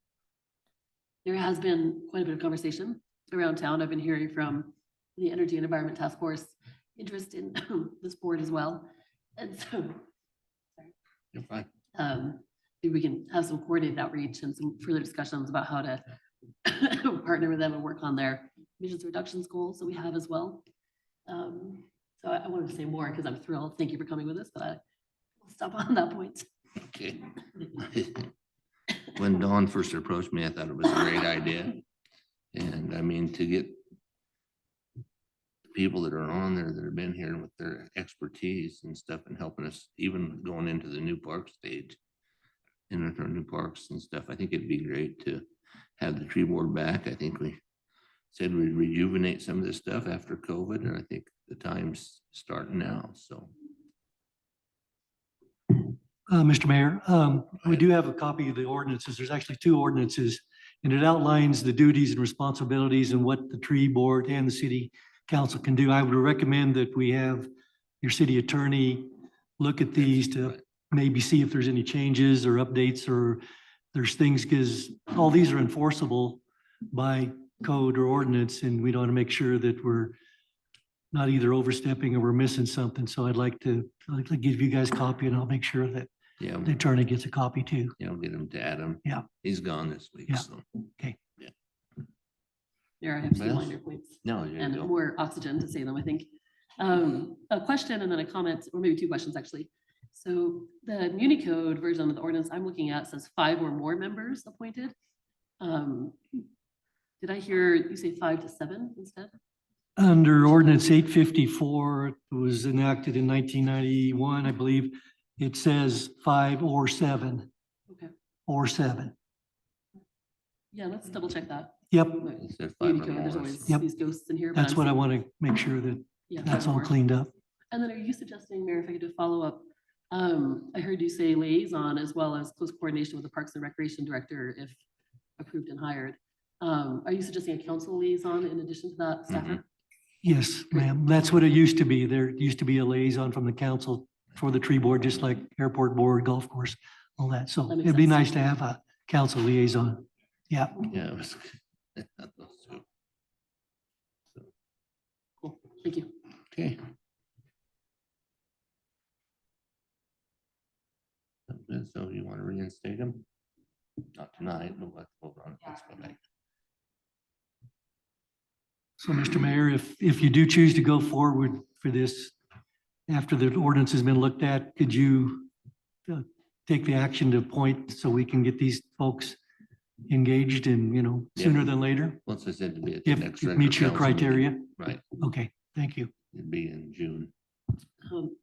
There has been quite a bit of conversation around town. I've been hearing from the Energy and Environment Task Force interest in this board as well. And so You're fine. maybe we can have some coordinated outreach and some further discussions about how to partner with them and work on their emissions reductions goals that we have as well. So I wanted to say more because I'm thrilled. Thank you for coming with us, but I'll stop on that point. Okay. When Dawn first approached me, I thought it was a great idea. And I mean, to get people that are on there that have been here with their expertise and stuff and helping us even going into the new park stage and with our new parks and stuff, I think it'd be great to have the tree board back. I think we said we'd rejuvenate some of this stuff after COVID, and I think the time's starting now, so. Mr. Mayor, we do have a copy of the ordinances. There's actually two ordinances, and it outlines the duties and responsibilities and what the tree board and the city council can do. I would recommend that we have your city attorney look at these to maybe see if there's any changes or updates or there's things, because all these are enforceable by code or ordinance, and we don't want to make sure that we're not either overstepping or we're missing something. So I'd like to give you guys a copy, and I'll make sure that Yeah, the attorney gets a copy too. yeah, I'll get him to Adam. Yeah. He's gone this week, Yeah. so. Okay. Yeah. Here, I have two Yes. minor points. No, you And go. more oxygen to say them, I think. A question and then a comment, or maybe two questions, actually. So the Muni Code version of the ordinance I'm looking at says 5 or more members appointed. Did I hear you say 5 to 7 instead? Under ordinance 854, it was enacted in 1991, I believe. It says 5 or 7. Okay. Or 7. Yeah, let's double check that. Yep. It said 5 Muni or Code, more, there's so. always Yep. these ghosts in here. but That's I'm what I seeing- want to make sure that Yeah, that's 5 or all more. cleaned up. And then are you suggesting, Mayor, if I could do a follow-up? I heard you say liaison as well as close coordination with the Parks and Recreation Director if approved and hired. Are you suggesting a council liaison in addition to that staffer? Yes, ma'am. That's what it used to be. There used to be a liaison from the council for the tree board, just like airport board, golf course, all that. So That makes it'd be sense. nice to have a council liaison. Yeah. Yeah. It was. Those two. Cool, thank you. Okay. So you want to reinstate him? Not tonight, but we'll run it. Let's go back. So, Mr. Mayor, if you do choose to go forward for this, after the ordinance has been looked at, could you take the action to appoint so we can get these folks engaged and, sooner than later? Once I said to be at the If next. it regular meets your council meeting. criteria? Right, Okay, thank you. it'd be in June.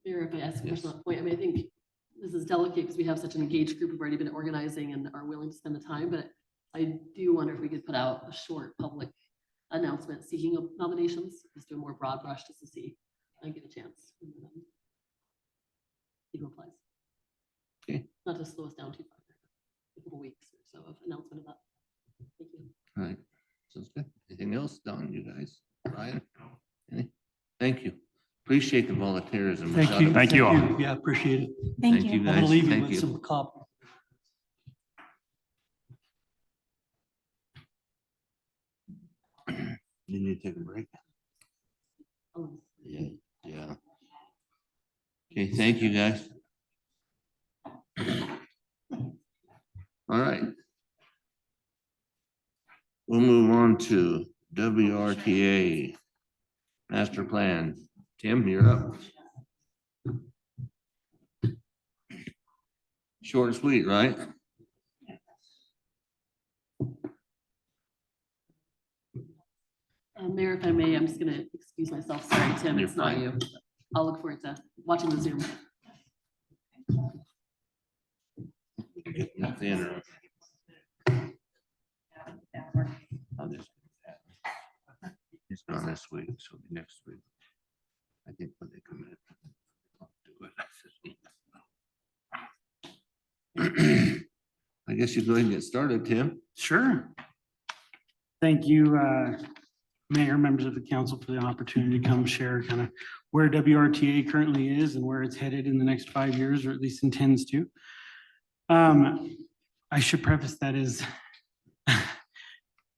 Mayor, if I ask a Yes. question on that point, I mean, I think this is delicate because we have such an engaged group who've already been organizing and are willing to spend the time, but I do wonder if we could put out a short public announcement seeking of nominations, just do a more broad brush just to see and get a chance. And then, see who applies. Okay. Not to slow us down too far. A couple weeks or so of announcement of that. Thank you. All right, sounds good. Anything else, Don, you guys? Ryan? Any? Thank you. Appreciate the volunteerism. Thank you. Thank you all. Yeah, appreciate it. Thank you, I'm guys. gonna leave you Thank with you. some copy. You need to take a break? Oh, Yeah, yeah. Okay, thank you, guys. All right. We'll move on to WRTA Master Plan. Tim, you're up. Short and sweet, right? Mayor, if I may, I'm just gonna excuse myself. Sorry, Tim, You're it's not fine. you. I'll look forward to watching the Zoom. That's the interim. I'll just- He's gone this week, so it'll be next week. I think when they come in. I'll do it. I guess you go ahead and get started, Tim. Sure. Thank you, Mayor, members of the council, for the opportunity to come share kind of where WRTA currently is and where it's headed in the next 5 years, or at least intends to. I should preface that is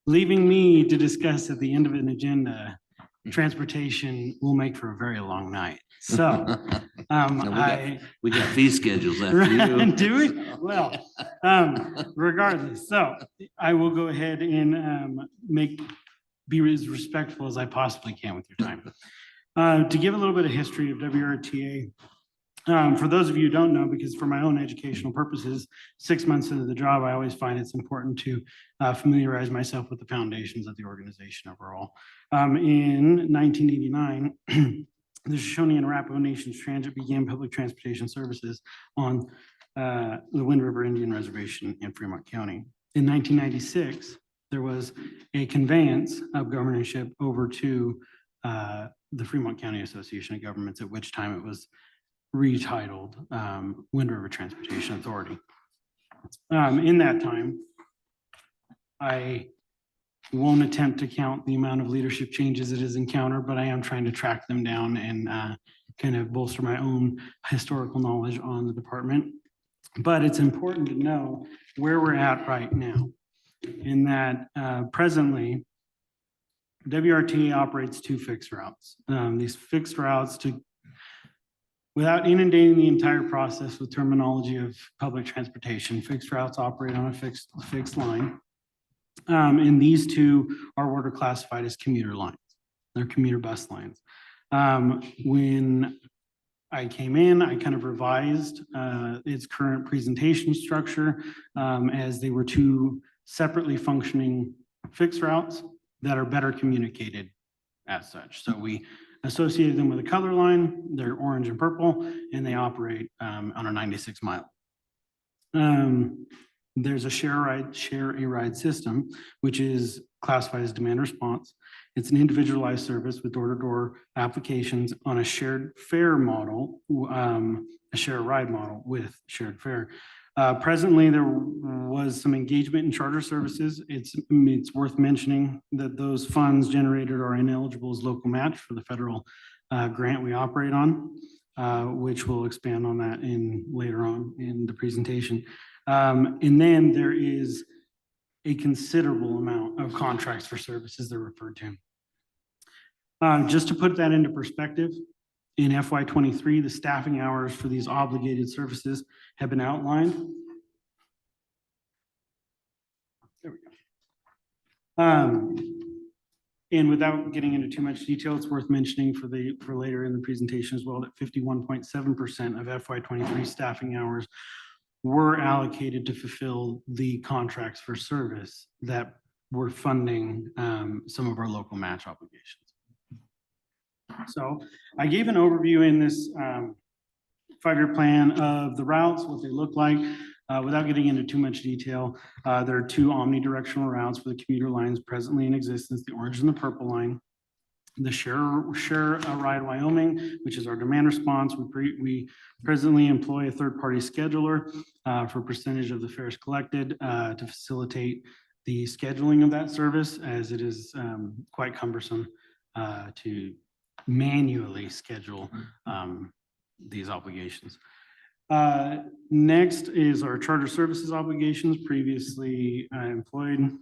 leaving me to discuss at the end of an agenda, transportation will make for a very long night. So No, we got fee schedules after you. do we? Well, regardless, so I will go ahead and be as respectful as I possibly can with your time. To give a little bit of history of WRTA, for those of you who don't know, because for my own educational purposes, 6 months into the job, I always find it's important to familiarize myself with the foundations of the organization overall. In 1989, the Shoshone and Arapaho Nations Transit began public transportation services on the Wind River Indian Reservation in Fremont County. In 1996, there was a conveyance of governorship over to the Fremont County Association of Governments, at which time it was retitled Wind River Transportation Authority. In that time, I won't attempt to count the amount of leadership changes it has encountered, but I am trying to track them down and kind of bolster my own historical knowledge on the department. But it's important to know where we're at right now, in that presently, WRTA operates 2 fixed routes. These fixed routes, without inundating the entire process with terminology of public transportation, fixed routes operate on a fixed line. And these 2 are what are classified as commuter lines. They're commuter bus lines. When I came in, I kind of revised its current presentation structure as they were 2 separately functioning fixed routes that are better communicated as such. So we associated them with a color line. They're orange and purple, and they operate on a 96 mile. There's a share a ride system, which is classified as demand response. It's an individualized service with door-to-door applications on a shared fare model, a share a ride model with shared fare. Presently, there was some engagement in charter services. It's worth mentioning that those funds generated are ineligible as local match for the federal grant we operate on, which we'll expand on that later on in the presentation. And then there is a considerable amount of contracts for services they're referred to. Just to put that into perspective, in FY23, the staffing hours for these obligated services have been outlined. There we go. And without getting into too much detail, it's worth mentioning for later in the presentation as well that 51.7% of FY23 staffing hours were allocated to fulfill the contracts for service that were funding some of our local match obligations. So I gave an overview in this 5-year plan of the routes, what they look like. Without getting into too much detail, there are 2 omnidirectional routes for the commuter lines presently in existence, the orange and the purple line. The share a ride Wyoming, which is our demand response. We presently employ a third-party scheduler for percentage of the fares collected to facilitate the scheduling of that service, as it is quite cumbersome to manually schedule these obligations. Next is our charter services obligations previously employed.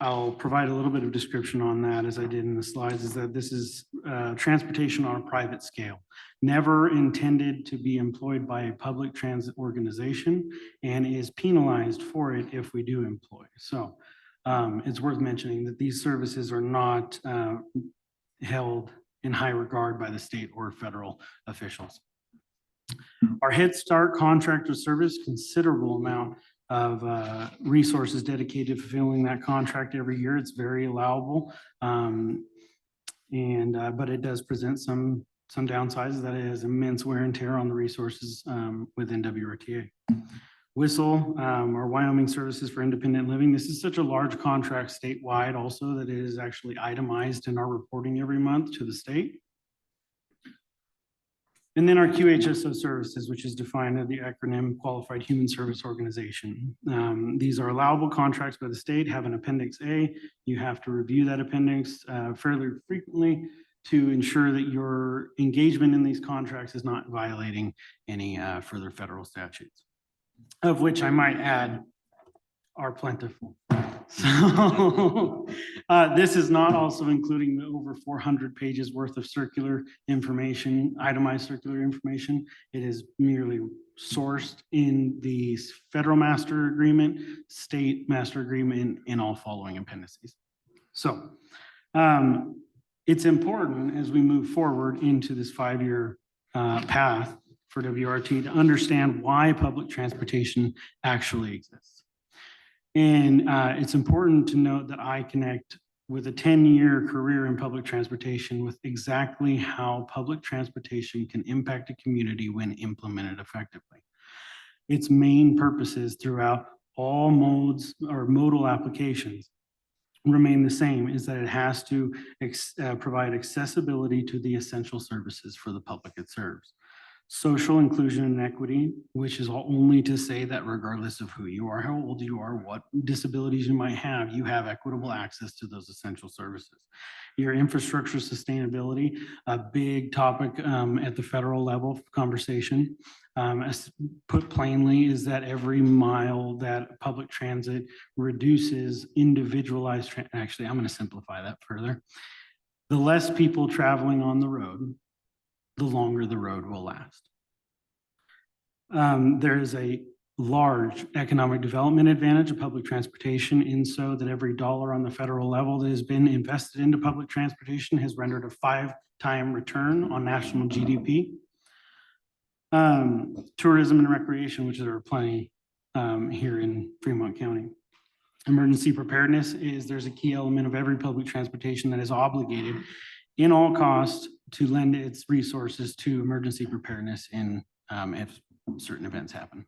I'll provide a little bit of description on that, as I did in the slides, is that this is transportation on a private scale, never intended to be employed by a public transit organization, and is penalized for it if we do employ. So it's worth mentioning that these services are not held in high regard by the state or federal officials. Our Head Start contractor service, considerable amount of resources dedicated to fulfilling that contract every year. It's very allowable, but it does present some downsides, that it has immense wear and tear on the resources within WRTA. Whistle, our Wyoming Services for Independent Living. This is such a large contract statewide also that it is actually itemized in our reporting every month to the state. And then our QHSO services, which is defined as the acronym Qualified Human Service Organization. These are allowable contracts by the state, have an Appendix A. You have to review that appendix fairly frequently to ensure that your engagement in these contracts is not violating any further federal statutes, of which I might add are plentiful. So this is not also including the over 400 pages worth of circular information, itemized circular information. It is merely sourced in the federal master agreement, state master agreement, and all following appendices. So it's important as we move forward into this 5-year path for WRT to understand why public transportation actually exists. And it's important to note that I connect with a 10-year career in public transportation with exactly how public transportation can impact a community when implemented effectively. Its main purposes throughout all modes or modal applications remain the same, is that it has to provide accessibility to the essential services for the public it serves. Social inclusion and equity, which is only to say that regardless of who you are, how old you are, what disabilities you might have, you have equitable access to those essential services. Your infrastructure sustainability, a big topic at the federal level conversation. As put plainly, is that every mile that public transit reduces individualized, actually, I'm going to simplify that further. The less people traveling on the road, the longer the road will last. There is a large economic development advantage of public transportation in so that every dollar on the federal level that has been invested into public transportation has rendered a 5-time return on national GDP. Tourism and recreation, which there are plenty here in Fremont County. Emergency preparedness is there's a key element of every public transportation that is obligated in all costs to lend its resources to emergency preparedness in if certain events happen.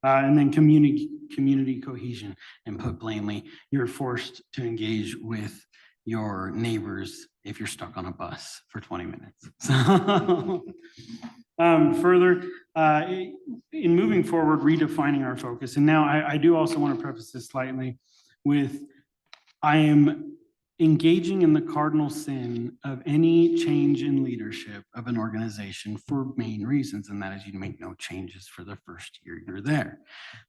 And then community cohesion, and put plainly, you're forced to engage with your neighbors if you're stuck on a bus for 20 minutes. So, further, in moving forward, redefining our focus. And now I do also want to preface this slightly with, I am engaging in the cardinal sin of any change in leadership of an organization for main reasons, and that is you make no changes for the first year you're there.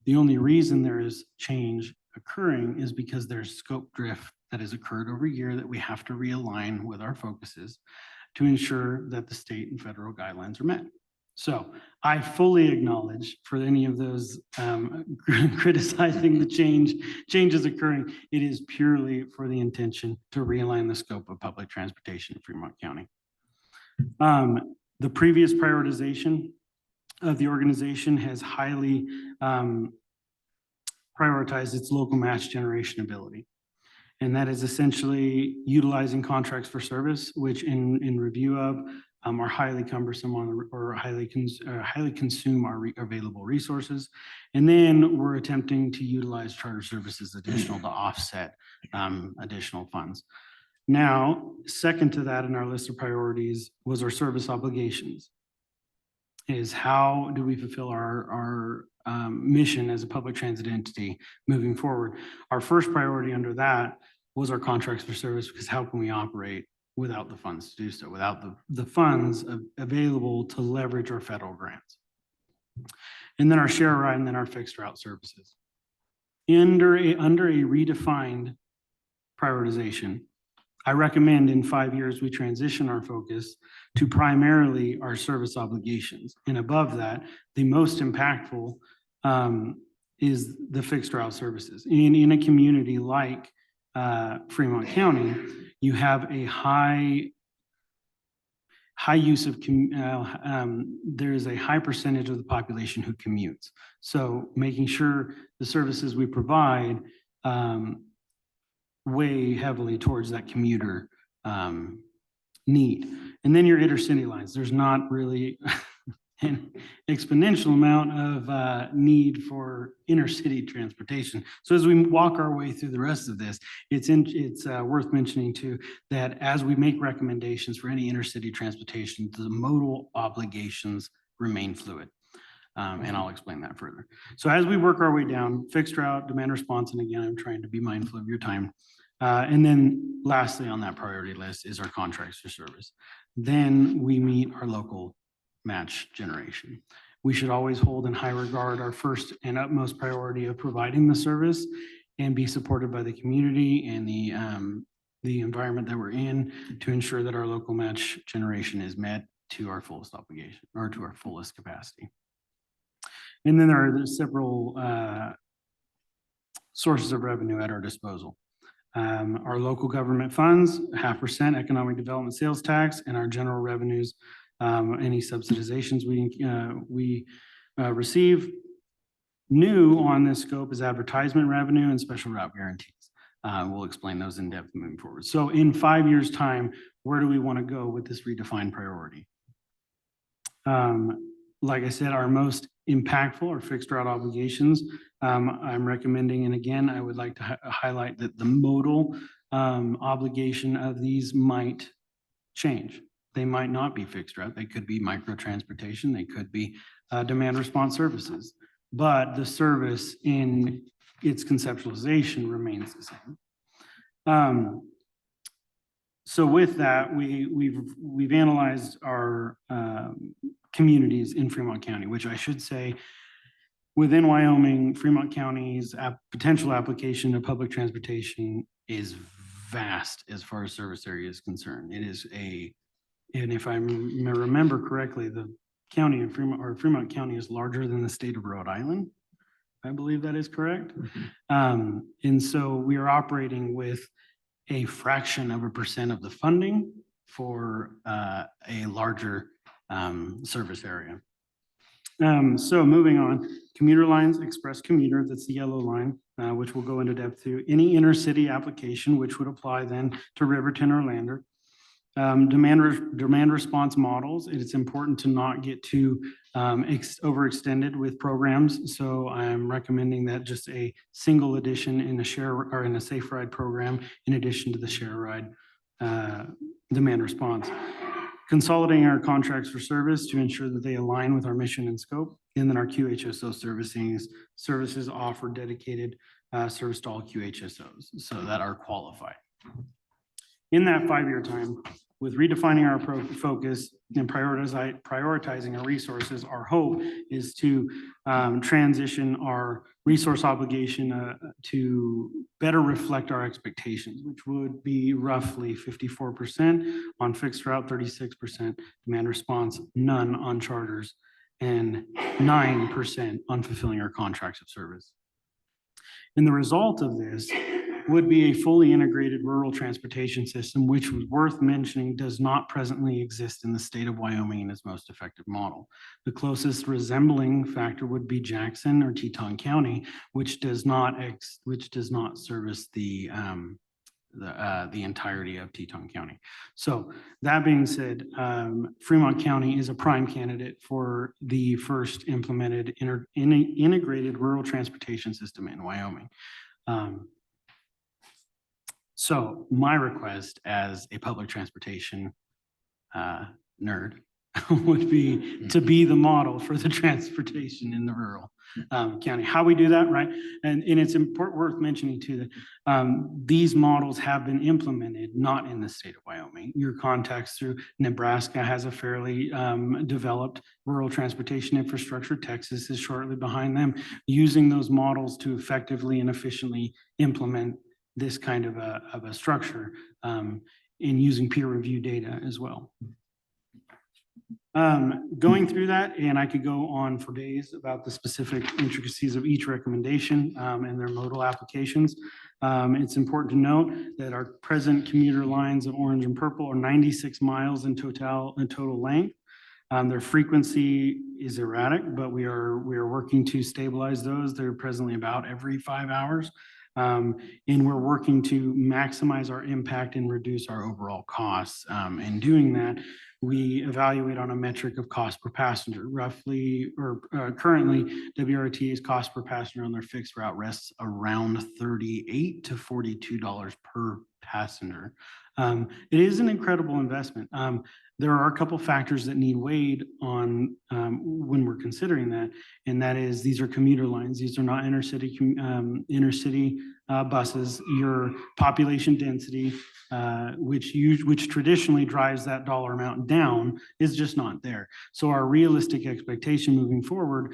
The only reason there is change occurring is because there's scope drift that has occurred over a year that we have to realign with our focuses to ensure that the state and federal guidelines are met. So I fully acknowledge for any of those criticizing the changes occurring, it is purely for the intention to realign the scope of public transportation in Fremont County. The previous prioritization of the organization has highly prioritized its local match generation ability. And that is essentially utilizing contracts for service, which in review of are highly cumbersome or highly consume our available resources. And then we're attempting to utilize charter services additional to offset additional funds. Now, second to that in our list of priorities was our service obligations. Is how do we fulfill our mission as a public transit entity moving forward? Our first priority under that was our contracts for service, because how can we operate without the funds to do so, without the funds available to leverage our federal grants? And then our share ride, and then our fixed route services. Under a redefined prioritization, I recommend in 5 years we transition our focus to primarily our service obligations. And above that, the most impactful is the fixed route services. In a community like Fremont County, you have a high use of, there is a high percentage of the population who commutes. So making sure the services we provide weigh heavily towards that commuter need. And then your intercity lines, there's not really an exponential amount of need for inner city transportation. So as we walk our way through the rest of this, it's worth mentioning too, that as we make recommendations for any inner city transportation, the modal obligations remain fluid. And I'll explain that further. So as we work our way down, fixed route, demand response, and again, I'm trying to be mindful of your time. And then lastly on that priority list is our contracts for service. Then we meet our local match generation. We should always hold in high regard our first and utmost priority of providing the service and be supported by the community and the environment that we're in to ensure that our local match generation is met to our fullest obligation or to our fullest capacity. And then there are several sources of revenue at our disposal. Our local government funds, 0.5% economic development sales tax, and our general revenues, any subsidizations we receive. New on this scope is advertisement revenue and special route guarantees. We'll explain those in depth moving forward. So in 5 years' time, where do we want to go with this redefined priority? Like I said, our most impactful are fixed route obligations. I'm recommending, and again, I would like to highlight that the modal obligation of these might change. They might not be fixed route. They could be micro transportation. They could be demand response services. But the service in its conceptualization remains the same. So with that, we've analyzed our communities in Fremont County, which I should say within Wyoming, Fremont County's potential application of public transportation is vast as far as service area is concerned. It is and if I remember correctly, the county in Fremont County is larger than the state of Rhode Island. I believe that is correct. And so we are operating with a fraction of a % of the funding for a larger service area. So moving on, commuter lines, express commuter, that's the yellow line, which we'll go into depth to. Any inner-city application, which would apply then to Riverton or Lander. Demand response models, it's important to not get too overextended with programs. So I'm recommending that just a single addition in a share or in a safe ride program, in addition to the share ride demand response. Consolidating our contracts for service to ensure that they align with our mission and scope. And then our QHSO services offer dedicated service to all QHSOs so that are qualified. In that 5-year time, with redefining our focus and prioritizing our resources, our hope is to transition our resource obligation to better reflect our expectations, which would be roughly 54% on fixed route, 36% demand response, none on charters, and 9% on fulfilling our contracts of service. And the result of this would be a fully integrated rural transportation system, which was worth mentioning does not presently exist in the state of Wyoming in its most effective model. The closest resembling factor would be Jackson or Teton County, which does not service the entirety of Teton County. So that being said, Fremont County is a prime candidate for the first implemented integrated rural transportation system in Wyoming. So my request as a public transportation nerd would be to be the model for the transportation in the rural county. How we do that, right? And it's worth mentioning too that these models have been implemented not in the state of Wyoming. Your contacts through Nebraska has a fairly developed rural transportation infrastructure. Texas is shortly behind them, using those models to effectively and efficiently implement this kind of a structure in using peer review data as well. Going through that, and I could go on for days about the specific intricacies of each recommendation and their modal applications. It's important to note that our present commuter lines of orange and purple are 96 miles in total length. Their frequency is erratic, but we are working to stabilize those. They're presently about every 5 hours. And we're working to maximize our impact and reduce our overall costs. In doing that, we evaluate on a metric of cost per passenger. Roughly, or currently, WRTA's cost per passenger on their fixed route rests around $38 to $42 per passenger. It is an incredible investment. There are a couple factors that need weighed on when we're considering that, and that is these are commuter lines. These are not intercity buses. Your population density, which traditionally drives that dollar amount down, is just not there. So our realistic expectation moving forward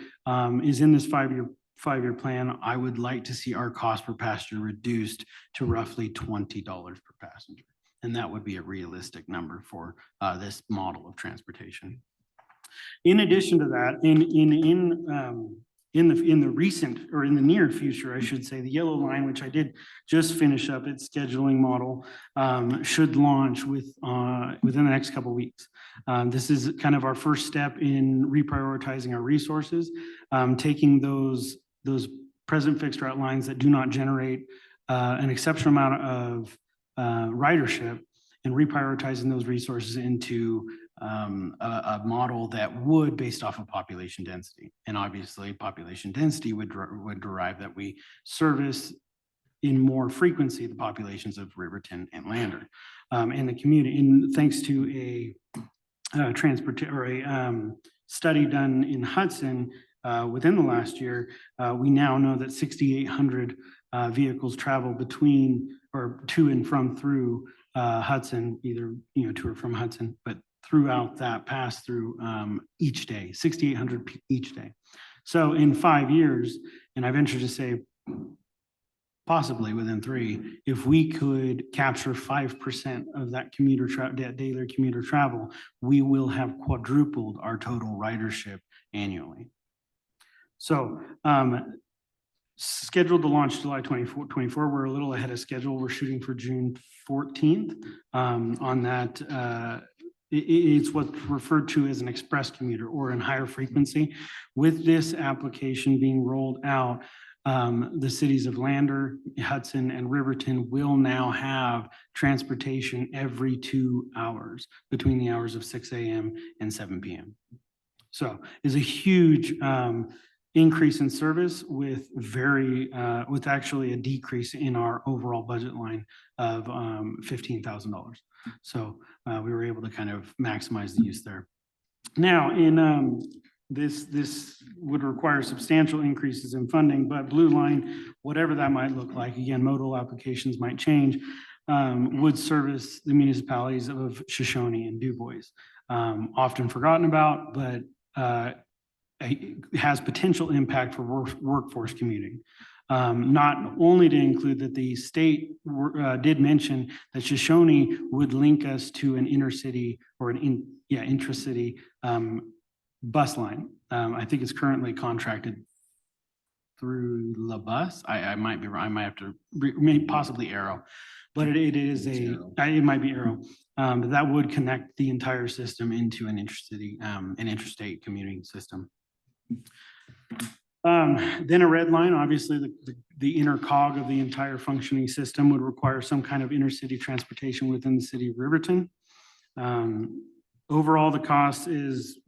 is in this five-year plan. I would like to see our cost per passenger reduced to roughly $20 per passenger. And that would be a realistic number for this model of transportation. In addition to that, in the recent, or in the near future, I should say, the yellow line, which I did just finish up its scheduling model, should launch within the next couple of weeks. This is kind of our first step in reprioritizing our resources, taking those present fixed route lines that do not generate an exceptional amount of ridership, and reprioritizing those resources into a model that would based off of population density. And obviously population density would derive that we service in more frequency the populations of Riverton and Lander. And the community, and thanks to a study done in Hudson within the last year, we now know that 6,800 vehicles travel between or to and from through Hudson, either to or from Hudson, but throughout that pass through each day, 6,800 each day. So in 5 years, and I venture to say possibly within 3, if we could capture 5% of that that daily commuter travel, we will have quadrupled our total ridership annually. So scheduled to launch July 24. We're a little ahead of schedule. We're shooting for June 14th. On that, it's what's referred to as an express commuter or in higher frequency. With this application being rolled out, the cities of Lander, Hudson, and Riverton will now have transportation every 2 hours between the hours of 6 a.m. and 7 p.m. So it's a huge increase in service with with actually a decrease in our overall budget line of $15,000. So we were able to kind of maximize the use there. Now, in this would require substantial increases in funding, but Blue Line, whatever that might look like, again, modal applications might change, would service the municipalities of Shoshone and Du Bois. Often forgotten about, but has potential impact for workforce commuting. Not only to include that the state did mention that Shoshone would link us to an intercity or an intracity bus line. I think it's currently contracted through La Bus. I might be wrong. I might have to possibly Arrow, but it is it might be Arrow. But that would connect the entire system into an intercity, an interstate commuting system. Then a red line, obviously the inner cog of the entire functioning system would require some kind of intercity transportation within the city of Riverton. Overall, the cost is,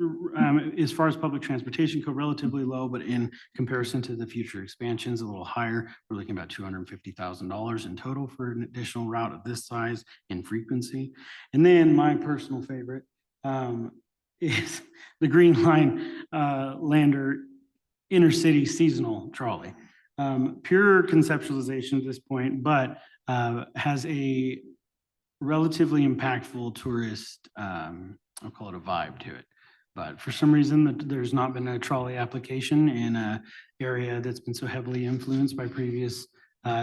as far as public transportation go, relatively low, but in comparison to the future expansions, a little higher. We're looking about $250,000 in total for an additional route of this size and frequency. And then my personal favorite is the Green Line Lander intercity seasonal trolley. Pure conceptualization at this point, but has a relatively impactful tourist, I'll call it a vibe to it. But for some reason, there's not been a trolley application in an area that's been so heavily influenced by previous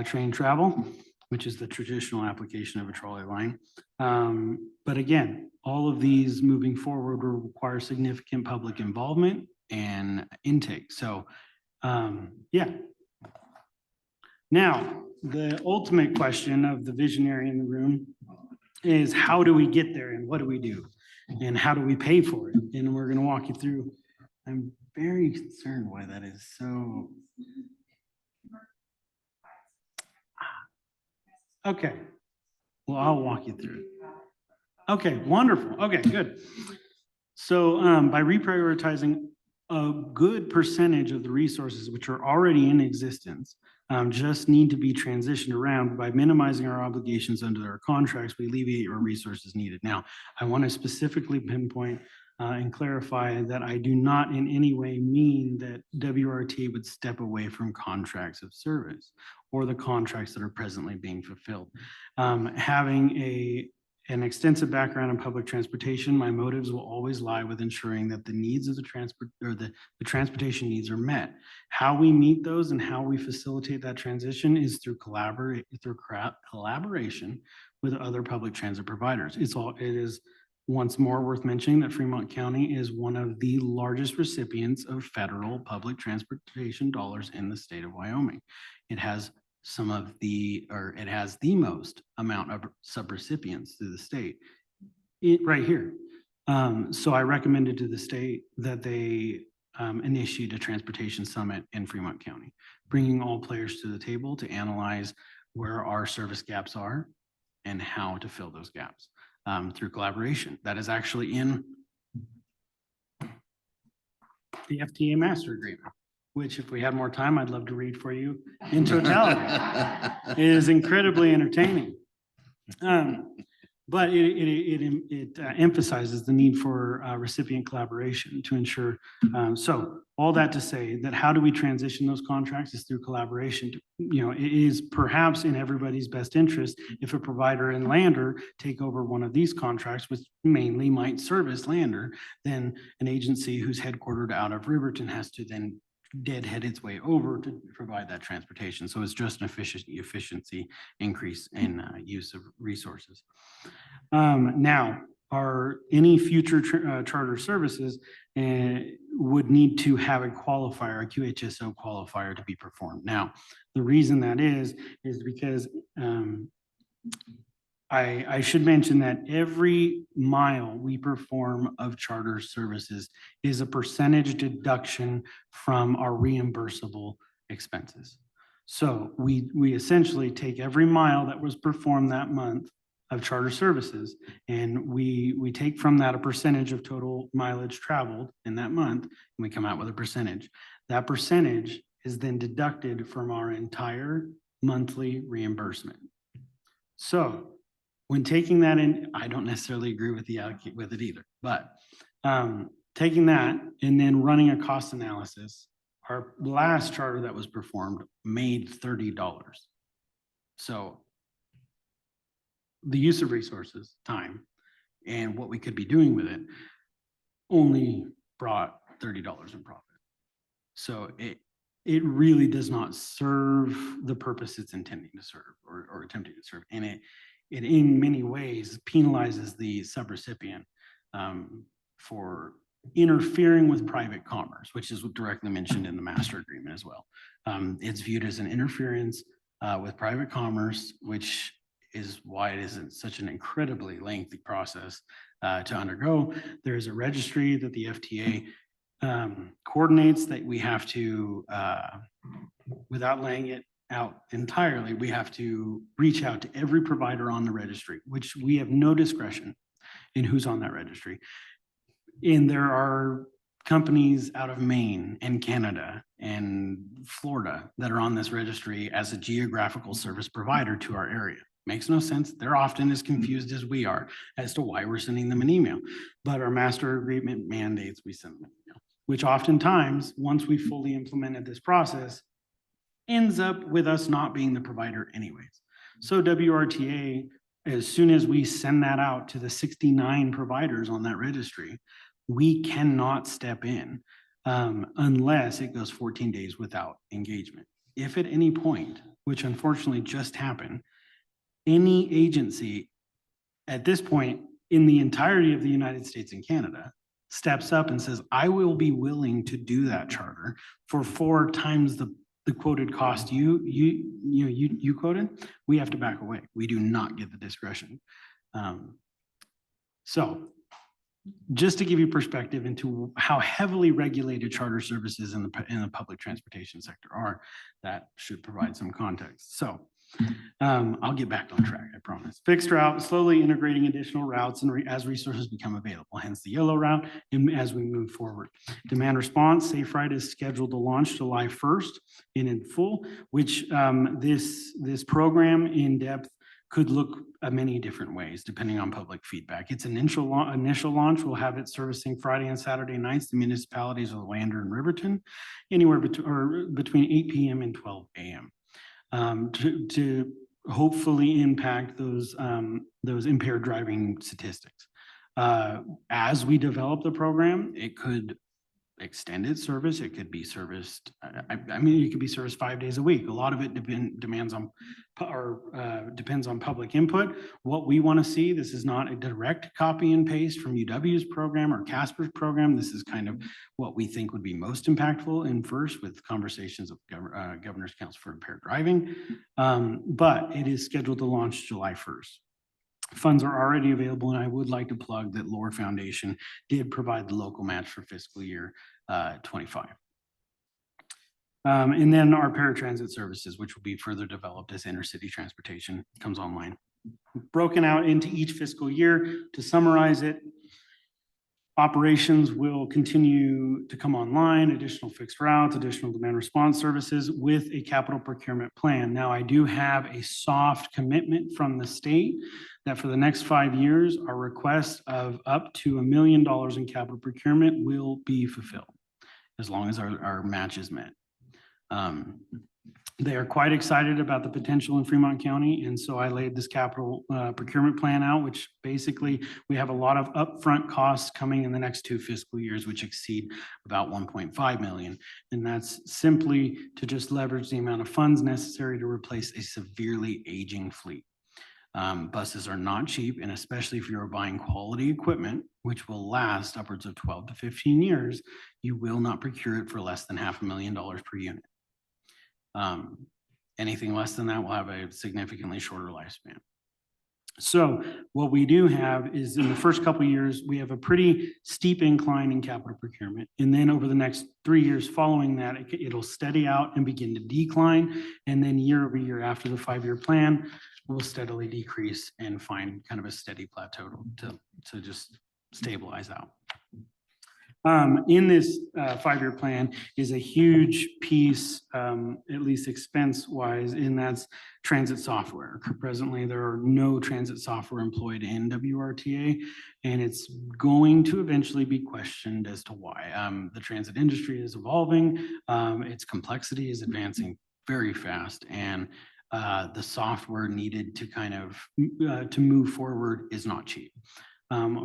train travel, which is the traditional application of a trolley line. But again, all of these moving forward will require significant public involvement and intake. So yeah. Now, the ultimate question of the visionary in the room is how do we get there and what do we do? And how do we pay for it? And we're going to walk you through. I'm very concerned why that is so. Okay. Well, I'll walk you through. Okay, wonderful. Okay, good. So by reprioritizing a good percentage of the resources which are already in existence, just need to be transitioned around. By minimizing our obligations under our contracts, we alleviate our resources needed. Now, I want to specifically pinpoint and clarify that I do not in any way mean that WRTA would step away from contracts of service or the contracts that are presently being fulfilled. Having an extensive background in public transportation, my motives will always lie with ensuring that the needs of the transportation needs are met. How we meet those and how we facilitate that transition is through collaboration with other public transit providers. It is once more worth mentioning that Fremont County is one of the largest recipients of federal public transportation dollars in the state of Wyoming. It has it has the most amount of subrecipients through the state, right here. So I recommended to the state that they initiate a transportation summit in Fremont County, bringing all players to the table to analyze where our service gaps are and how to fill those gaps through collaboration. That is actually in the FTA master agreement, which if we had more time, I'd love to read for you in totality. It is incredibly entertaining. But it emphasizes the need for recipient collaboration to ensure. So all that to say that how do we transition those contracts is through collaboration. It is perhaps in everybody's best interest if a provider and Lander take over one of these contracts, which mainly might service Lander, then an agency who's headquartered out of Riverton has to then deadhead its way over to provide that transportation. So it's just an efficiency increase in use of resources. Now, any future charter services would need to have a qualifier, a QHSO qualifier to be performed. Now, the reason that is because I should mention that every mile we perform of charter services is a percentage deduction from our reimbursable expenses. So we essentially take every mile that was performed that month of charter services, and we take from that a percentage of total mileage traveled in that month, and we come out with a percentage. That percentage is then deducted from our entire monthly reimbursement. So when taking that in, I don't necessarily agree with it either, but taking that and then running a cost analysis, our last charter that was performed made $30. So the use of resources, time, and what we could be doing with it only brought $30 in profit. So it really does not serve the purpose it's intending to serve or attempting to serve. And it in many ways penalizes the subrecipient for interfering with private commerce, which is directly mentioned in the master agreement as well. It's viewed as an interference with private commerce, which is why it isn't such an incredibly lengthy process to undergo. There is a registry that the FTA coordinates that we have to, without laying it out entirely, we have to reach out to every provider on the registry, which we have no discretion in who's on that registry. And there are companies out of Maine and Canada and Florida that are on this registry as a geographical service provider to our area. Makes no sense. They're often as confused as we are as to why we're sending them an email. But our master agreement mandates we send them an email, which oftentimes, once we fully implemented this process, ends up with us not being the provider anyways. So WRTA, as soon as we send that out to the 69 providers on that registry, we cannot step in unless it goes 14 days without engagement. If at any point, which unfortunately just happened, any agency at this point in the entirety of the United States and Canada steps up and says, I will be willing to do that charter for 4 times the quoted cost you quoted, we have to back away. We do not get the discretion. So just to give you perspective into how heavily regulated charter services in the public transportation sector are, that should provide some context. So I'll get back on track, I promise. Fixed route, slowly integrating additional routes and as resources become available, hence the yellow route, and as we move forward. Demand response, Safe Ride is scheduled to launch July 1st in full, which this program in depth could look many different ways depending on public feedback. Its initial launch will have it servicing Friday and Saturday nights, the municipalities of Lander and Riverton, anywhere between 8 p.m. and 12 a.m. To hopefully impact those impaired driving statistics. As we develop the program, it could extend its service. It could be serviced. I mean, it could be serviced 5 days a week. A lot of it depends on public input. What we want to see, this is not a direct copy and paste from UW's program or Casper's program. This is kind of what we think would be most impactful in first with conversations with Governor's Council for Impaired Driving. But it is scheduled to launch July 1st. Funds are already available, and I would like to plug that Lohr Foundation did provide the local match for fiscal year 25. And then our paratransit services, which will be further developed as intercity transportation comes online. Broken out into each fiscal year. To summarize it, operations will continue to come online, additional fixed routes, additional demand response services with a capital procurement plan. Now, I do have a soft commitment from the state that for the next 5 years, our request of up to $1 million in capital procurement will be fulfilled as long as our match is met. They are quite excited about the potential in Fremont County. And so I laid this capital procurement plan out, which basically we have a lot of upfront costs coming in the next 2 fiscal years, which exceed about 1.5 million. And that's simply to just leverage the amount of funds necessary to replace a severely aging fleet. Buses are not cheap, and especially if you're buying quality equipment, which will last upwards of 12 to 15 years, you will not procure it for less than $500,000 per unit. Anything less than that will have a significantly shorter lifespan. So what we do have is in the first couple of years, we have a pretty steep incline in capital procurement. And then over the next 3 years following that, it'll steady out and begin to decline. And then year over year after the 5-year plan, will steadily decrease and find kind of a steady plateau to just stabilize out. In this 5-year plan is a huge piece, at least expense-wise, and that's transit software. Presently, there are no transit software employed in WRTA, and it's going to eventually be questioned as to why. The transit industry is evolving, its complexity is advancing very fast, and the software needed to kind of to move forward is not cheap.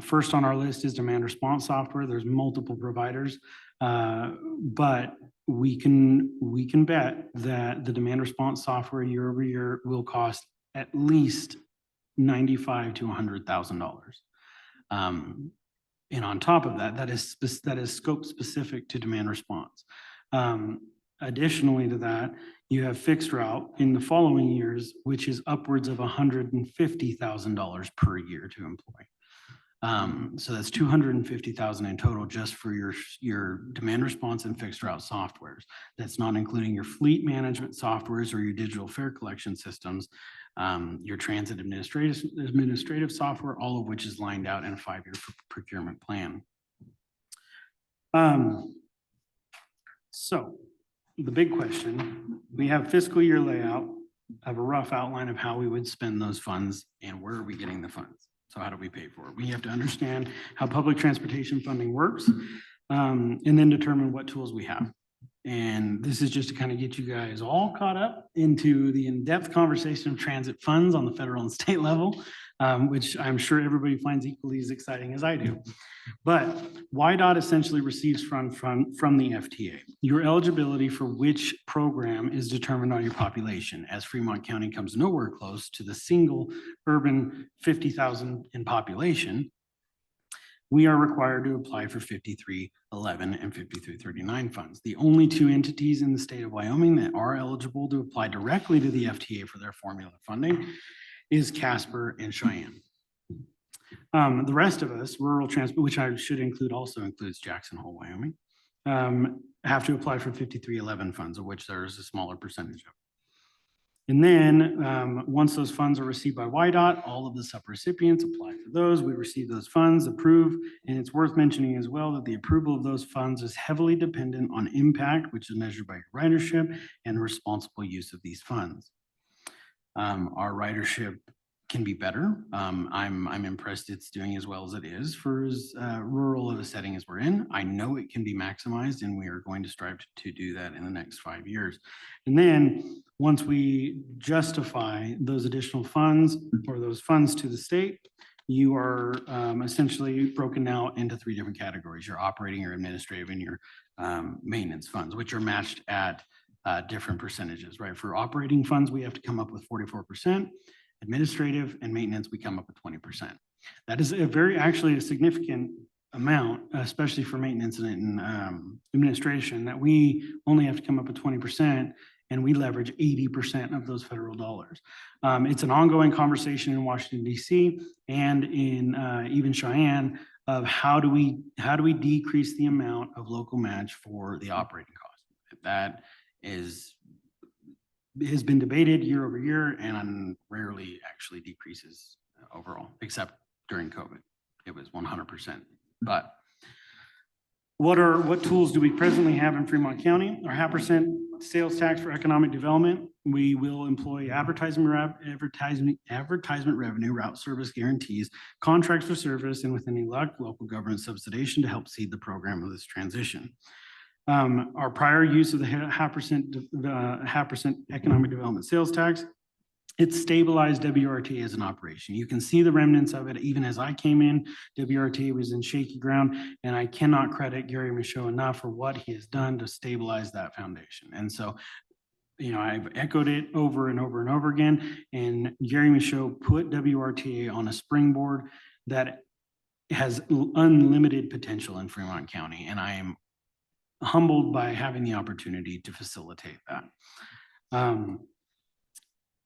First on our list is demand response software. There's multiple providers, but we can bet that the demand response software year over year will cost at least $95,000 to $100,000. And on top of that, that is scope specific to demand response. Additionally to that, you have fixed route in the following years, which is upwards of $150,000 per year to employ. So that's $250,000 in total just for your demand response and fixed route softwares. That's not including your fleet management softwares or your digital fare collection systems, your transit administrative software, all of which is lined out in a 5-year procurement plan. So the big question, we have fiscal year layout of a rough outline of how we would spend those funds and where are we getting the funds? So how do we pay for it? We have to understand how public transportation funding works, and then determine what tools we have. And this is just to kind of get you guys all caught up into the in-depth conversation of transit funds on the federal and state level, which I'm sure everybody finds equally as exciting as I do. But WYDOT essentially receives from the FTA. Your eligibility for which program is determined on your population, as Fremont County comes nowhere close to the single urban 50,000 in population. We are required to apply for 5311 and 5339 funds. The only 2 entities in the state of Wyoming that are eligible to apply directly to the FTA for their formula funding is Casper and Cheyenne. The rest of us, rural transport, which I should include, also includes Jackson Hole, Wyoming, have to apply for 5311 funds, of which there is a smaller percentage of. And then, once those funds are received by YDOT, all of the subrecipients apply for those. We receive those funds, approve, and it's worth mentioning as well that the approval of those funds is heavily dependent on impact, which is measured by ridership and responsible use of these funds. Our ridership can be better. I'm impressed it's doing as well as it is for as rural of a setting as we're in. I know it can be maximized, and we are going to strive to do that in the next 5 years. And then once we justify those additional funds or those funds to the state, you are essentially broken out into 3 different categories: your operating, your administrative, and your maintenance funds, which are matched at different percentages, right? For operating funds, we have to come up with 44%. Administrative and maintenance, we come up with 20%. That is actually a significant amount, especially for maintenance and administration, that we only have to come up with 20%, and we leverage 80% of those federal dollars. It's an ongoing conversation in Washington, D.C. and in even Cheyenne of how do we decrease the amount of local match for the operating cost. That has been debated year over year and rarely actually decreases overall, except during COVID. It was 100%. But what tools do we presently have in Fremont County? Our 0.5% sales tax for economic development. We will employ advertisement revenue, route service guarantees, contracts for service, and with any luck, local government subsidization to help seed the program of this transition. Our prior use of the 0.5% economic development sales tax, it stabilized WRTA as an operation. You can see the remnants of it. Even as I came in, WRTA was in shaky ground, and I cannot credit Gary Michaud enough for what he has done to stabilize that foundation. And so, I've echoed it over and over and over again, and Gary Michaud put WRTA on a springboard that has unlimited potential in Fremont County, and I am humbled by having the opportunity to facilitate that.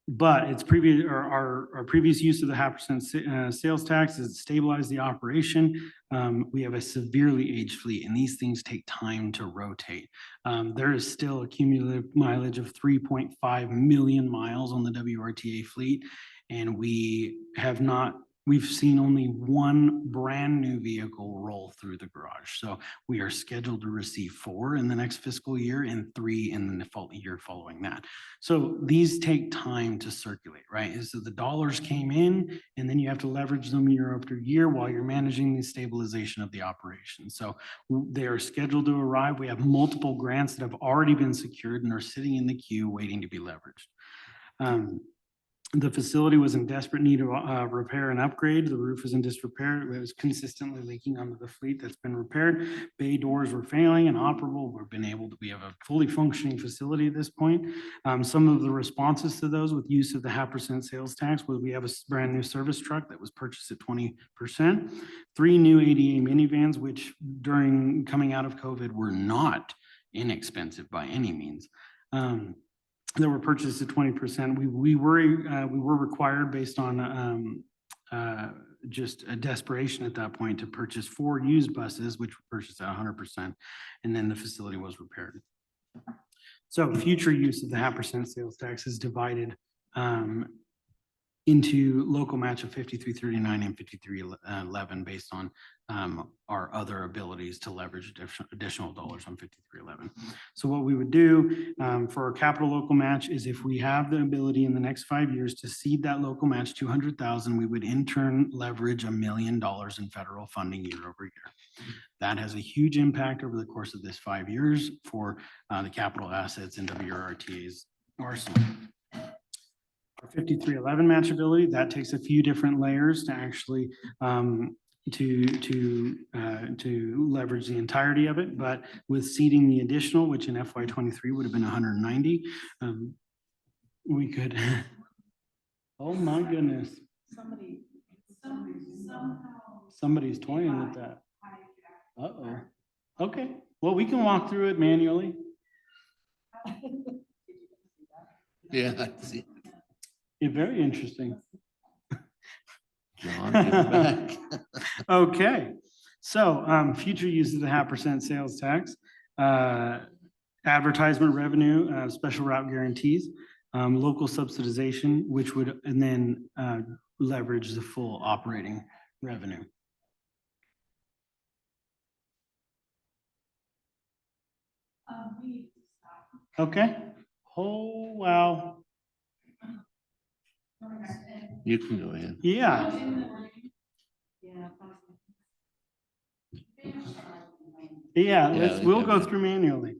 But its previous, our previous use of the 0.5% sales tax has stabilized the operation. We have a severely aged fleet, and these things take time to rotate. There is still a cumulative mileage of 3.5 million miles on the WRTA fleet, and we've seen only 1 brand new vehicle roll through the garage. So we are scheduled to receive 4 in the next fiscal year and 3 in the year following that. So these take time to circulate, right? So the dollars came in, and then you have to leverage them year after year while you're managing the stabilization of the operation. So they are scheduled to arrive. We have multiple grants that have already been secured and are sitting in the queue waiting to be leveraged. The facility was in desperate need of repair and upgrade. The roof was in disrepair. It was consistently leaking onto the fleet that's been repaired. Bay doors were failing and operable. We have a fully functioning facility at this point. Some of the responses to those with use of the 0.5% sales tax was we have a brand new service truck that was purchased at 20%, 3 new ADA minivans, which during coming out of COVID were not inexpensive by any means. That were purchased at 20%. We were required based on just a desperation at that point to purchase 4 used buses, which were purchased at 100%, and then the facility was repaired. So future use of the 0.5% sales tax is divided into local match of 5339 and 5311 based on our other abilities to leverage additional dollars on 5311. So what we would do for our capital local match is if we have the ability in the next 5 years to seed that local match 200,000, we would in turn leverage $1 million in federal funding year over year. That has a huge impact over the course of this 5 years for the capital assets in WRTA's arsenal. 5311 matchability, that takes a few different layers to actually to leverage the entirety of it, but with seeding the additional, which in FY23 would have been 190, we could. Oh my goodness! Somebody's toying with that. Uh-oh. Okay. Well, we can walk through it manually. Yeah, I see. Very interesting. John, give it back. Okay, so future use of the 0.5% sales tax, advertisement revenue, special route guarantees. local subsidization, which would, and then leverage the full operating revenue. Okay. Oh, wow. You can go ahead. Yeah. Yeah, we'll go through manually.